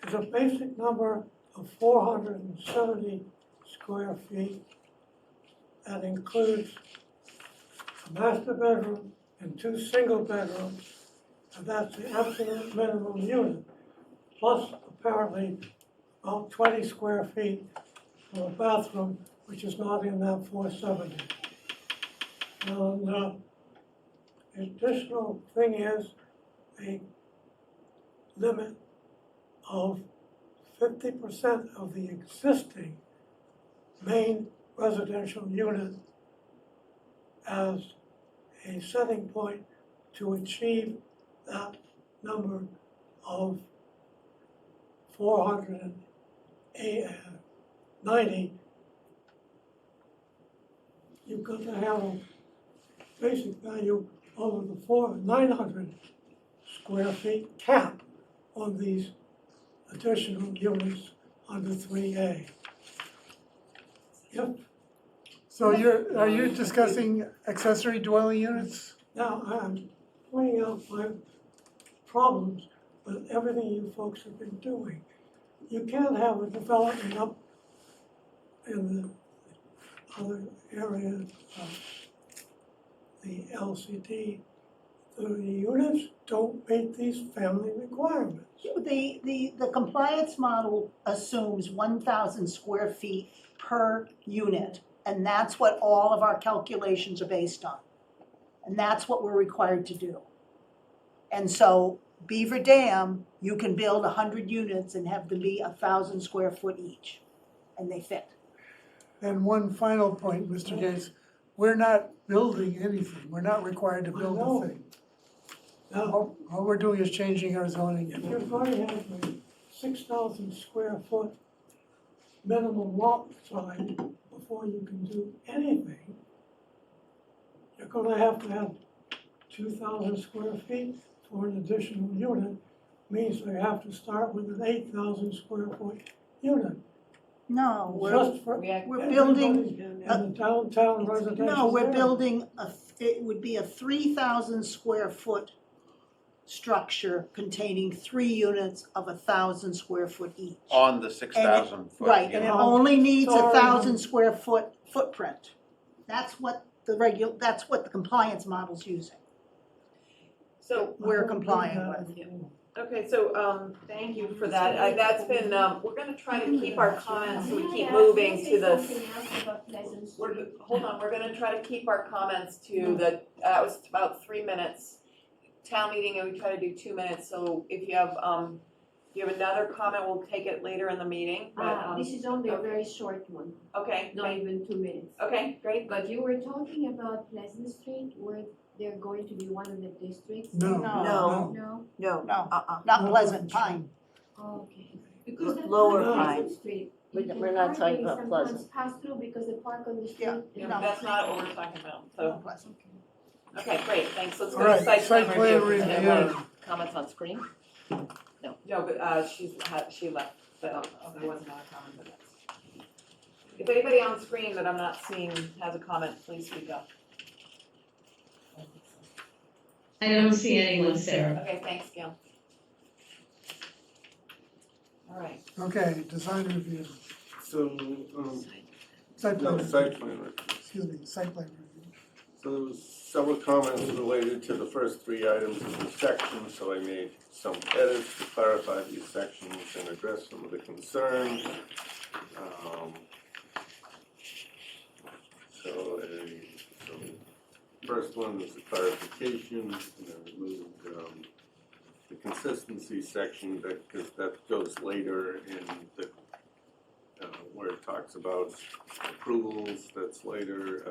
is a basic number of 470 square feet. That includes a master bedroom and 2 single bedrooms, and that's the absolute minimum unit. Plus, apparently, about 20 square feet for a bathroom, which is not in that 470. And the additional thing is a limit of 50% of the existing main residential unit as a setting point to achieve that number of 490. You've got to have a basic value over the 900 square feet cap on these additional units under 3A. Yep. So are you discussing accessory dwelling units? Now, I'm pointing out my problems with everything you folks have been doing. You can't have a development up in the other area of the LCD. The units don't meet these family requirements. The compliance model assumes 1,000 square feet per unit, and that's what all of our calculations are based on. And that's what we're required to do. And so Beaver Dam, you can build 100 units and have them be 1,000 square foot each, and they fit. And one final point, Mr. Gates, we're not building anything, we're not required to build a thing. Now, All we're doing is changing our zoning. if you're going to have a 6,000 square foot minimum lot size before you can do anything, you're gonna have 2,000 square feet for an additional unit, means they have to start with an 8,000 square foot unit. No, Just for we're building, everybody in the downtown residential no, we're area. building it would be a 3,000 square foot structure containing 3 units of 1,000 square foot each. On the 6,000 foot Right, and it unit. only needs Sorry. 1,000 square foot footprint. That's what that's what the compliance model's using. So, We're compliant with. okay, so, thank you for that. That's been, we're gonna try to keep our comments, so we keep moving to the. Hold on, we're gonna try to keep our comments to that was about 3 minutes. town meeting and we try to do 2 minutes, so if you have, another comment, we'll take it later in the meeting, but, This is only a very short one, okay, not even 2 minutes. okay, great. But you were talking about Pleasant Street, where they're going to be one of the districts? No, No. No, No? no, No. uh-uh. Not Pleasant Pine. Okay. Because the Lower Pleasant Pine. Street, We're you we're can not talking hardly about sometimes Pleasant. pass through because they park on the street. Yeah. No, that's not what we're talking about, so, Pleasant. okay, great, thanks, let's All go to right, site plan review. review. Comments on screen? No, but, she left, but there was another comment, but that's. If anybody on screen that I'm not seeing has a comment, please speak up. I don't see anyone, Sarah. Okay, thanks, Gail. All right, Okay, design review, So, site plan, no, review. site plan review. Excuse me, site plan review. So there was several comments related to the first 3 items of the section, so I made some edits to clarify these sections and address some of the concerns. So first one is a clarification, removed the consistency section, because that goes later in the, where it talks about approvals, that's later.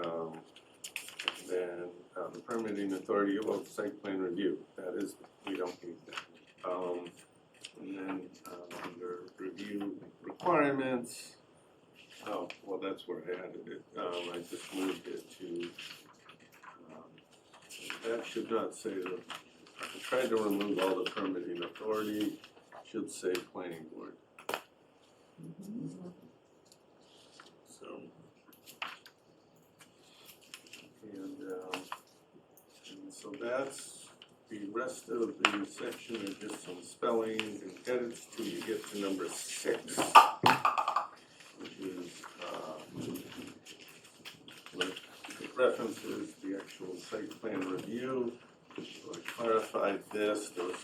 Then the permitting authority about site plan review, that is, we don't need that. And then under review requirements, oh, well, that's where I added it. I just moved it to, that should not say, I tried to remove all the permitting authority, should say planning board. So. And so that's the rest of the section, are just some spelling and edits till you get to number 6, which is, what references the actual site plan review. So I clarified this, there were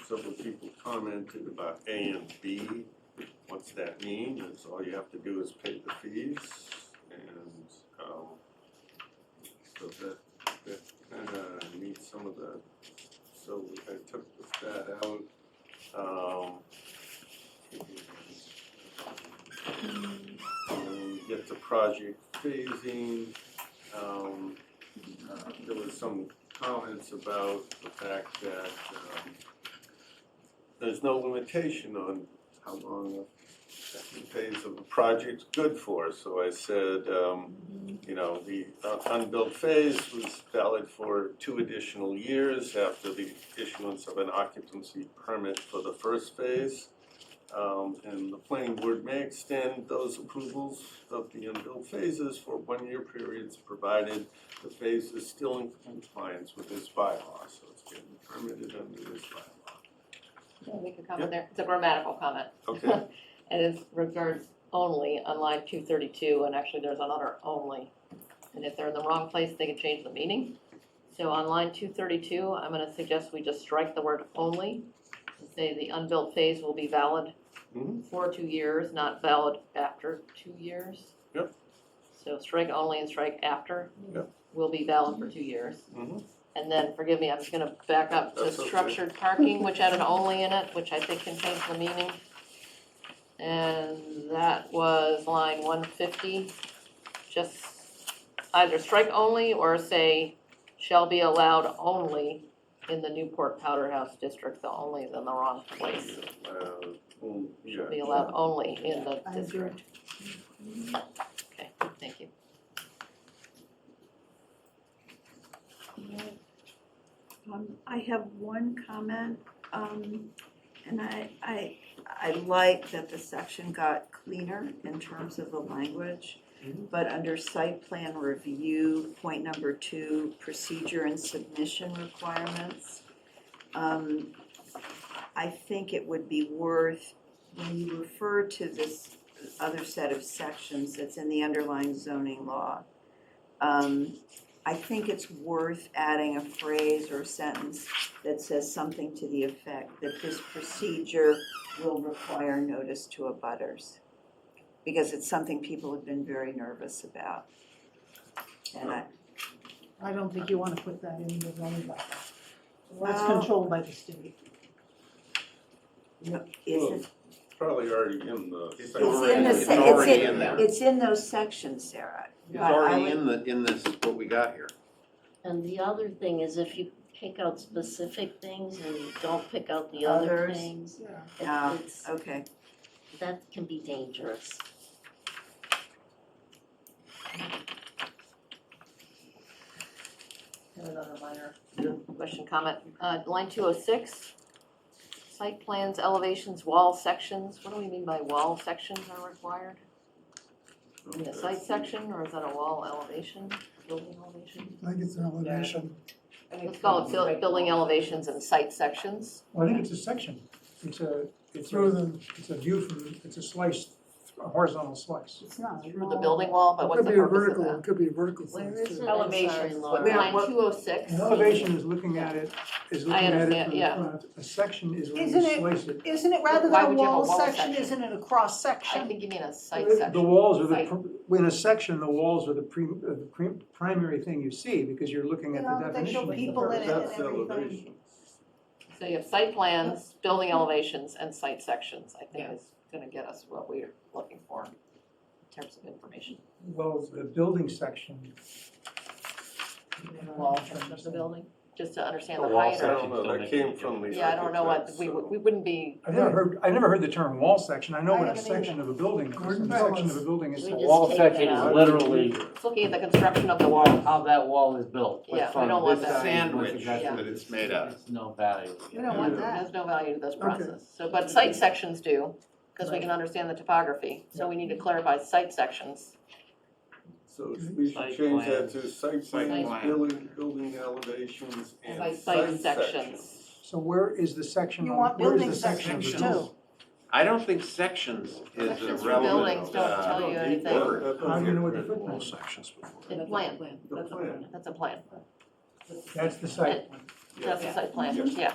several people commented about A and B. What's that mean? It's all you have to do is pay the fees, and so that kind of meets some of the, so I took that out. When we get to project phasing, there was some comments about the fact that there's no limitation on how long a second phase of a project's good for. So I said, the unbuilt phase was valid for 2 additional years after the issuance of an occupancy permit for the first phase. And the planning board may extend those approvals of the unbuilt phases for 1-year periods, provided the phase is still in compliance with this bylaw. So it's getting permitted under this bylaw. Can I make a comment there? It's a grammatical comment. Okay. And it regards only on line 232, and actually there's another only. And if they're in the wrong place, they can change the meaning. So on line 232, I'm gonna suggest we just strike the word only and say the unbuilt phase will be valid for 2 years, not valid after 2 years. Yep. So strike only and strike after. Yep. Will be valid for 2 years. Mhm. And then, forgive me, I'm just gonna back up to That's okay. structured parking, which had an only in it, which I think can change the meaning. And that was line 150. Just either strike only or say shall be allowed only in the Newport Powder House District. The only is in the wrong place. Yeah. Be allowed only in the I agree. district. Okay, thank you. I have one comment, and I like that the section got cleaner in terms of the language. But under site plan review, point number 2, procedure and submission requirements, I think it would be worth, when you refer to this other set of sections that's in the underlying zoning law, I think it's worth adding a phrase or a sentence that says something to the effect that this procedure will require notice to abutters. Because it's something people have been very nervous about. And I don't think you want to put that in the zoning bylaw. That's Well, controlled by the state. no, Well, it's, it's probably already in the It's section. in the, it's se- already it's in in, there. it's in those sections, Sarah. It's But I already would- in this, what we got here. And the other thing is if you pick out specific things and you don't pick out the other Others. things, Yeah, it's, okay. that can be dangerous. And another minor question, comment, line 206, site plans, elevations, wall sections, what do we mean by wall sections are required? In the site section, or is that a wall elevation, building elevation? I think it's an elevation. Let's call it building elevations and site sections. Well, I think it's a section. It's a, Through the, it's a view from, it's a slice, a horizontal slice. It's not. Through the building wall, but it what's could the be a purpose of vertical, that? it could be a vertical Where thing is too. it? I'm Elevations, sorry, what, Laura. line 206? An elevation is looking at it, is looking at it understand, from the yeah. front. A section is when Isn't you it- slice it. Isn't it rather Why than a would you have a wall wall section, section? isn't it a cross I section? think you mean a site The section. walls are Site. in a section, the walls are the primary thing you see because you're looking at the Yeah, but they show definition. of the people in it purpose. and That's everything. elevation. So you have site plans, building elevations, and site sections, I think is gonna get us what we're looking for in terms of information. Well, the building section. Wall section of the building, just to understand the The wall height. I or- don't know, that came from the Yeah, I don't know what, architects, we so- wouldn't be, I never heard the term wall section. I know I what a haven't section either. of a building is. Garden A section palace. of a building is. We A just wall take section that is out. literally it's looking at the construction of the wall. how that wall is built. Yeah, What's we on don't want this that. side, what's Sandwich got- that it's made out of. It's no value. We don't want It that. has no value to this Okay. process. So, but site sections do, because we can understand the topography. So we need to clarify site sections. So we should Site change that plans. to site Site plans, plan. building elevations, and By site site sections. So where is the section? You on- want where is building the section of the sections building? too. I don't think sections is a Sections for relevant, buildings don't tell you anything. word. How do you know what the That's footprint Wall is? sections before. It's plan, The plan. that's a plan. That's the site. That's a site plan, yeah.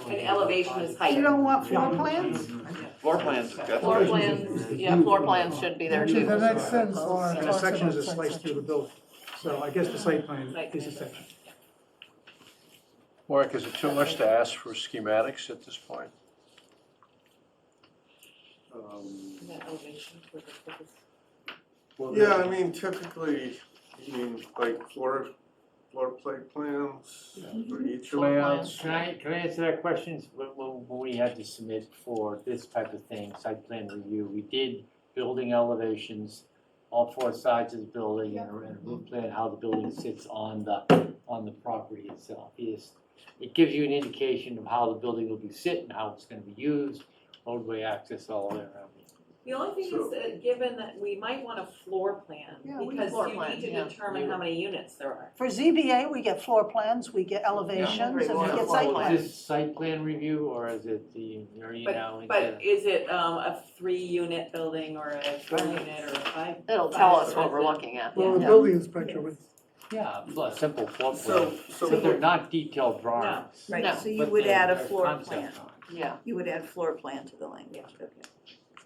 And elevation is height. You don't want floor plans? Floor plans, that's Floor right. plans, yeah, floor plans should be there too. That makes sense, Laura. And a section is a slice through the building. So I guess the site plan is a section. Mark, is it too much to ask for schematics at this point? Yeah, I mean, typically, like floor plate plans for each one. Layouts, can I answer that question? When we had to submit for this type of thing, site plan review, we did building elevations, all four sides of the building, and a roof plan, how the building sits on the property itself. It gives you an indication of how the building will be sitting, how it's gonna be used, roadway access, all that around it. The only thing is that, given that we might want a floor plan, Yeah, we because floor you plan, need to yeah. determine how many units there are. For ZBA, we get floor plans, we get elevations, and we get site Is plans. this site plan review, or is it are you now into? But is it a 3-unit building or a 4-unit or a 5? It'll tell us what we're looking at. Well, the Yeah. building inspector would, Yeah, a simple floor So, plan, but they're not detailed drawings. No. Right, so you but would add a they're floor concept plan. drawings. Yeah, You would add floor plan to the language, okay.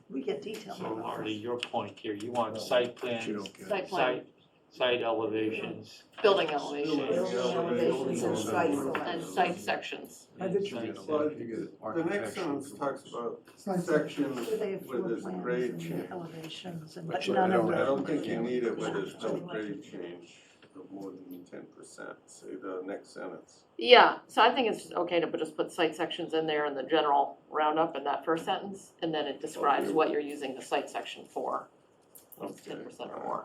We get detailed. So Marty, your point here, you want site plans, You don't get it. site plan, site elevations. building elevations, Building elevations and site and selections. site sections. I did- Well, the next sentence talks about Site sections Do they have floor with this plans grade and change. elevations, and But but you none of don't I the. don't think you need it where there's no grade change of more than 10%, say the next sentence. Yeah, so I think it's okay to just put site sections in there in the general roundup in that first sentence, and then it describes what you're using the site section for. It's 10% or more.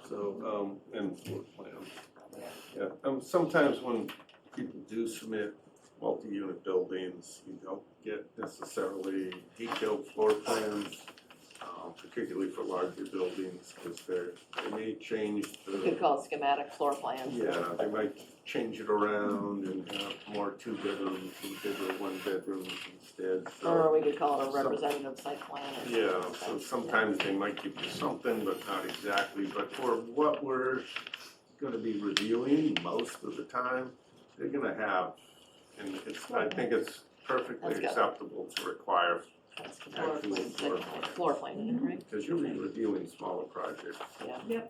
So, and floor plans. Yeah, sometimes when people do submit multi-unit buildings, you don't get necessarily detailed floor plans, particularly for larger buildings, because they may change You the, could call it schematic floor plans. yeah, they might change it around and have more 2-bedrooms and bigger 1-bedrooms instead, so. Or we could call it a representative site plan or. Yeah, so sometimes they might give you something, but not exactly, but for what we're gonna be reviewing most of the time, they're gonna have, and I think it's perfectly That's good. acceptable to require, That's the floor plan, floor plan, right? because you'll be reviewing smaller projects. Yeah.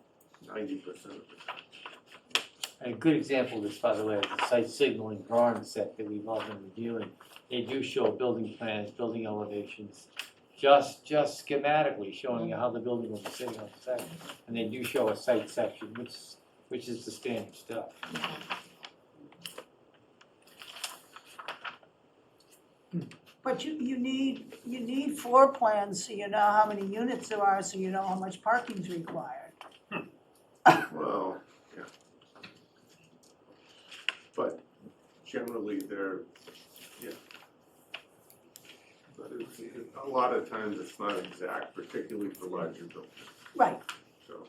90% of the time. And a good example of this, by the way, is the site signaling drawing set that we've all been reviewing. They do show building plans, building elevations, just schematically showing you how the building will be sitting on the site. And they do show a site section, which is the standard stuff. But you need floor plans so you know how many units there are, so you know how much parking's required. Well, yeah. But generally they're, yeah. But a lot of times it's not exact, particularly for larger buildings, Right, so.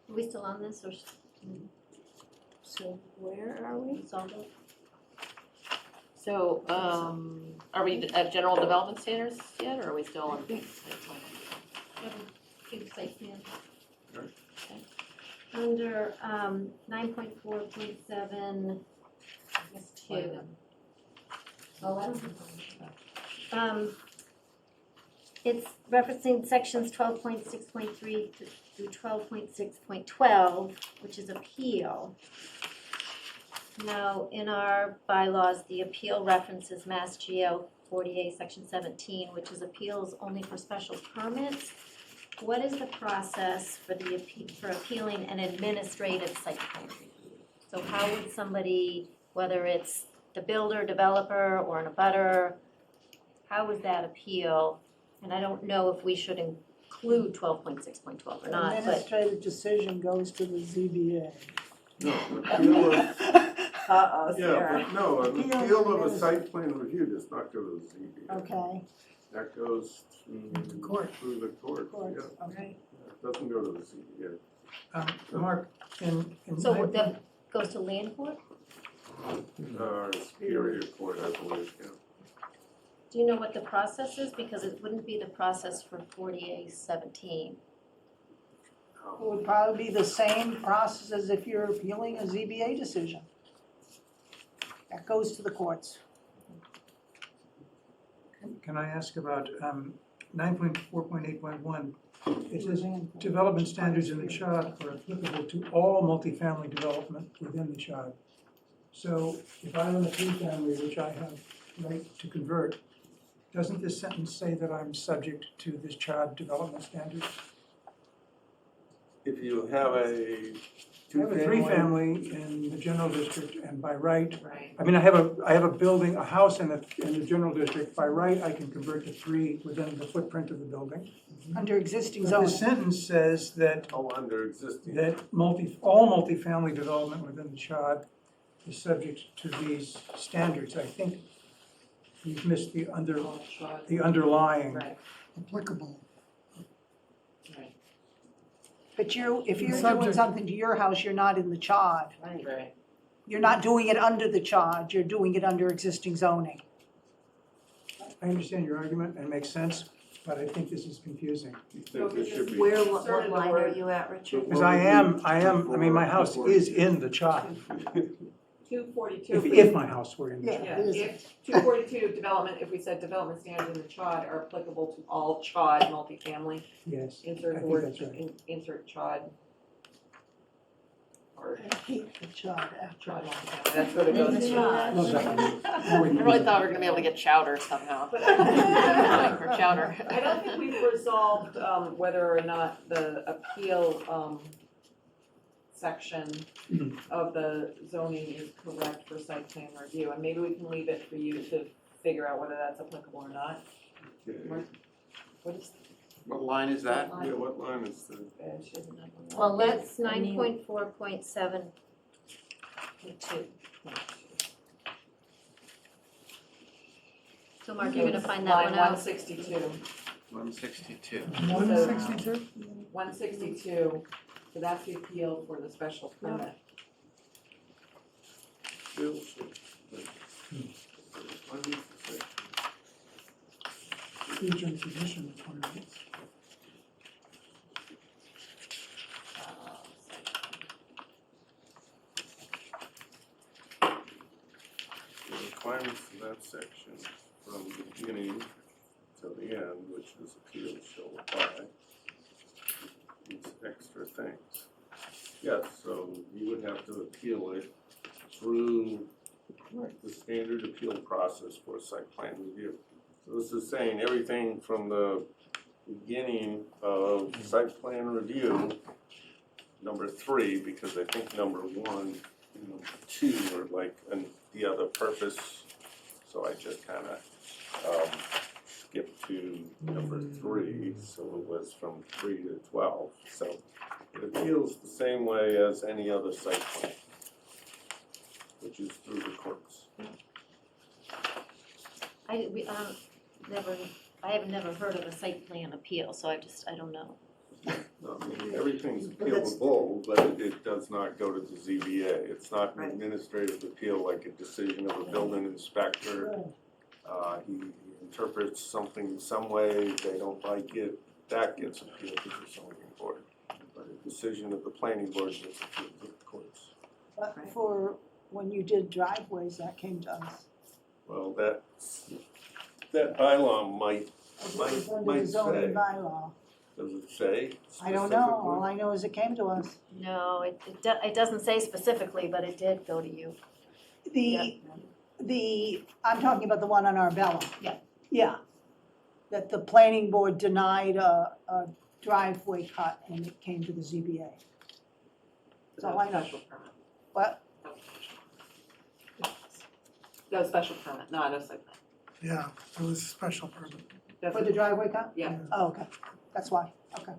Are we still on this or? So where are we? Solved it? So, are we at general development standards yet, or are we still on? Site plan. Sure. Okay. Under 9.4.7, I guess 2. Oh, I don't. It's referencing sections 12.6.3 through 12.6.12, which is appeal. Now, in our bylaws, the appeal references Mass GL 48, section 17, which is appeals only for special permits. What is the process for appealing an administrative site plan review? So how would somebody, whether it's the builder, developer, or an abutter, how would that appeal? And I don't know if we should include 12.6.12 or not, but. administrative decision goes to the ZBA. No, appeal of, Uh-oh, yeah, but no, an Appeal appeal of a is- site plan review does not go to the ZBA. Okay, That goes through court. Through the courts, courts, yeah. okay. It doesn't go to the ZBA. Mark, in So my- that goes to land court? Superior Court, I believe, yeah. Do you know what the process is? Because it wouldn't be the process for 48-17. It would probably be the same process as if you're appealing a ZBA decision. That goes to the courts. Can I ask about 9.4.8.1? It says development standards in the chart are applicable to all multifamily development within the chart. So if I own a three-family, which I have right to convert, doesn't this sentence say that I'm subject to this chart development standard? If you have a I have a two-family. three-family in the general district, and by right, Right. I mean, I have a building, a house in the general district. By right, I can convert to three within the footprint of the building. Under existing But the zoning. sentence says that Oh, under existing. all multifamily development within the chart is subject to these standards. I think you've missed the underlying. Right, applicable. right, But if you're doing Subject. something to your house, you're not in the chart. right. You're not doing it under the chart, you're doing it under existing zoning. I understand your argument and it makes sense, but I think this is confusing. You think this should be. Where, Inserted what the line are word- you at, Richard? Because I mean, my house is in the chart, 242. if my house were in the Yeah. chart. Yeah, It is. if 242 development, if we said development standards in the CHOD are applicable to all CHOD multifamily, Yes, I insert the think word, that's right. insert CHOD. Or I hate the chart after. CHOD multifamily, that's what it goes to. Love that. I really thought we were gonna be able to get chowder somehow. But I For chowder. I don't think we've resolved whether or not the appeal section Mhm. of the zoning is correct for site plan review, and maybe we can leave it for you to figure out whether that's applicable or not. Okay. What is? What line is that? Yeah, what line is the? She doesn't have one. Well, that's 9.4.7.2. So Mark, you're gonna find that one Line out. 162. 162. 162? 162, so that's the appeal for the special permit. Speech and condition requirements. The requirements in that section from the beginning to the end, which is appeals shall apply. These extra things. Yes, so you would have to appeal it through the standard appeal process for site plan review. So this is saying everything from the beginning of site plan review, number 3, because I think number 1 and number 2 are like the other purpose. So I just kind of skipped to number 3, so it was from 3 to 12. So it appeals the same way as any other site plan, which is through the courts. I have never heard of a site plan appeal, so I don't know. No, I mean, everything's appealable, but it does not go to the ZBA. It's not an administrative appeal like a decision of a building inspector. He interprets something some way, they don't like it, that gets appealed to the zoning board. But a decision of the planning board gets appealed to the courts. But for when you did driveways, that came to us. Well, that bylaw might It was under the say, zoning bylaw. does it say I don't know, all specifically? I know is it came to us. No, it doesn't say specifically, but it did go to you. I'm talking about the one on Arbella. Yeah. Yeah, that the planning board denied a driveway cut and it came to the ZBA. That's all I know. Special permit. What? No special permit, no, no site plan. Yeah, it was a special permit. That's For the driveway cut? Yeah. Oh, okay, that's why, okay.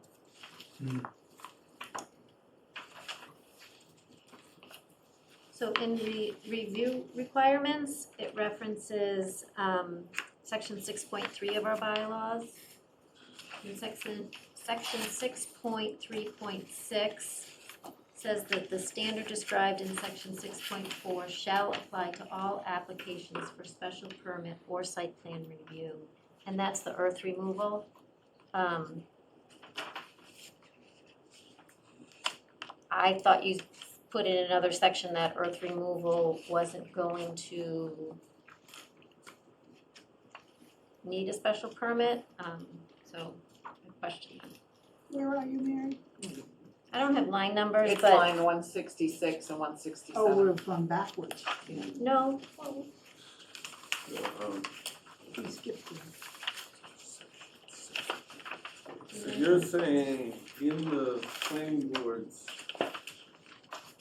So in the review requirements, it references section 6.3 of our bylaws. In section 6.3.6 says that the standard described in section 6.4 shall apply to all applications for special permit or site plan review. And that's the earth removal. I thought you put in another section that earth removal wasn't going to need a special permit, so I question that. Where are you, Mary? I don't have line numbers, It's but line 166 and 167. Oh, we've gone backwards. no, We skipped one. So you're saying in the planning board's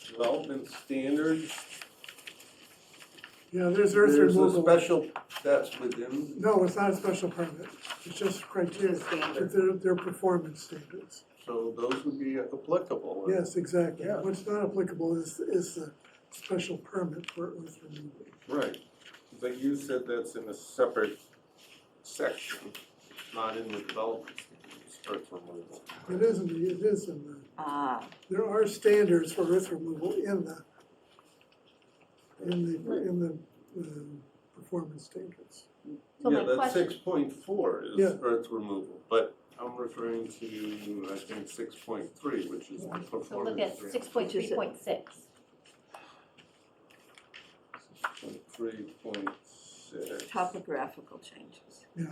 development standards, Yeah, there's earth there's a removal. special, that's within, No, it's not a special permit, it's just criteria, they're performance standards. so those would be applicable. Yes, exactly. Yeah. What's not applicable is the special permit for earth removal. Right, but you said that's in a separate section, not in the development standards, earth removal. It is in the, Ah, there are standards for earth removal in the performance standards. So my Yeah, that question- 6.4 is Yeah. earth removal, but I'm referring to, I think, 6.3, which is the so look performance at standard. 6.3.6. 6.3.6. topographical changes. Yeah,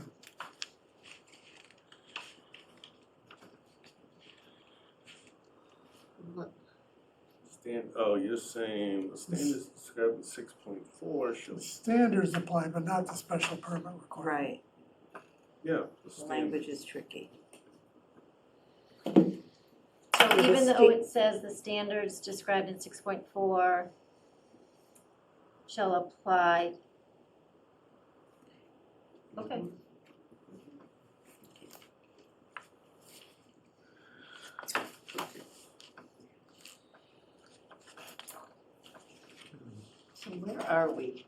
You're saying the standards described in 6.4 the should, standards apply, but not the special permit requirement. Right, yeah, the the standard. language is tricky. So the even though state- it says the standards described in 6.4 shall apply. Okay. So where are we?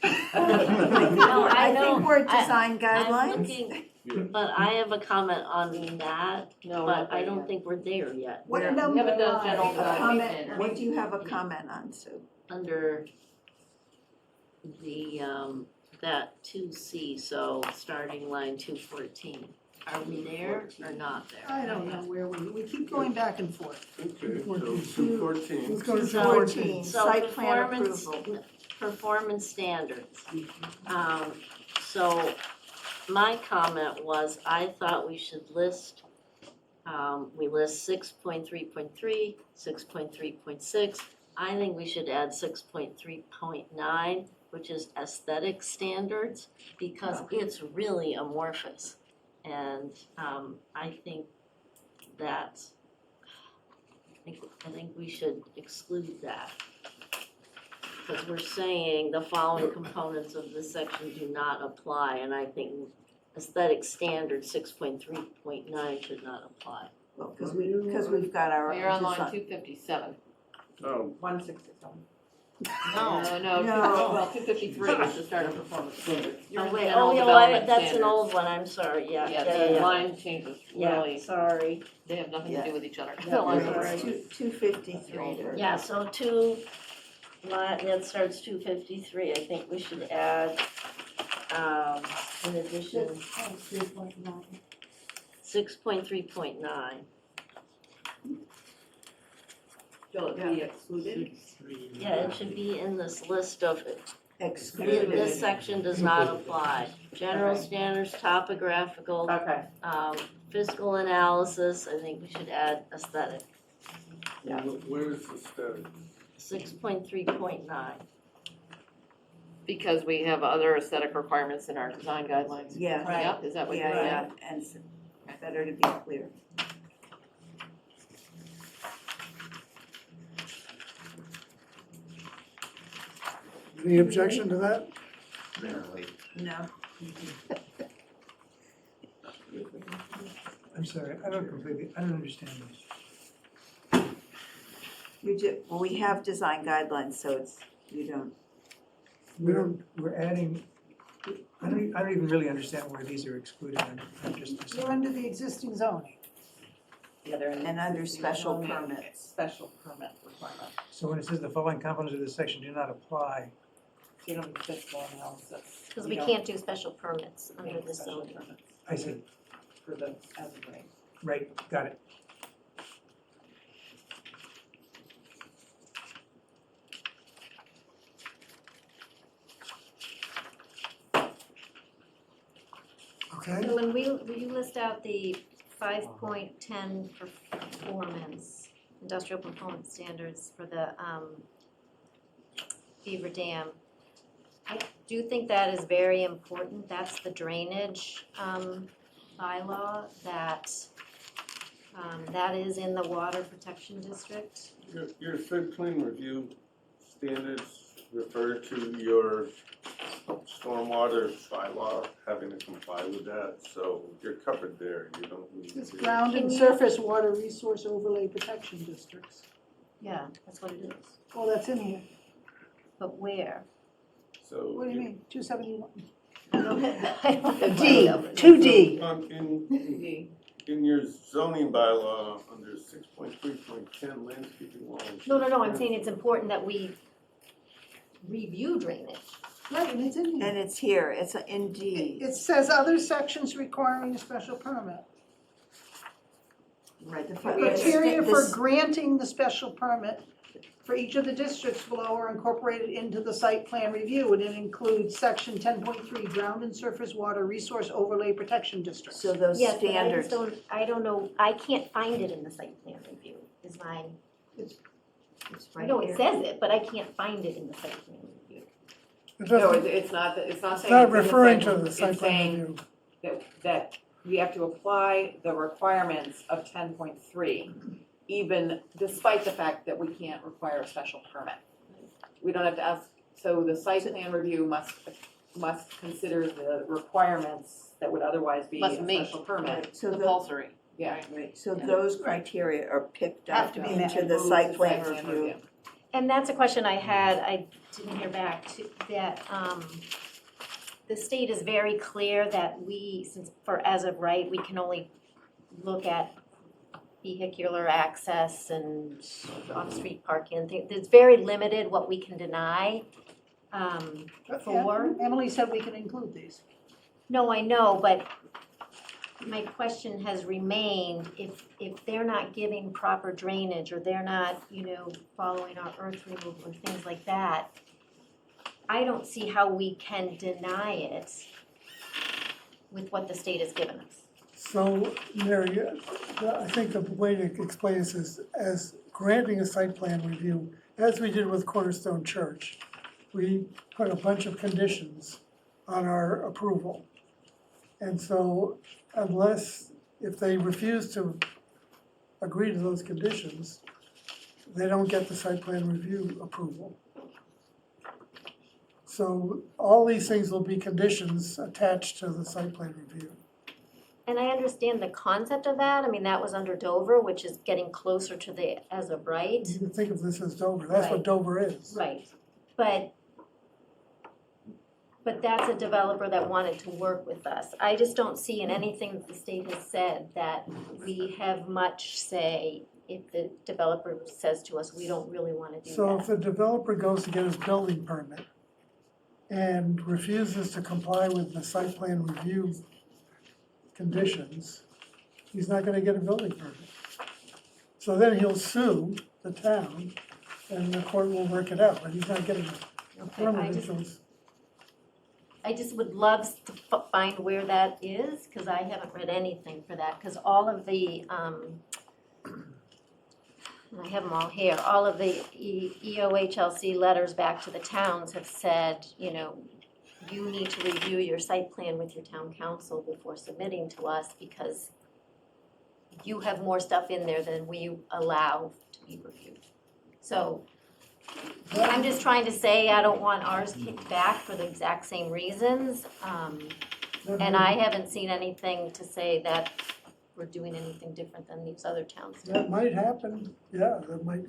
No, I I know. think we're I- design I'm guidelines. looking, but I have a comment on that, No, but I don't think we're there yet. What Where- number haven't done are general you? A guidelines. comment, what do you have a comment on, Sue? Under the, that 2C, so starting line 214. Are we there or not there? I don't know where we keep going back and forth. Okay, so 214. Let's go to So- 214. So Site plan performance, approval. performance standards. So my comment was, I thought we should list, we list 6.3.3, 6.3.6. I think we should add 6.3.9, which is aesthetic standards, because it's really amorphous. And I think that, I think we should exclude that. Because we're saying the following components of this section do not apply, and I think aesthetic standard 6.3.9 should not apply. Well, because we've got our. You're on line design- 257. Oh, 167. No, No. well, 253 is the start of performance standards. You're Oh, in wait, general oh, yeah, development that's an standards. old one, I'm sorry, yeah, Yeah, yeah, the yeah. line changes, Yeah, really, sorry. they have nothing to do with each other. Yeah, The lines sorry. are- It's 253 to. Yeah, so that starts 253, I think we should add, in addition, 6.3.9. Shall it be excluded? Yeah, it should be in this list of, Excluded. this section does not apply. General standards, topographical, Okay. fiscal analysis, I think we should add aesthetic. where is the study? 6.3.9. Because we have other aesthetic requirements in our design guidelines. Yeah. Yep, is that what you're saying? Yeah, and it's better to be clear. Any objection to that? Apparently. No. I'm sorry, I don't understand this. Well, we have design guidelines, so it's, you don't. We're adding, I don't even really understand where these are excluded, I'm just. You're under the existing zoning. Yeah, they're in. And under special zoning, permits. Special permit requirement. So when it says the following components of this section do not apply, You don't need fiscal analysis. Because You we don't can't do special permits under need this special zoning. permits I see, For the, as of right. right, got it. Okay, So when you list out the 5.10 performance, industrial performance standards for the Beaver Dam, I do think that is very important. That's the drainage bylaw that is in the water protection district. Your site plan review standards refer to your stormwater bylaw having to comply with that, so you're covered there, you don't need It's to. ground and Can you- surface water resource overlay protection districts. Yeah, that's what it is. Oh, that's in here. But where? So. What do you mean? 271. I don't D, know. 2D. In your zoning bylaw, under 6.3.10 landscaping walls. No, I'm saying it's important that we review drainage. Right, and it's in here. And it's here, it's in D. It says other sections requiring a special permit. Right, the Criteria for this- granting the special permit for each of the districts below are incorporated into the site plan review, and it includes section 10.3, ground and surface water resource overlay protection districts. So those Yes, but standards. I don't know, I can't find it in the site plan review, is my, It's I right know here. it says it, but I can't find it in the site plan review. it No, doesn't, it's not, it's not it's saying. not it's in referring site- to the site It's plan saying review. that we have to apply the requirements of 10.3, even despite the fact that we can't require a special permit. We don't have to ask, so the site plan review must consider the requirements that would otherwise be Must a meet. special permit. So the, Compulsory. Yeah. right, so those criteria are picked Have up to be met. into the Move site to plan review. And that's a question I had, I didn't hear back, that the state is very clear that we, since for as of right, we can only look at vehicular access and off-street parking and things. It's very limited what we can deny. For, Emily said we can include these. no, I know, but my question has remained, if they're not giving proper drainage or they're not, following our earth removal or things like that, I don't see how we can deny it with what the state has given us. So, Mary, I think the way to explain this is as granting a site plan review, as we did with Cornerstone Church, we put a bunch of conditions on our approval. And so if they refuse to agree to those conditions, they don't get the site plan review approval. So all these things will be conditions attached to the site plan review. And I understand the concept of that, I mean, that was under Dover, which is getting closer to the as of right. You can think of this as Dover, that's what Right. Dover is. Right, but that's a developer that wanted to work with us. I just don't see in anything that the state has said that we have much say if the developer says to us, we don't really wanna do So if that. the developer goes to get his building permit and refuses to comply with the site plan review conditions, he's not gonna get a building permit. So then he'll sue the town and the court will work it out, but he's not getting a Okay, permit until he's. I just would love to find where that is, cause I haven't read anything for that, cause all of the, and I have them all here, all of the EOHLC letters back to the towns have said, you know, you need to review your site plan with your town council before submitting to us, because you have more stuff in there than we allow to be reviewed. So, I'm just trying to say, I don't want ours kicked back for the exact same reasons, and I haven't seen anything to say that we're doing anything different than these other towns do. That might happen, yeah, that might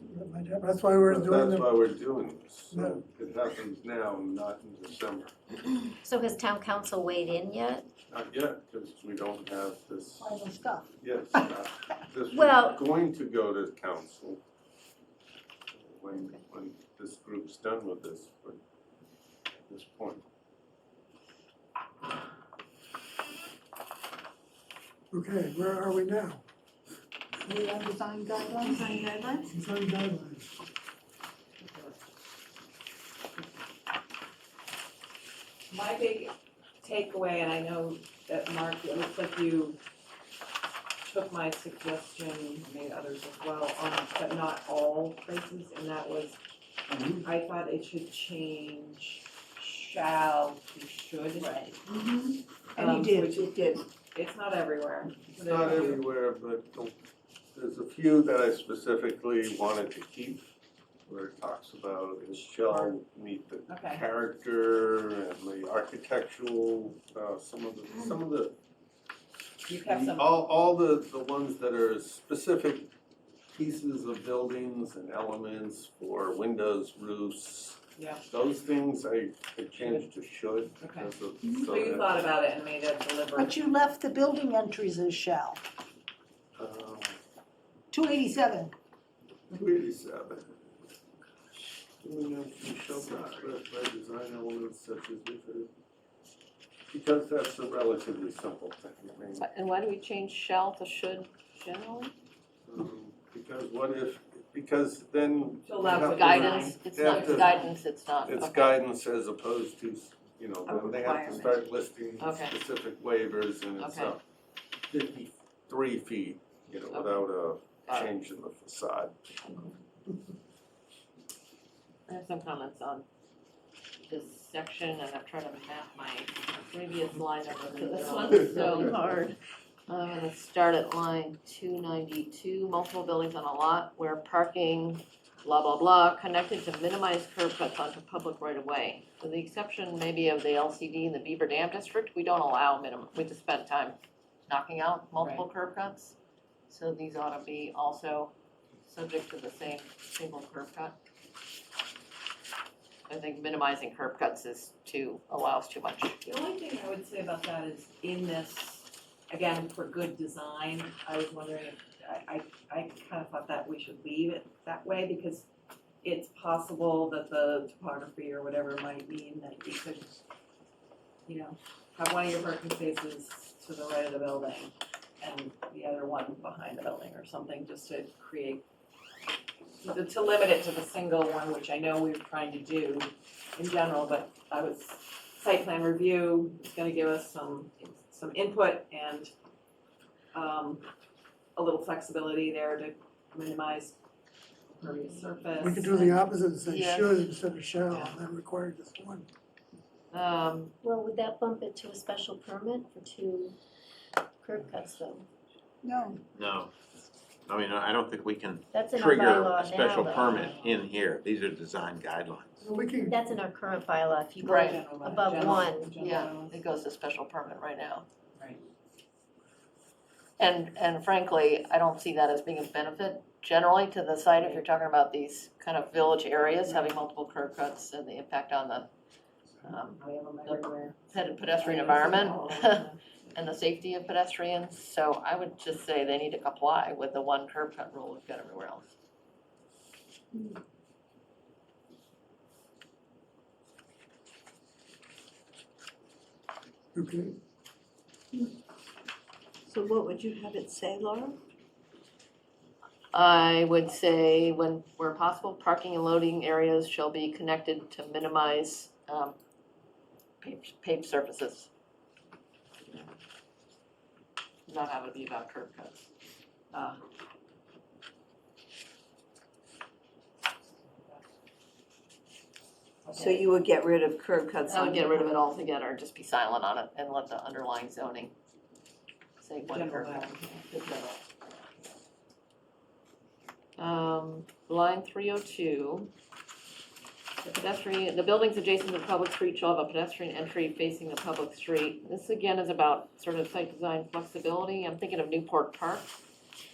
happen, that's why we're doing That's the. why we're doing this, so it happens now, not in December. So has town council weighed in yet? Not yet, because we don't have this, Final stuff. yes, this Well- was going to go to council when this group's done with this, but at this point. Okay, where are we now? We have design guidelines. Design guidelines? Design guidelines. My big takeaway, and I know that Mark, it looks like you took my suggestion, maybe others as well, but not all places, and that was, I thought it should change shall to should. Right. And he did, Which it did. it's not everywhere. It's not everywhere, but there's a few that I specifically wanted to keep, where it talks about it shall meet the Okay. character and the architectural, some of the, You have some, all the ones that are specific pieces of buildings and elements for windows, roofs, yeah, those things I changed to should okay. because of, So you thought about it and made a deliberate. But you left the building entries as shall. 287. 287. You shall not specify design elements such as because that's a relatively simple thing. I mean, And why do we change shall to should generally? because then. To allow you have for to- Guidance, it's they not have to- guidance, it's not, It's okay. guidance as opposed to, you know, A when they have to requirement. start listing Okay. specific waivers and it's Okay. 53 feet, you know, Okay. without Got a it. change in the facade. I have some comments on this section, and I've tried to map my previous line number to this one, so hard. I'm gonna start at line 292, multiple buildings on a lot where parking, blah, blah, blah, connected to minimize curb cuts onto public right of way. With the exception maybe of the LCD and the Beaver Dam District, we don't allow we just spent time knocking out multiple curb cuts. So these ought to be also subject to the same single curb cut. I think minimizing curb cuts allows too much. The only thing I would say about that is in this, again, for good design, I was wondering if, I kind of thought that we should leave it that way because it's possible that the topography or whatever might mean that you could, you know, have one of your parking spaces to the right of the building and the other one behind the building or something, just to create, to limit it to the single one, which I know we were trying to do in general, but site plan review is gonna give us some some input and, a little flexibility there to minimize impervious surface. We could do the opposite and say Yes. should instead of shall, Yeah. and then require just one. Well, would that bump it to a special permit for 2 curb cuts though? No, No. I mean, I don't think we can That's in our trigger bylaw now, a special though. permit in here. These are design guidelines. We can, That's in our current bylaw, if you go Right. above General- 1. general Yeah, bylaws. it goes to special permit right now. Right. And frankly, I don't see that as being a benefit generally to the site if you're talking about these kind of village areas having multiple curb cuts and the impact on the We have them everywhere. pedestrian environment and the safety of pedestrians. So I would just say they need to comply with the 1 curb cut rule we've got everywhere else. okay, So what would you have it say, Laura? I would say where possible, parking and loading areas shall be connected to minimize paved surfaces. Not have it be about curb cuts. So you would get rid of curb cuts I would on. get rid of it altogether, just be silent on it and let the underlying zoning say 1 General curb cut. bylaw. Good general. Line 302. The buildings adjacent to the public street shall have a pedestrian entry facing the public street. This again is about sort of site design flexibility. I'm thinking of Newport Park,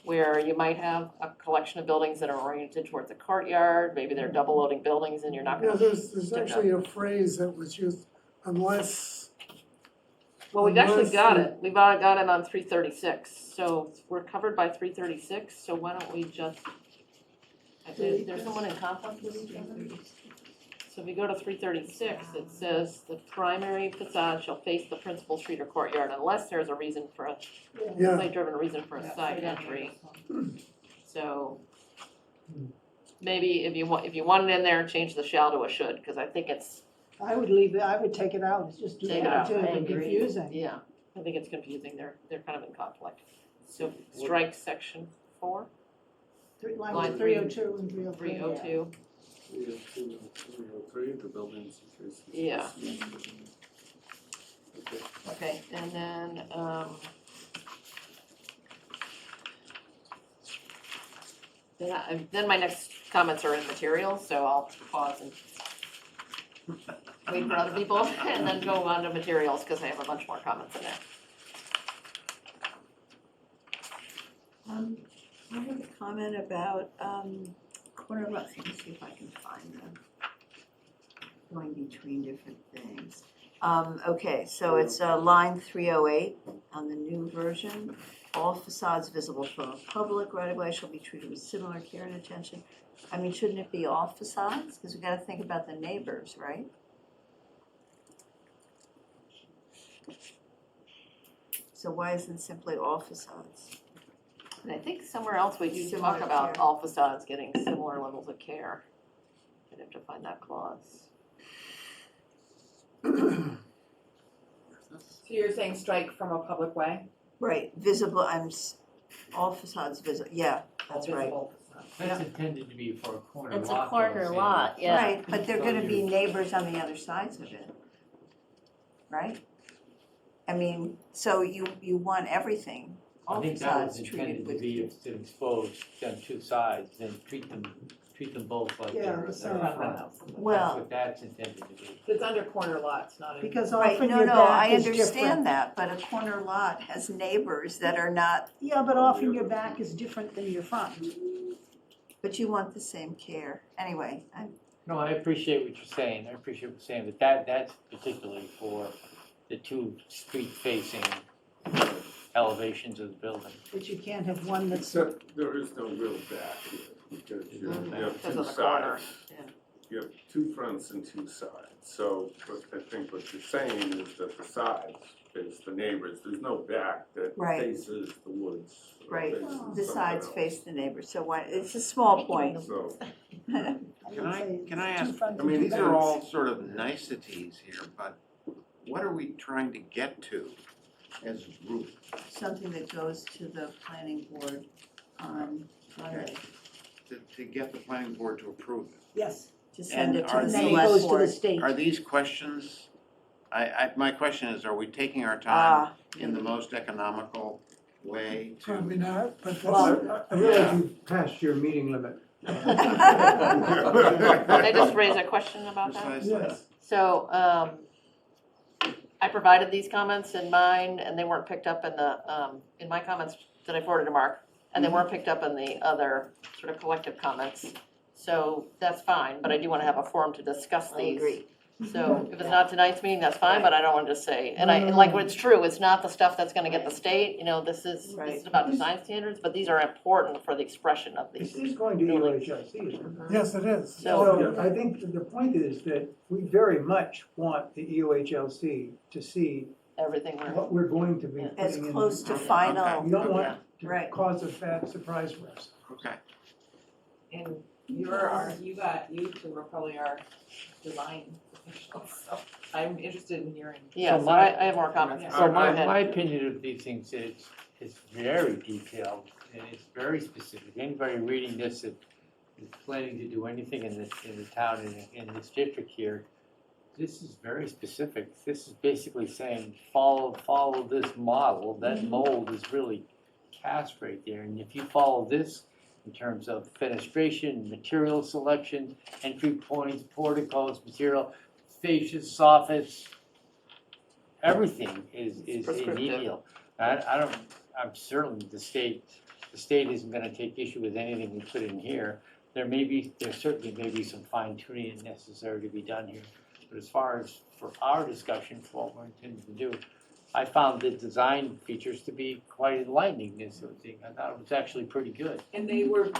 where you might have a collection of buildings that are oriented towards a courtyard, maybe they're double loading buildings and you're not yeah, gonna. there's actually a phrase that was used, unless, Well, we've actually unless got the- it, we've got it on 336, so we're covered by 336, so why don't we just, is there someone in conflict with each other? So if we go to 336, it says the primary facade shall face the principal street or courtyard unless there's a reason for a, yeah, site-driven reason for a side entry. So maybe if you want it in there, change the shall to a should, because I think it's, I would leave it, I would take it out, it's just too Take it out. too I agree. confusing. yeah, I think it's confusing, they're kind of in conflict. So strike section 4, Line Line 302 and 303. 302. 303, the buildings. Yeah. Okay. Okay, and then, then my next comments are in materials, so I'll pause and wait for other people, and then go on to materials, because I have a bunch more comments in there. I have a comment about, corner lots, let me see if I can find them. Going between different things. Okay, so it's, line 308 on the new version. All facades visible from a public right of way shall be treated with similar care and attention. I mean, shouldn't it be all facades? Because we gotta think about the neighbors, right? So why isn't it simply all facades? And I think somewhere else we do Similar talk about care. all facades getting similar levels of care. I'd have to find that clause. So you're saying strike from a public way? Right, visible, all facades visible, yeah, that's All right. visible facades. That's intended to be for a corner lot. It's a though, corner Sandy. lot, yeah. Right, but they're gonna be neighbors on the other sides of it, right? I mean, so you want everything, I all think that was facades treated intended to with. be exposed on 2 sides, then treat them both like Yeah, they're the same. front. That's Well, what that's intended to be. It's under corner lots, not in. Because right, often no, your no, back I is different. understand that, but a corner lot has neighbors that are not, Yeah, but often your back is different than your front. but you want the same care. Anyway, No, I appreciate what you're saying, but that's particularly for the 2 street-facing elevations of the building. But you can't have one that's, Except there is no real back here, because you have Because 2 of the corner, sides. yeah. You have 2 fronts and 2 sides, so I think what you're saying is that the sides face the neighbors, there's no back that Right. faces the woods. or right, faces the something sides else. face the neighbors, so why, it's a small point. So, Can I ask, front I mean, these are backs. all sort of niceties here, but what are we trying to get to? as a group? Something that goes to the planning board on Monday, To get the planning board to approve it? Yes. to send it to And the And then it select goes to the board. state. Are these questions, my question is, are we taking our time in the most economical way to? Probably not, but that's. Well, I realize you've passed your meeting limit. Can I just raise a question about that? Precisely. Yes. So, I provided these comments in mine, and they weren't picked up in my comments that I forwarded to Mark, and they weren't picked up in the other sort of collective comments. So that's fine, but I do wanna have a forum to discuss I these. agree. So if it's not tonight's meeting, that's fine, but I don't wanna just say, and like, it's true, it's not the stuff that's gonna get the state, this is about design standards, but these are important for the expression of This these. is going to EOHIC, isn't it? Yes, it is. So I think the point is that we very much want the EOHLC to see Everything we're, what we're going to be As putting in. close to Okay. final. We don't Yeah. want to Right. cause a bad surprise for us. Okay. And you two were probably our design professionals, so I'm interested in hearing. yeah, So so I have more comments. Yeah. So go My ahead. opinion of these things is, it's very detailed and it's very specific. Anybody reading this that is planning to do anything in the town, in this district here, this is very specific. This is basically saying, follow this model. That mold is really cast right there. And if you follow this in terms of fenestration, material selection, entry points, porticos, material, fascias, soffits, everything is Prescriptive. ideal. I'm certain the state isn't gonna take issue with anything we put in here. There certainly may be some fine tuning necessary to be done here. But as far as for our discussion, for what we're intending to do, I found the design features to be quite enlightening, this sort of thing. I thought it was actually pretty good. And they were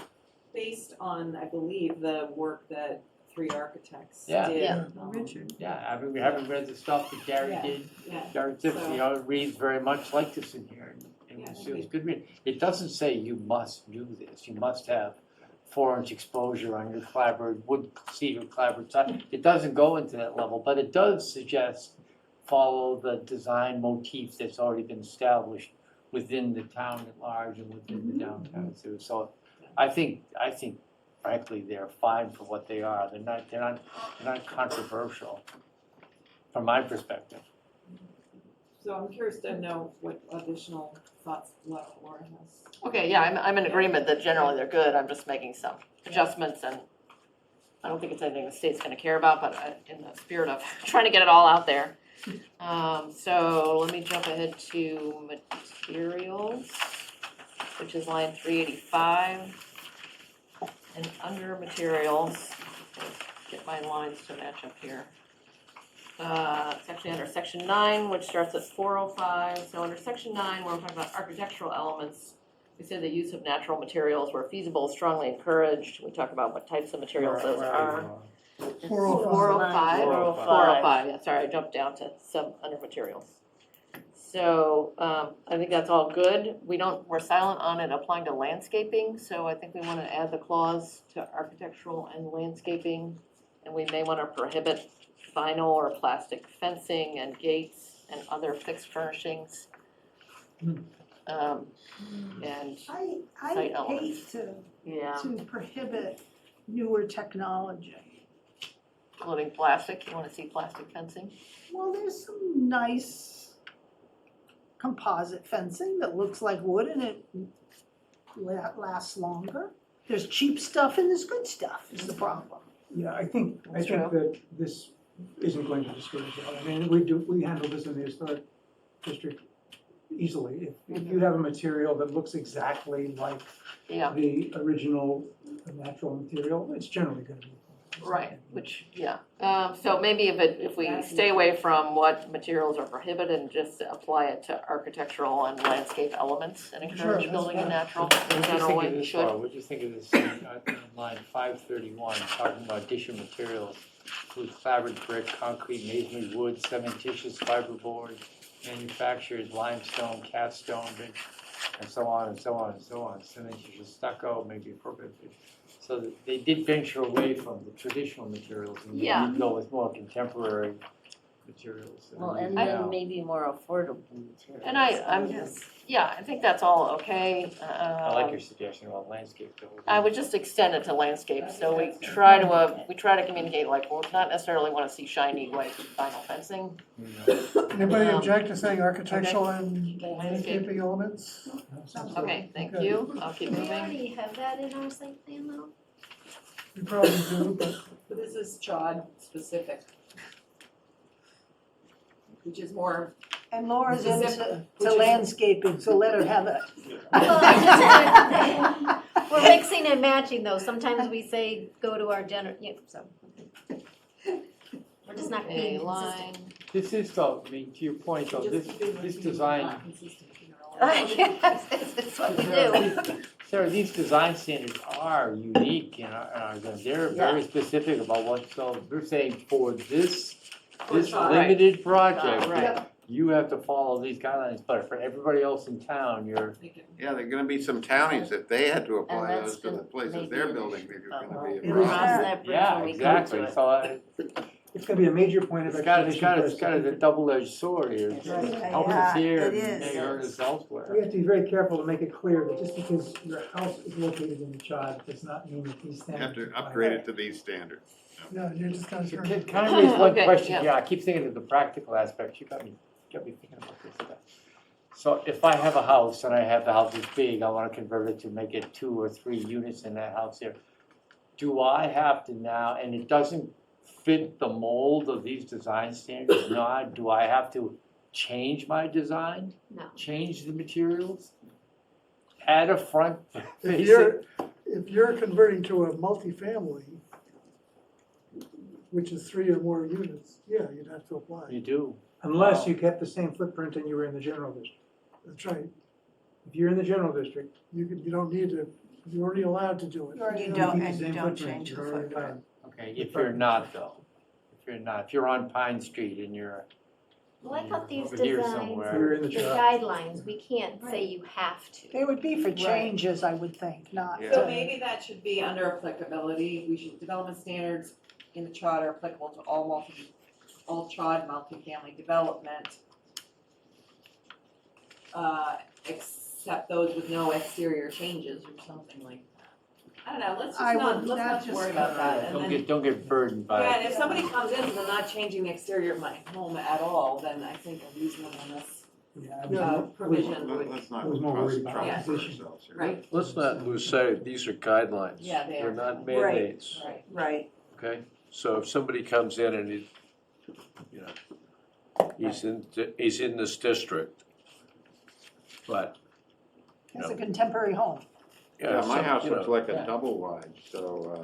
based on, I believe, the work that three architects Yeah. did. Yeah. Richard. Yeah, I mean, we haven't read the stuff that Gary Yeah. did. Yeah. Gary Tiffany, it reads very much like this in here, and Yeah, it was good reading. It doesn't say you must do this, you must have 4-inch exposure on your clapboard, wood cedar clapboard side. It doesn't go into that level, but it does suggest follow the design motif that's already been established within the town at large and within the downtown too. So I think frankly, they're fine for what they are. They're not controversial from my perspective. So I'm curious to know what additional thoughts Laura has. Okay, yeah, I'm in agreement that generally they're good, I'm just making some adjustments, and I don't think it's anything the state's gonna care about, but in the spirit of trying to get it all out there. So let me jump ahead to materials, which is line 385. And under materials, get my lines to match up here. It's actually under section 9, which starts at 405. So under section 9, where we're talking about architectural elements, we say the use of natural materials where feasible is strongly encouraged. We talk about what types of materials those are. 405. 405, yeah, sorry, I jumped down to some under materials. So, I think that's all good. We're silent on it applying to landscaping, so I think we wanna add the clause to architectural and landscaping. And we may wanna prohibit vinyl or plastic fencing and gates and other fixed furnishings. And, I Site elements. hate to yeah, prohibit newer technology. including plastic, you wanna see plastic fencing? Well, there's some nice composite fencing that looks like wood and it lasts longer. There's cheap stuff and there's good stuff is the problem. Yeah, I think That's true. that this isn't going to discourage it. I mean, we handle this in the historic district easily. If you have a material that looks exactly like Yeah. the original natural material, it's generally gonna be. Right, which, yeah, so maybe if we stay away from what materials are prohibited and just apply it to architectural and landscape elements and encourage Sure, building in natural, What in do you general think way, of we this, should. Laura? What do you think of this in line 531, talking about additional materials, include clapboard, brick, concrete, masonry, wood, cementitious, fiberboard, manufactured, limestone, cast stone, and so on and so on and so on. Cementitious stucco may be appropriate. So they did venture away from the traditional materials and Yeah. did go with more contemporary materials. Well, and now- then maybe more affordable materials. And I'm, Yes. yeah, I think that's all okay. I like your suggestion about landscape though. I would just extend it to landscape, so we try to communicate like, well, not necessarily wanna see shiny white vinyl fencing. Anybody Um, object to saying architectural and landscaping elements? Okay, thank Okay. you, I'll keep We moving. already have that in our site plan though. You probably do, but But this is chod specific. Which is more, And Laura's into Which to is- landscaping, so let her have it. We're mixing and matching though, sometimes we say go to our so. We're just not A being line, consistent. This is though, I mean, to your point though, this design, Yes, it's what we do. Sarah, these design standards are unique and they're very specific about what, so we're saying for this chod. limited project, right. you have to follow these guidelines, but for everybody else in town, you're, Yeah, there are gonna be some townies that they had to And apply that's those to the gonna places maybe they're an building, issue, they're but gonna be a we'll problem. cross that bridge yeah, when we come to exactly, it. so It's gonna be a major point of it's exclamation for us. got a double-edged sword here. It's helping us here it and is. may hurt us elsewhere. We have to be very careful to make it clear that just because your house is located in the chod does not mean that these You standards. have to apply. upgrade it to these standards. yeah, you're just kind of. Can I raise one Okay, question? yeah. Yeah, I keep thinking of the practical aspect. You got me thinking about this. So if I have a house and I have the house is big, I wanna convert it to make it 2 or 3 units in that house here. Do I have to now, and it doesn't fit the mold of these design standards, do I have to change my design? No. Change the materials? Add a front If facing? you're converting to a multifamily, which is 3 or more units, yeah, you'd have to apply. You do. Unless you kept the same footprint and you were in the general district. That's right. If you're in the general district, You don't need to, you're already allowed to do it. You already You know. don't, keep the and you same don't footprint, change the you're already footprint. allowed. Okay, if you're not though. If you're on Pine Street and you're Well, I thought these over here designs, somewhere. You're in the the chod. guidelines, we can't say you have to. They would be for changes, I would think, not. Yeah. so maybe that should be under applicability, we should, development standards in the chod are applicable to all chod multifamily development. Except those with no exterior changes or something like that. I don't know, let's I just would not, not let's not just- worry about that, and then. don't get burdened by Yeah, it. and if somebody comes in and they're not changing the exterior of my home at all, then I think a reasonableness Yeah, provision Let- would, Let's not I was more worried about trouble opposition. ourselves here. right, Let's not lose sight, of these are guidelines. Yeah, they They're are. not Right. mandates, right. Right, okay? So if somebody comes in and he, you know, he's in this district, but, It's a contemporary home. Yeah, my some- house you looks know, like a yeah. double wide, so,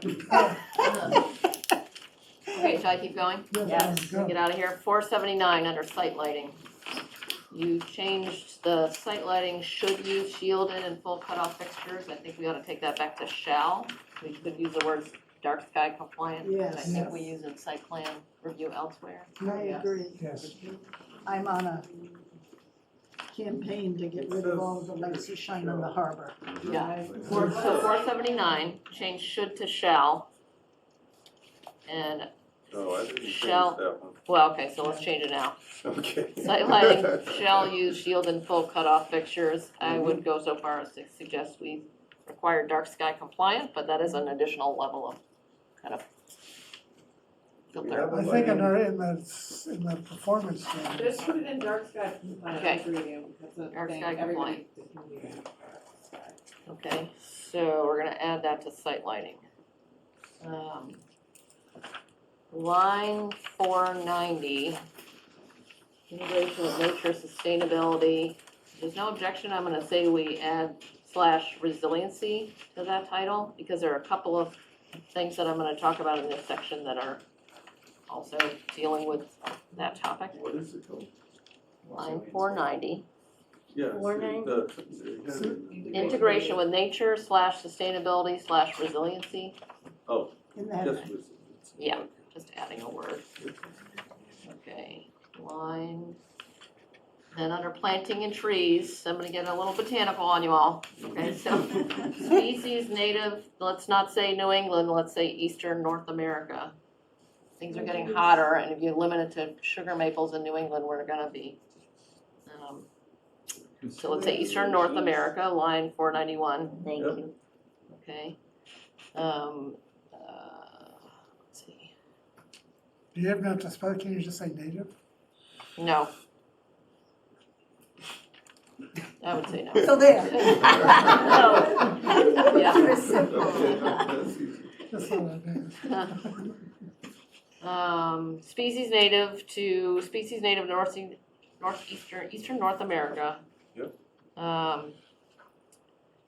Okay, shall I keep going? Yes. Get out of here. 479 under site lighting. You changed the site lighting should use shielded and full cutoff fixtures. I think we ought to take that back to shall. We could use the words dark sky compliant, which I Yes. think we use in site plan review elsewhere. I agree. Yes. I'm on a campaign to get rid of all the lights that shine on the harbor. Yeah. So 479, change should to shall. And, Oh, I didn't change Shall- that one. well, okay, so let's change it now. Okay. Site lighting shall use shield and full cutoff fixtures. I would go so far as to suggest we require dark sky compliant, but that is an additional level of kind of filter. I think in the performance standards, Just put it in dark sky compliant, I Okay. agree with you, that's a Dark thing, sky everybody. Okay, so we're gonna add that to site lighting. Line 490, integration with nature, sustainability. There's no objection, I'm gonna say we add / resiliency to that title, because there are a couple of things that I'm gonna talk about in this section that are also dealing with that topic. What is it called? Line 490, Yeah. 490? integration with nature / sustainability / resiliency. Oh, In that, just resilience. Yeah. Just adding a word. Okay, line. Then under planting and trees, I'm gonna get a little botanical on you all. Okay, so species native, let's not say New England, let's say Eastern North America. things are getting hotter, and if you limit it to sugar maples in New England, we're gonna be. So let's say Eastern North America, line 491, Thank Yep. you. okay? Let's see, Do you have not to spell, can you just say native? no. I would say no. So there. Yeah. You're simple. That's easy. Just so that native. Species native to species native Eastern North America. Yep.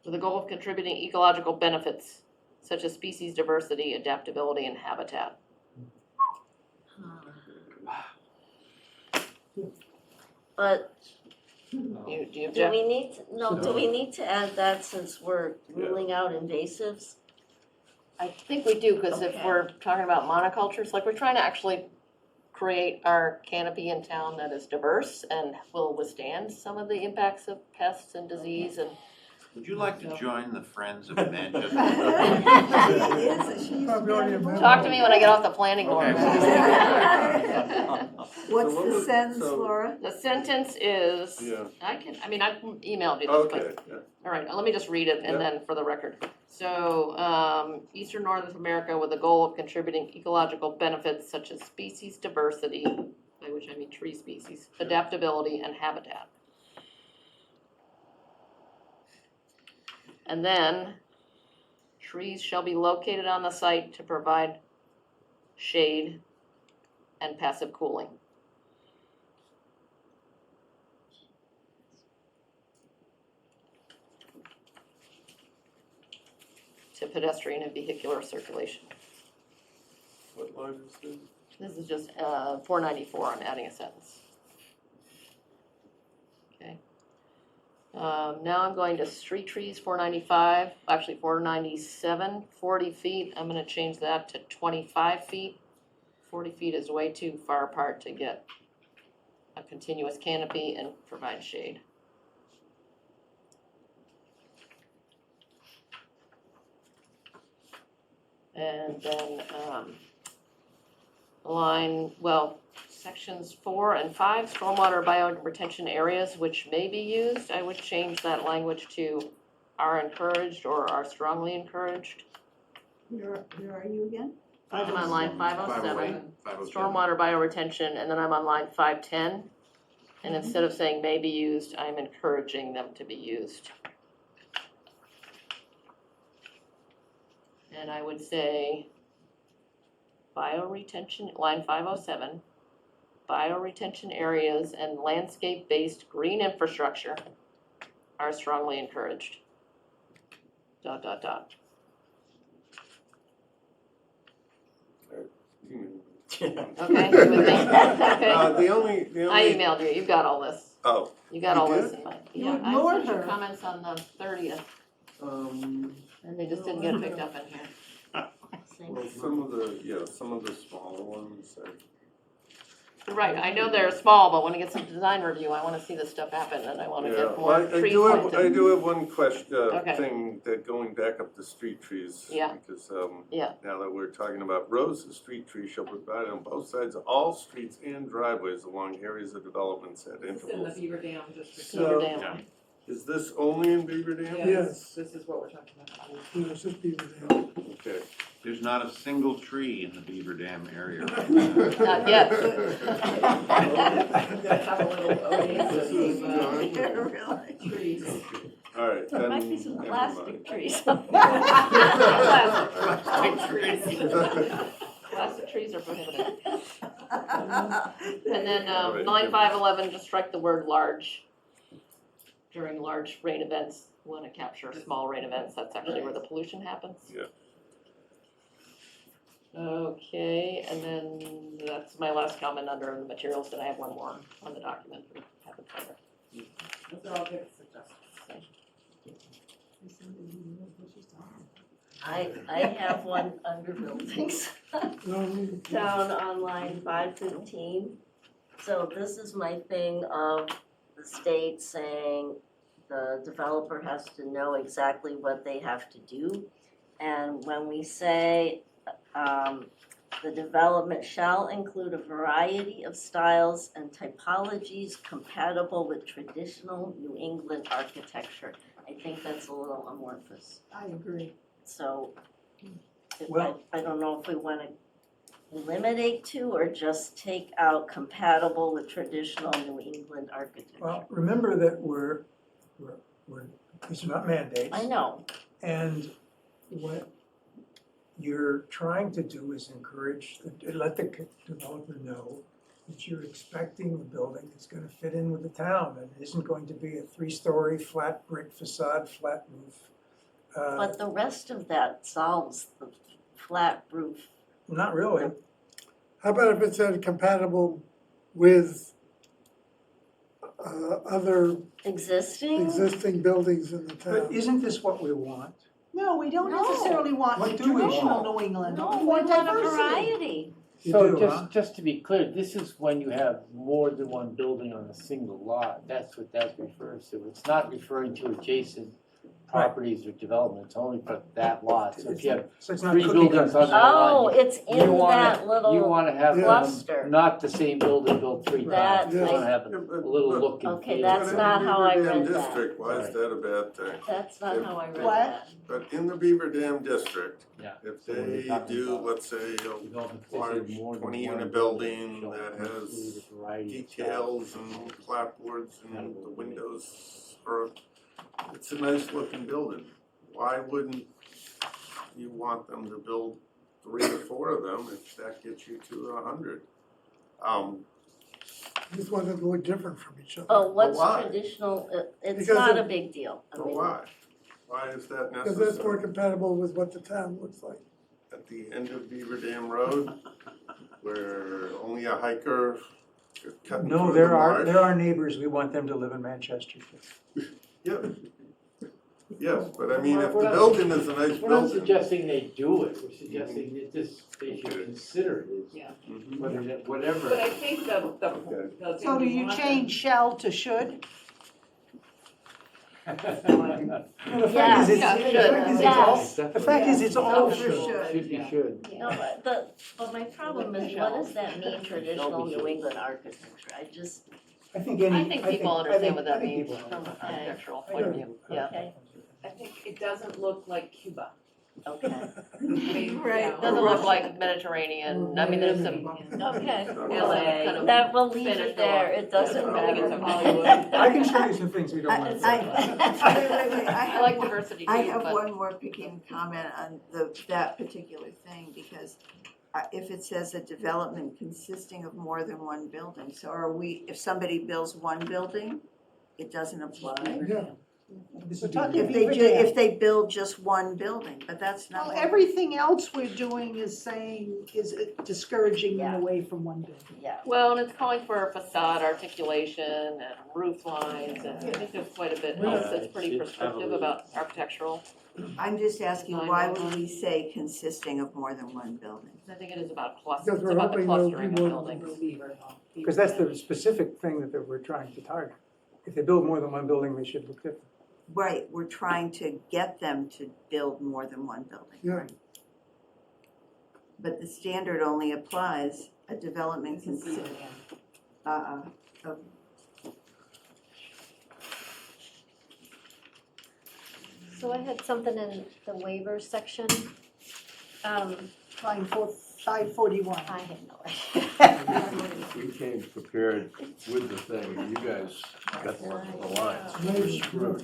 With the goal of contributing ecological benefits such as species diversity, adaptability, and habitat. But Do you do object? we need, do we need to add that since we're ruling out invasives? I think we do, because if Okay. we're talking about monocultures, like we're trying to actually create our canopy in town that is diverse and will withstand some of the impacts of pests and disease and. Would you like to join the Friends of Manchester? Probably already a member. Talk to me when I get off the planning board. What's So the what- sentence, so- Laura? The sentence is, Yeah, I've emailed you this, okay, but, yeah. all right, let me just read it Yeah. and then for the record. So, Eastern North America with the goal of contributing ecological benefits such as species diversity, by which I mean tree species, adaptability, and habitat. And then, trees shall be located on the site to provide shade and passive cooling. To pedestrian and vehicular circulation. What line is this? This is just 494, I'm adding a sentence. Okay. Now I'm going to street trees, 495, actually 497, 40 feet. I'm gonna change that to 25 feet. 40 feet is way too far apart to get a continuous canopy and provide shade. And then sections 4 and 5, stormwater bioretention areas which may be used, I would change that language to are encouraged or are strongly encouraged. Where are you again? I'm on line 507, 507. stormwater bioretention, and then I'm on line 510. And instead of saying may be used, I'm encouraging them to be used. And I would say bioretention, line 507, bioretention areas and landscape-based green infrastructure are strongly encouraged. ... Okay, you with me? Okay. The only, I emailed you, you've got all this. Oh, You got You all did? this in mind. You Yeah, I ignored sent you her. comments on the 30th, and they just didn't get picked up in here. well, some of the smaller ones, Right, I know they're small, but when it gets to design review, I wanna see this stuff happen, and I wanna yeah, get more well, trees I planted. do have one question, Okay. thing that going back up the street trees. Yeah. Because, Yeah. now that we're talking about rows of street trees shall be provided on both sides of all streets and driveways along areas of developments at This is in the intervals. Beaver Dam district. So- Beaver Dam. Is this only in Beaver Dam? Yes. This is what we're talking about. No, it's just Beaver Dam. Okay. There's not a single tree in the Beaver Dam area. Not yet. Have a little oasis of, Really? trees. All right, then, There might be some never plastic mind. trees. Plastic trees are prohibited. And then, All right. line 511, just strike the word large. During large rain events, want to capture small rain events, that's actually where the pollution happens. Yeah. Okay, and then that's my last comment under the materials, then I have one more on the document. We haven't covered. Those are all good suggestions. I have one under buildings. Down on line 515. So this is my thing of the state saying the developer has to know exactly what they have to do. And when we say The development shall include a variety of styles and typologies compatible with traditional New England architecture. I think that's a little amorphous, I agree. so Well- I don't know if we wanna eliminate two or just take out compatible with traditional New England architecture. Well, remember that these are not mandates. I know, And what you're trying to do is encourage, let the developer know that you're expecting the building that's gonna fit in with the town and isn't going to be a 3-story flat brick facade, flat roof. but the rest of that solves the flat roof. Not really. How about if it said compatible with other Existing? existing buildings in the But town? isn't this what we want? No, we don't No. necessarily want What do we traditional want? New England. No, We we want want a diversity. variety. You So do, huh? just to be clear, this is when you have more than one building on a single lot, that's what that refers to. It's not referring to adjacent properties or developments, only for that lot. So if you have So it's not 3 cookie buildings cutters. on that Oh, lot, it's you in wanna- that you little wanna have cluster. not the same building built 3 That times. You wanna have a little look and Okay, feel. that's not how I read that. District, why is that a bad thing? That's not how I read What? that. But in the Beaver Dam District, Yeah. if So when you're they talking do, about let's say, a development, they say large more than 20-unit one building shall that include has a variety of details styles. and clapboards and the windows, or, it's a nice looking building. Why wouldn't you want them to build 3 or 4 of them if that gets you to 100? Just want them to look different from each other. Oh, what's why? traditional, it's Because not it- a big deal. I But mean, why? Why is that Because that's more necessary? compatible with what the town looks like. At the end of Beaver Dam Road, where only a hiker could cut No, through the there are marsh? neighbors, we want them to live in Manchester. Yeah. Yes, but I mean, if the We're not- building is a nice We're not building. suggesting they do it, we're suggesting that this, they should consider it Yeah. Mhm. whether that, whatever. But I think the So do thing we you want change shall to should? No, the Yes, fact is, yeah, the fact is, it's all Oh, for should. sure. Should be should. No, but my problem is, what does that mean, traditional New England architecture? I just, I think any. I think people understand what that I think means people from an understand. architectural I point of do. view, yeah. okay, I think it doesn't look like Cuba. okay, I mean, Right. you know, Doesn't look like Mediterranean, I mean, there's some, okay. LA. kind of That will leave finish it there, it doesn't Yeah, I think it's matter. Hollywood. I can show you some things we don't want to I- say. Wait, I I have like one- diversity I too, have but one more picking comment on that particular thing, because if it says a development consisting of more than one building, so are we, if somebody builds one building, it doesn't apply? Yeah. This We're is talking If they Beaver ju, Dam. if they build just one building, but that's not Well, what. everything else we're doing is saying, is discouraging them Yeah. away from one building. Yeah, well, and it's calling for facade articulation and roof lines, and I think there's quite a bit else that's pretty it's prescriptive heavily- about architectural. I'm just asking, why would we say consisting of more than one building? I think it is about cluster, Because it's we're about the hoping there'll be clustering of more buildings. Because that's the specific thing that we're trying to target. If they build more than one building, they should look different. Right, we're trying to get them to build more than one building, Yeah. right? But the standard only applies a development consisting, of So I had something in the waiver section. Line 541. I had no idea. We came prepared with the thing, and you guys got the lines. You're screwed.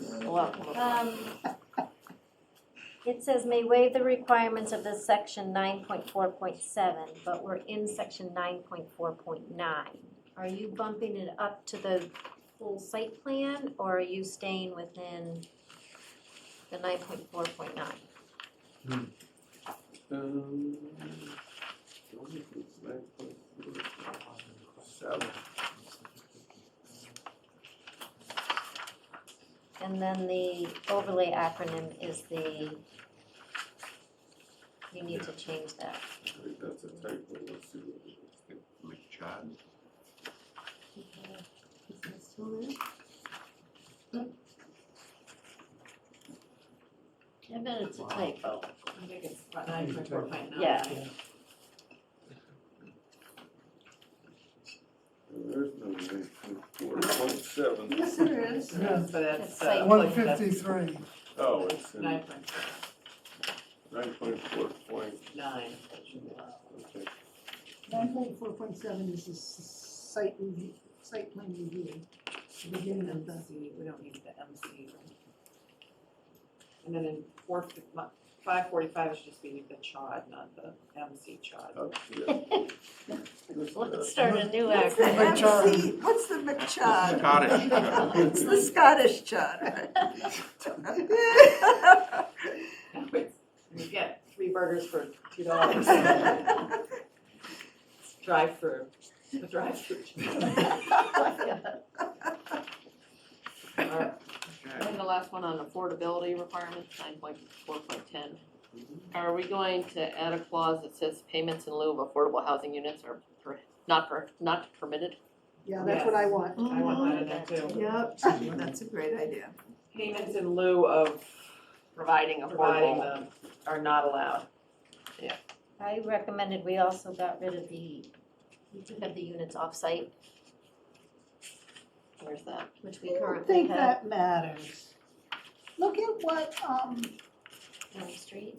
It says may waive the requirements of this section 9.4.7, but we're in section 9.4.9. Are you bumping it up to the full site plan, or are you staying within the 9.4.9? And then the overlay acronym is you need to change that. I think that's a typo, let's see what it is. McChod. is that still there? I bet it's a typo. I think it's 9.4.9. Yeah. 4.7. Yes, there is. Yeah. So that's, It's site One 153. Oh, it's in 9.9. 9.4. Okay. 9.4.7 is the site review, site plan review. The beginning of the, MC, we don't need the MC, right? And then in 545 should just be the chod, not the MC chod. Oh, yeah. Let's start a new What's the acronym. MC, what's the McChod? Scottish chod. It's the Scottish chod. You get 3 burgers for $2. Drive-through, the drive-through. Alright, And the last one on affordability requirements, 9.4.10. Are we going to add a clause that says payments in lieu of affordable housing units are not permitted? yeah, that's what I want. I want that in there too. Yep, that's a great idea. Payments in lieu of Providing providing affordable. them are not allowed. I recommended we also got rid of we took out the units off-site, Where's that? which I we don't currently think have that matters. Look at what, on the street.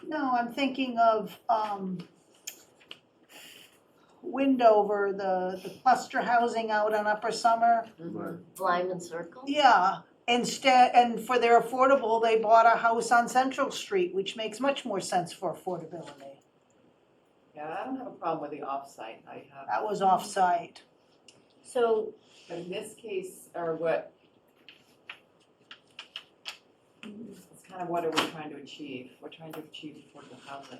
no, I'm thinking of, Windover, the cluster housing out on Upper Summer. Lyman Circle? Yeah, instead, and for their affordable, they bought a house on Central Street, which makes much more sense for affordability. Yeah, I don't have a problem with the off-site, I have, That was off-site. So, but in this case, or what? It's kind of what are we trying to achieve? We're trying to achieve affordable housing.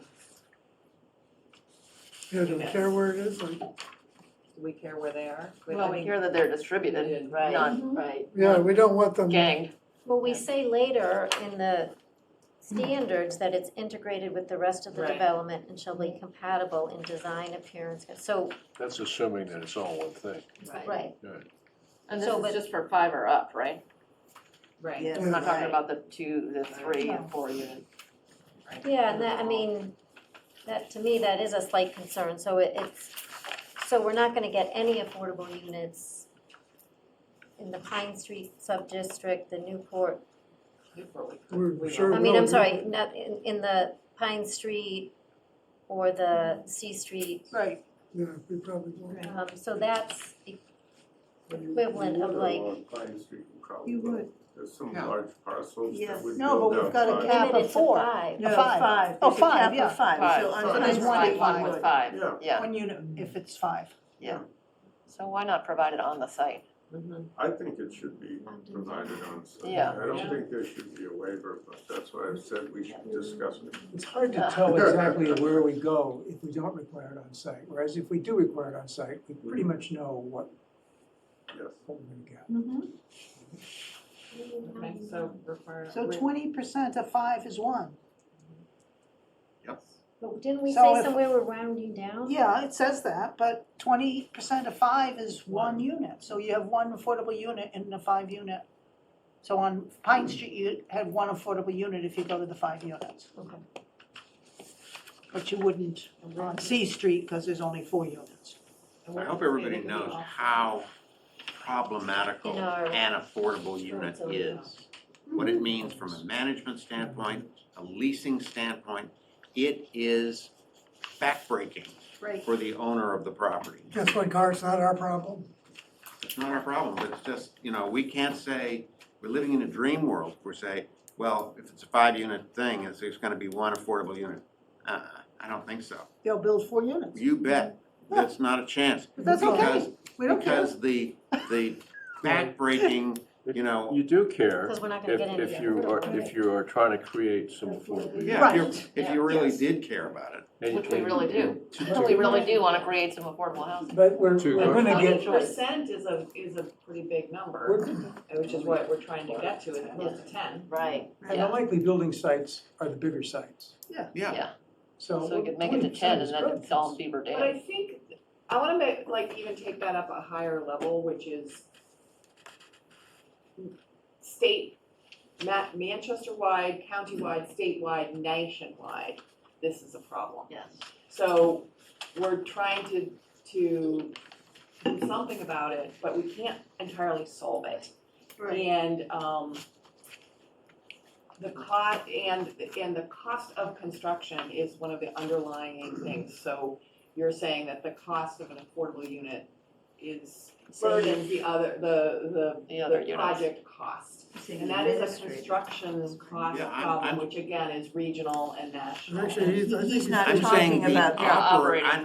Yeah, do we care where it is? Like, Do we care where they are? Well, we hear that they're distributed, Right. not right. yeah, we don't want them. ganged. Well, we say later in the standards that it's integrated with the rest of the Right. development and shall be compatible in design, appearance, so, That's assuming that it's all one thing. right. And this So, is but- just for 5 or up, right? Right. Yes. We're not talking Right. about the 2, the 3, No. and 4 units. Yeah, and that, I mean, that, to me, that is a slight concern, so so we're not gonna get any affordable units in the Pine Street sub-district, the Newport, We're sure I mean, I'm will. sorry, not in the Pine Street or the C Street, Right. Yeah, we probably won't. so that's equivalent of like, On Pine Street, you probably You will. would. There's some Yeah. large parcels Yes. that would No, but build we've out got a five. cap limited of to 4. 5. No, Five. 5. Oh, There's a cap 5, of yeah. 5. 5, So so on there's Pine 1 Street, one you with would. 5, Yeah. yeah. 1 unit, if it's 5. So why not provide it on the site? I think it should be provided on site. Yeah. I don't think there should be a waiver, but that's why I said we should discuss it. It's hard to tell exactly where we go if we don't require it on site, whereas if we do require it on site, we pretty much know what Yes. we're gonna get. Okay, so require. So 20% of 5 is 1. but didn't we So say if- somewhere we're rounding down? Yeah, it says that, but 20% of 5 is 1 unit, so you have 1 affordable unit in the 5 unit. So on Pine Street, you have 1 affordable unit if you go to the 5 units. Okay. But you wouldn't on C Street, because there's only 4 units. I hope everybody knows how problematical In our- an affordable unit is. What it means from a management standpoint, a leasing standpoint, it is backbreaking Right. for the owner of the property. Guess what, Gar, it's not our problem. It's not our problem, but it's just, we can't say, we're living in a dream world. We're saying, well, if it's a 5-unit thing, it's gonna be 1 affordable unit. I don't think so. They'll build 4 units. You bet, that's not a chance. But that's okay, Because we don't care. Because the backbreaking, You do care Because we're not gonna get any. if you are trying to create some affordable. yeah, if you really did care about it. And- Which we really do. To- We really do wanna create some affordable housing. But we're To- gonna get, 20% is a pretty big number, which is what we're trying to get to, as opposed to 10. Right. and the likely building sites are the bigger sites, Yeah, so. So we could make it to 10 and then 20% is it's all Beaver But I Dam. think, I wanna make, even take that up a higher level, which is state, Manchester-wide, county-wide, statewide, nationwide, this is a problem. Yes. So we're trying to do something about it, but we can't entirely solve it. Right. And, the cost of construction is one of the underlying things. So you're saying that the cost of an affordable unit is burdens the other, The other the units. project cost. And that is a construction cost Yeah, I'm- problem, which again is regional and national. Actually, He's I think not I'm saying talking the about the operating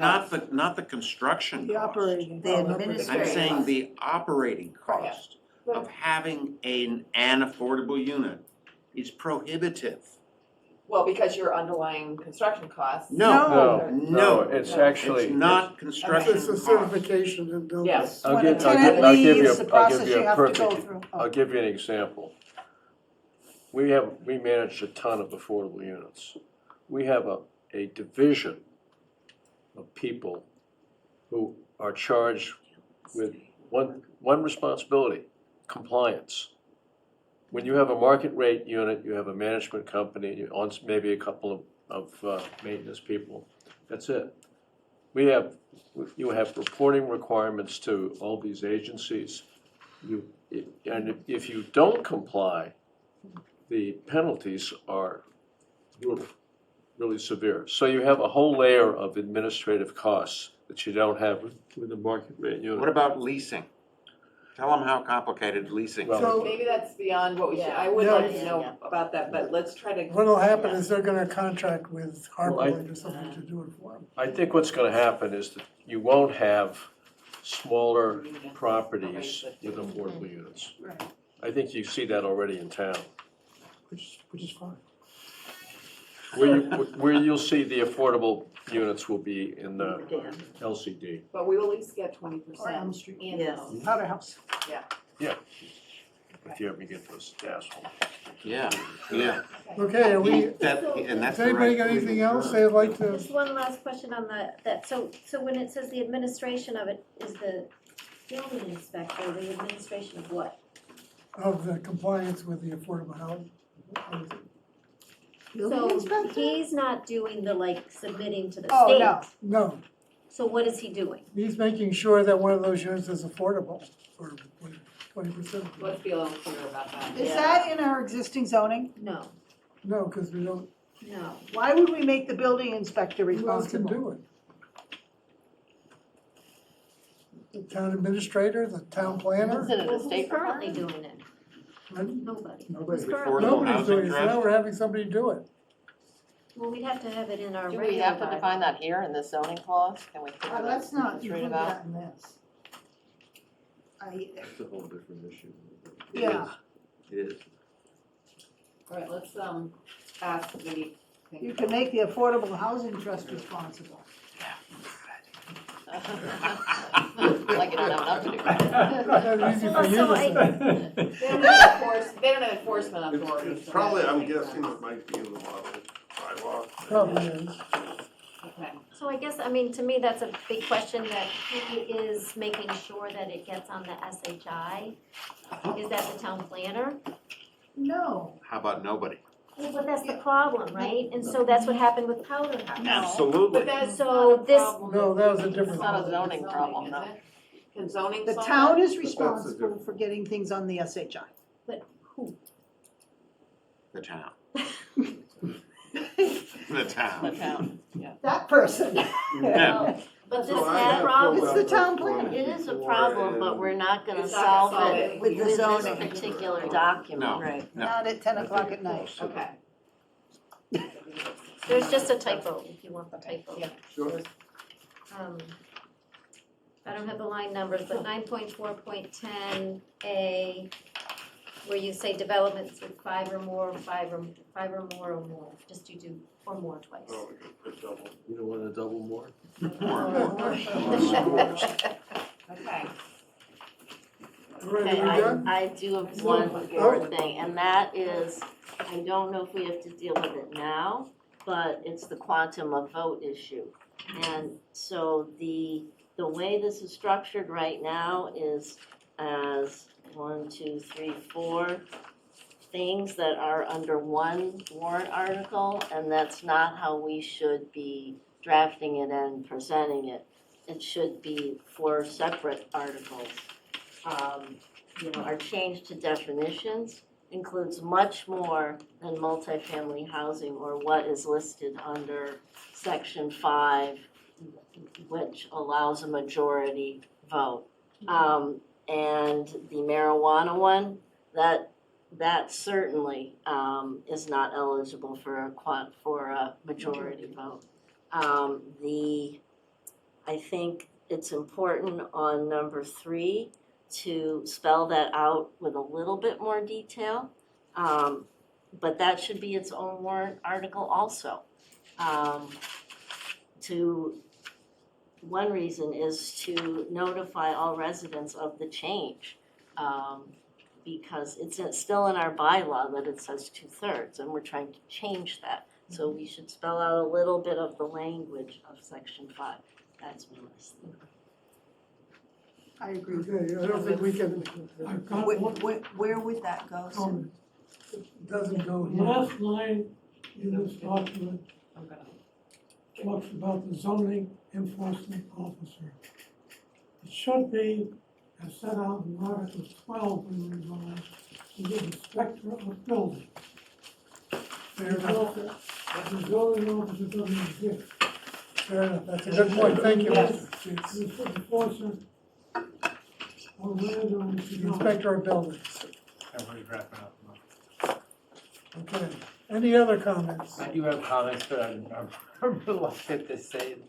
not the construction The cost. operating. The cost. administrative. I'm saying the operating cost Right. of having an affordable unit is prohibitive. Well, because your underlying construction costs. No, it's No. actually. It's not construction it's a cost. certification and building. Yes. I'll When a give, I'll tenant give, I'll give you, leaves, the I'll process give you you a have to go perfect, through. I'll give you an example. We manage a ton of affordable units. We have a division of people who are charged with one responsibility, compliance. When you have a market rate unit, you have a management company, maybe a couple of maintenance people, that's it. You have reporting requirements to all these agencies. And if you don't comply, the penalties are really severe. So you have a whole layer of administrative costs that you don't have with a market rate unit. What about leasing? Tell them how complicated leasing is. So- Maybe that's beyond what we should, Yeah. I would Yeah. like to know about that, but let's try to. What'll happen is they're gonna contract with Well, I- Harborlight or something to do it for them. I think what's gonna happen is that you won't have smaller properties with affordable units. Right. I think you see that already in town. Which is fine. Where you'll see the affordable units will be in the LCD. But we will at least get Or Elm 20% Street. in Yes. those. Powder House. If you ever get those assholes. Yeah, yeah. Okay, are we, And that's has the anybody right got anything legal else term. they'd like to, Just one last question on that, so when it says the administration of it, is the building inspector, the administration of what? of the compliance with the affordable housing? Building So inspector? he's not doing the like submitting to the Oh, state. no. No, So what is he doing? he's making sure that one of those units is affordable for 20%. Let's be a little clear about that. Is that in our existing zoning? No, No, because we don't, no. Why would we make the building inspector who else can responsible? do it? The town administrator, the town planner? Is it a Who's state currently requirement? doing it? Right? Nobody. Nobody. Who's currently? Affordable Nobody's housing doing it, so trust? now we're having somebody do it. Well, we'd have to have it in our Do regular we have to bylaw. define that here in the zoning clause? Can we figure Let's not straight include about? that in this. That's a whole different issue. Yeah, It is. All right, let's, ask the. you can make the Affordable Housing Trust responsible. Like you don't have enough to do. That's easy for you So to I- say. They don't have enforcement authority. It's so probably, that I'm makes guessing sense. it might be in the model bylaw. Probably is. Okay. So I guess, I mean, to me, that's a big question, that who is making sure that it gets on the SHI? Is that the town planner? No, How about nobody? Well, but that's the problem, right? And so that's what happened with Powder House. Absolutely. But that's So not a this- problem. No, that was a It's different not a one. zoning problem, is it? Can zoning the solve town that? is that's a responsible different- for getting things on the SHI. But who? The town. The The town. town, yeah. That person. Yeah. But this So I that have problem, It's the town planner. it is a problem, but we're not gonna It's not gonna solve solve it it with with the this zoning. particular document. No. Right. No. Not at 10 o'clock at night. Okay. There's just a typo, if you want the typo. Yeah. Sure. I don't have the line numbers, but 9.4.10A, where you say developments with five or more, or more, just you do or more twice. Oh, we could put double. You don't want a double more? Okay. All right, Okay, are we done? I do have one more thing, and that is, I don't know if we have to deal with it now, but it's the quantum of vote issue. And so the way this is structured right now is as 1, 2, 3, 4 things that are under one warrant article, and that's not how we should be drafting it and presenting it. it should be 4 separate articles. Our change to definitions includes much more than multifamily housing or what is listed under section 5, which allows a majority vote. And the marijuana one, that certainly is not eligible for a majority vote. I think it's important on number 3 to spell that out with a little bit more detail. But that should be its own warrant article also. One reason is to notify all residents of the change. Because it's still in our bylaw that it says 2/3, and we're trying to change that. So we should spell out a little bit of the language of section 5. That's my list. I agree. Okay, I don't think we can, I've got one Where would that go, Sue? comment. it doesn't go here. Last line in this document I'm gonna, talks about the zoning enforcement officer. It should be, as set out in Article 12 when revised, to be the inspector of building. Fair enough, The zoning officer doesn't exist. fair enough, that's a good point, thank you. Yes. It's The enforcer or landowners. the inspector of buildings. Everybody's wrapping up. Okay, any other comments? I do have comments, but I'm reluctant to say them.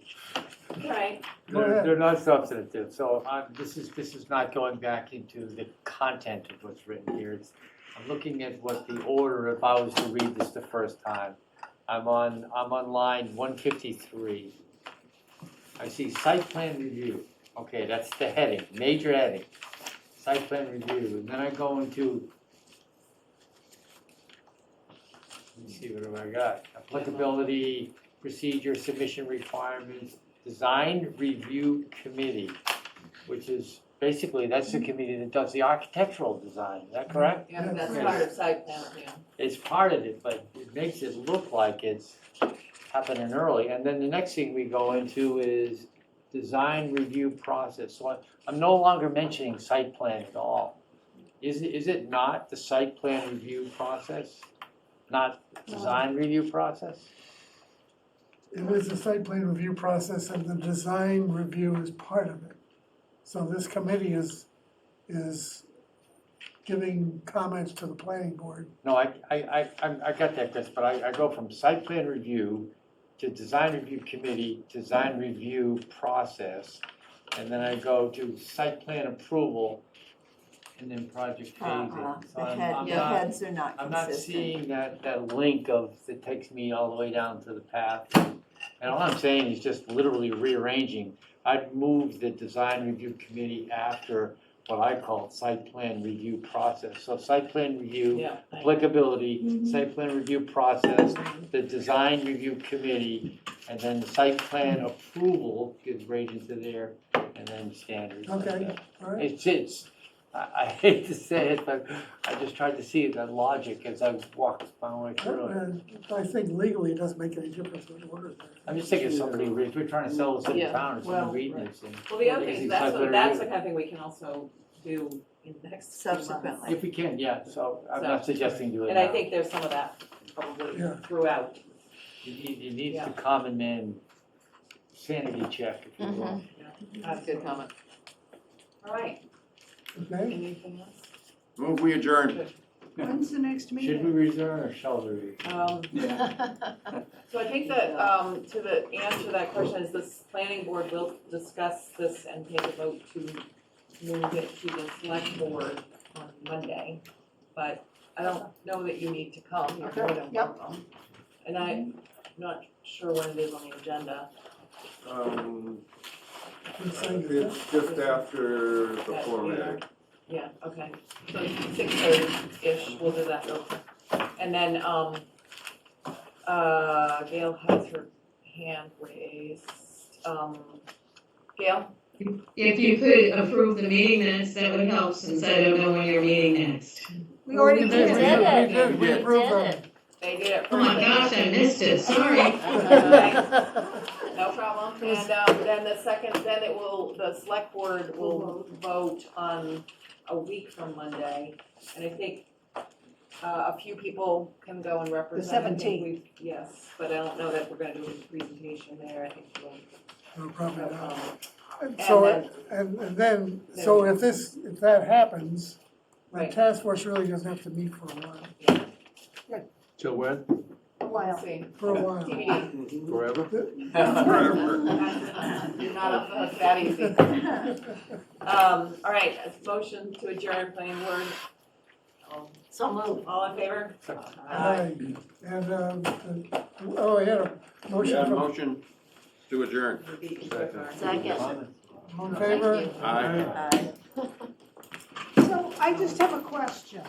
right, Go ahead. They're not substantive, so this is not going back into the content of what's written here. I'm looking at what the order, if I was to read this the first time. I'm on line 153. I see site plan review. Okay, that's the heading, major heading. Site plan review, and then I go into, let me see, what have I got? Applicability, procedure, submission requirements, design review committee, which is basically, that's the committee that does the architectural design, is that correct? yeah, that's Yes. part of site plan, yeah. It's part of it, but it makes it look like it's happening early. And then the next thing we go into is design review process. So I'm no longer mentioning site plan at all. Is it not the site plan review process? Not design review process? It is a site plan review process and the design review is part of it. So this committee is giving comments to the planning board. No, I got that, Chris, but I go from site plan review to design review committee, design review process, and then I go to site plan approval, and then project phasing. So The heads are not consistent. I'm not seeing that link that takes me all the way down to the path. And all I'm saying is just literally rearranging. I'd move the design review committee after what I call site plan review process. So site plan review, Yeah. applicability, site plan review process, the design review committee, and then the site plan approval gets right into there, and then standards. like Okay, that. all right. I hate to say it, but I just tried to see that logic as I walked my way through it. And I think legally it doesn't make any difference what order they're. I'm just thinking somebody, we're trying to sell this in Yeah, town, or well, someone reading right. this. and- Well, the other Easy thing is, that's site plan the review. kind of thing we can also do in the next few months. Subsequently. If we can, yeah, so I'm So- not suggesting doing And I that. think there's some of that probably Yeah. throughout. It needs Yeah. the common man sanity check, if you will. That's a good comment. All right, Okay, anything else? Move we adjourn. When's the next meeting? Should we reserve or shall we? So I think that, to the answer to that question is this planning board will discuss this and take a vote to move it to the select board on Monday. But I don't know that you need to come, you're more than Yep. welcome. And I'm not sure when it is on the agenda. It's just after the That format. Yeah, okay, so 6:30-ish, we'll do that real quick. And then, Gail has her hand raised. Gail? If you could approve the meeting minutes, that would help, since I don't know when you're meeting next. We already We did. did it. We We approved did them. it. They did it Oh my first. gosh, I missed it, sorry. No problem, and then the select board will vote on a week from Monday, and I think a few people can go and represent. I think 17th. Yes, but I don't know that we're gonna do a presentation there, I think we'll. No, probably have, not. and So, then- and then, so if that happens, the Right. task force really doesn't have to meet for a while, Till when? A while. Let's see. for a while. TBD. Forever? You're not up the hook that easy. All right, motion to adjourn planning board. So moved. All in favor? Aye. And, oh, I had a We motion got a from, motion to adjourn. We're beating you so far. Second. all in favor? Thank you. Aye. Aye. So I just have a question.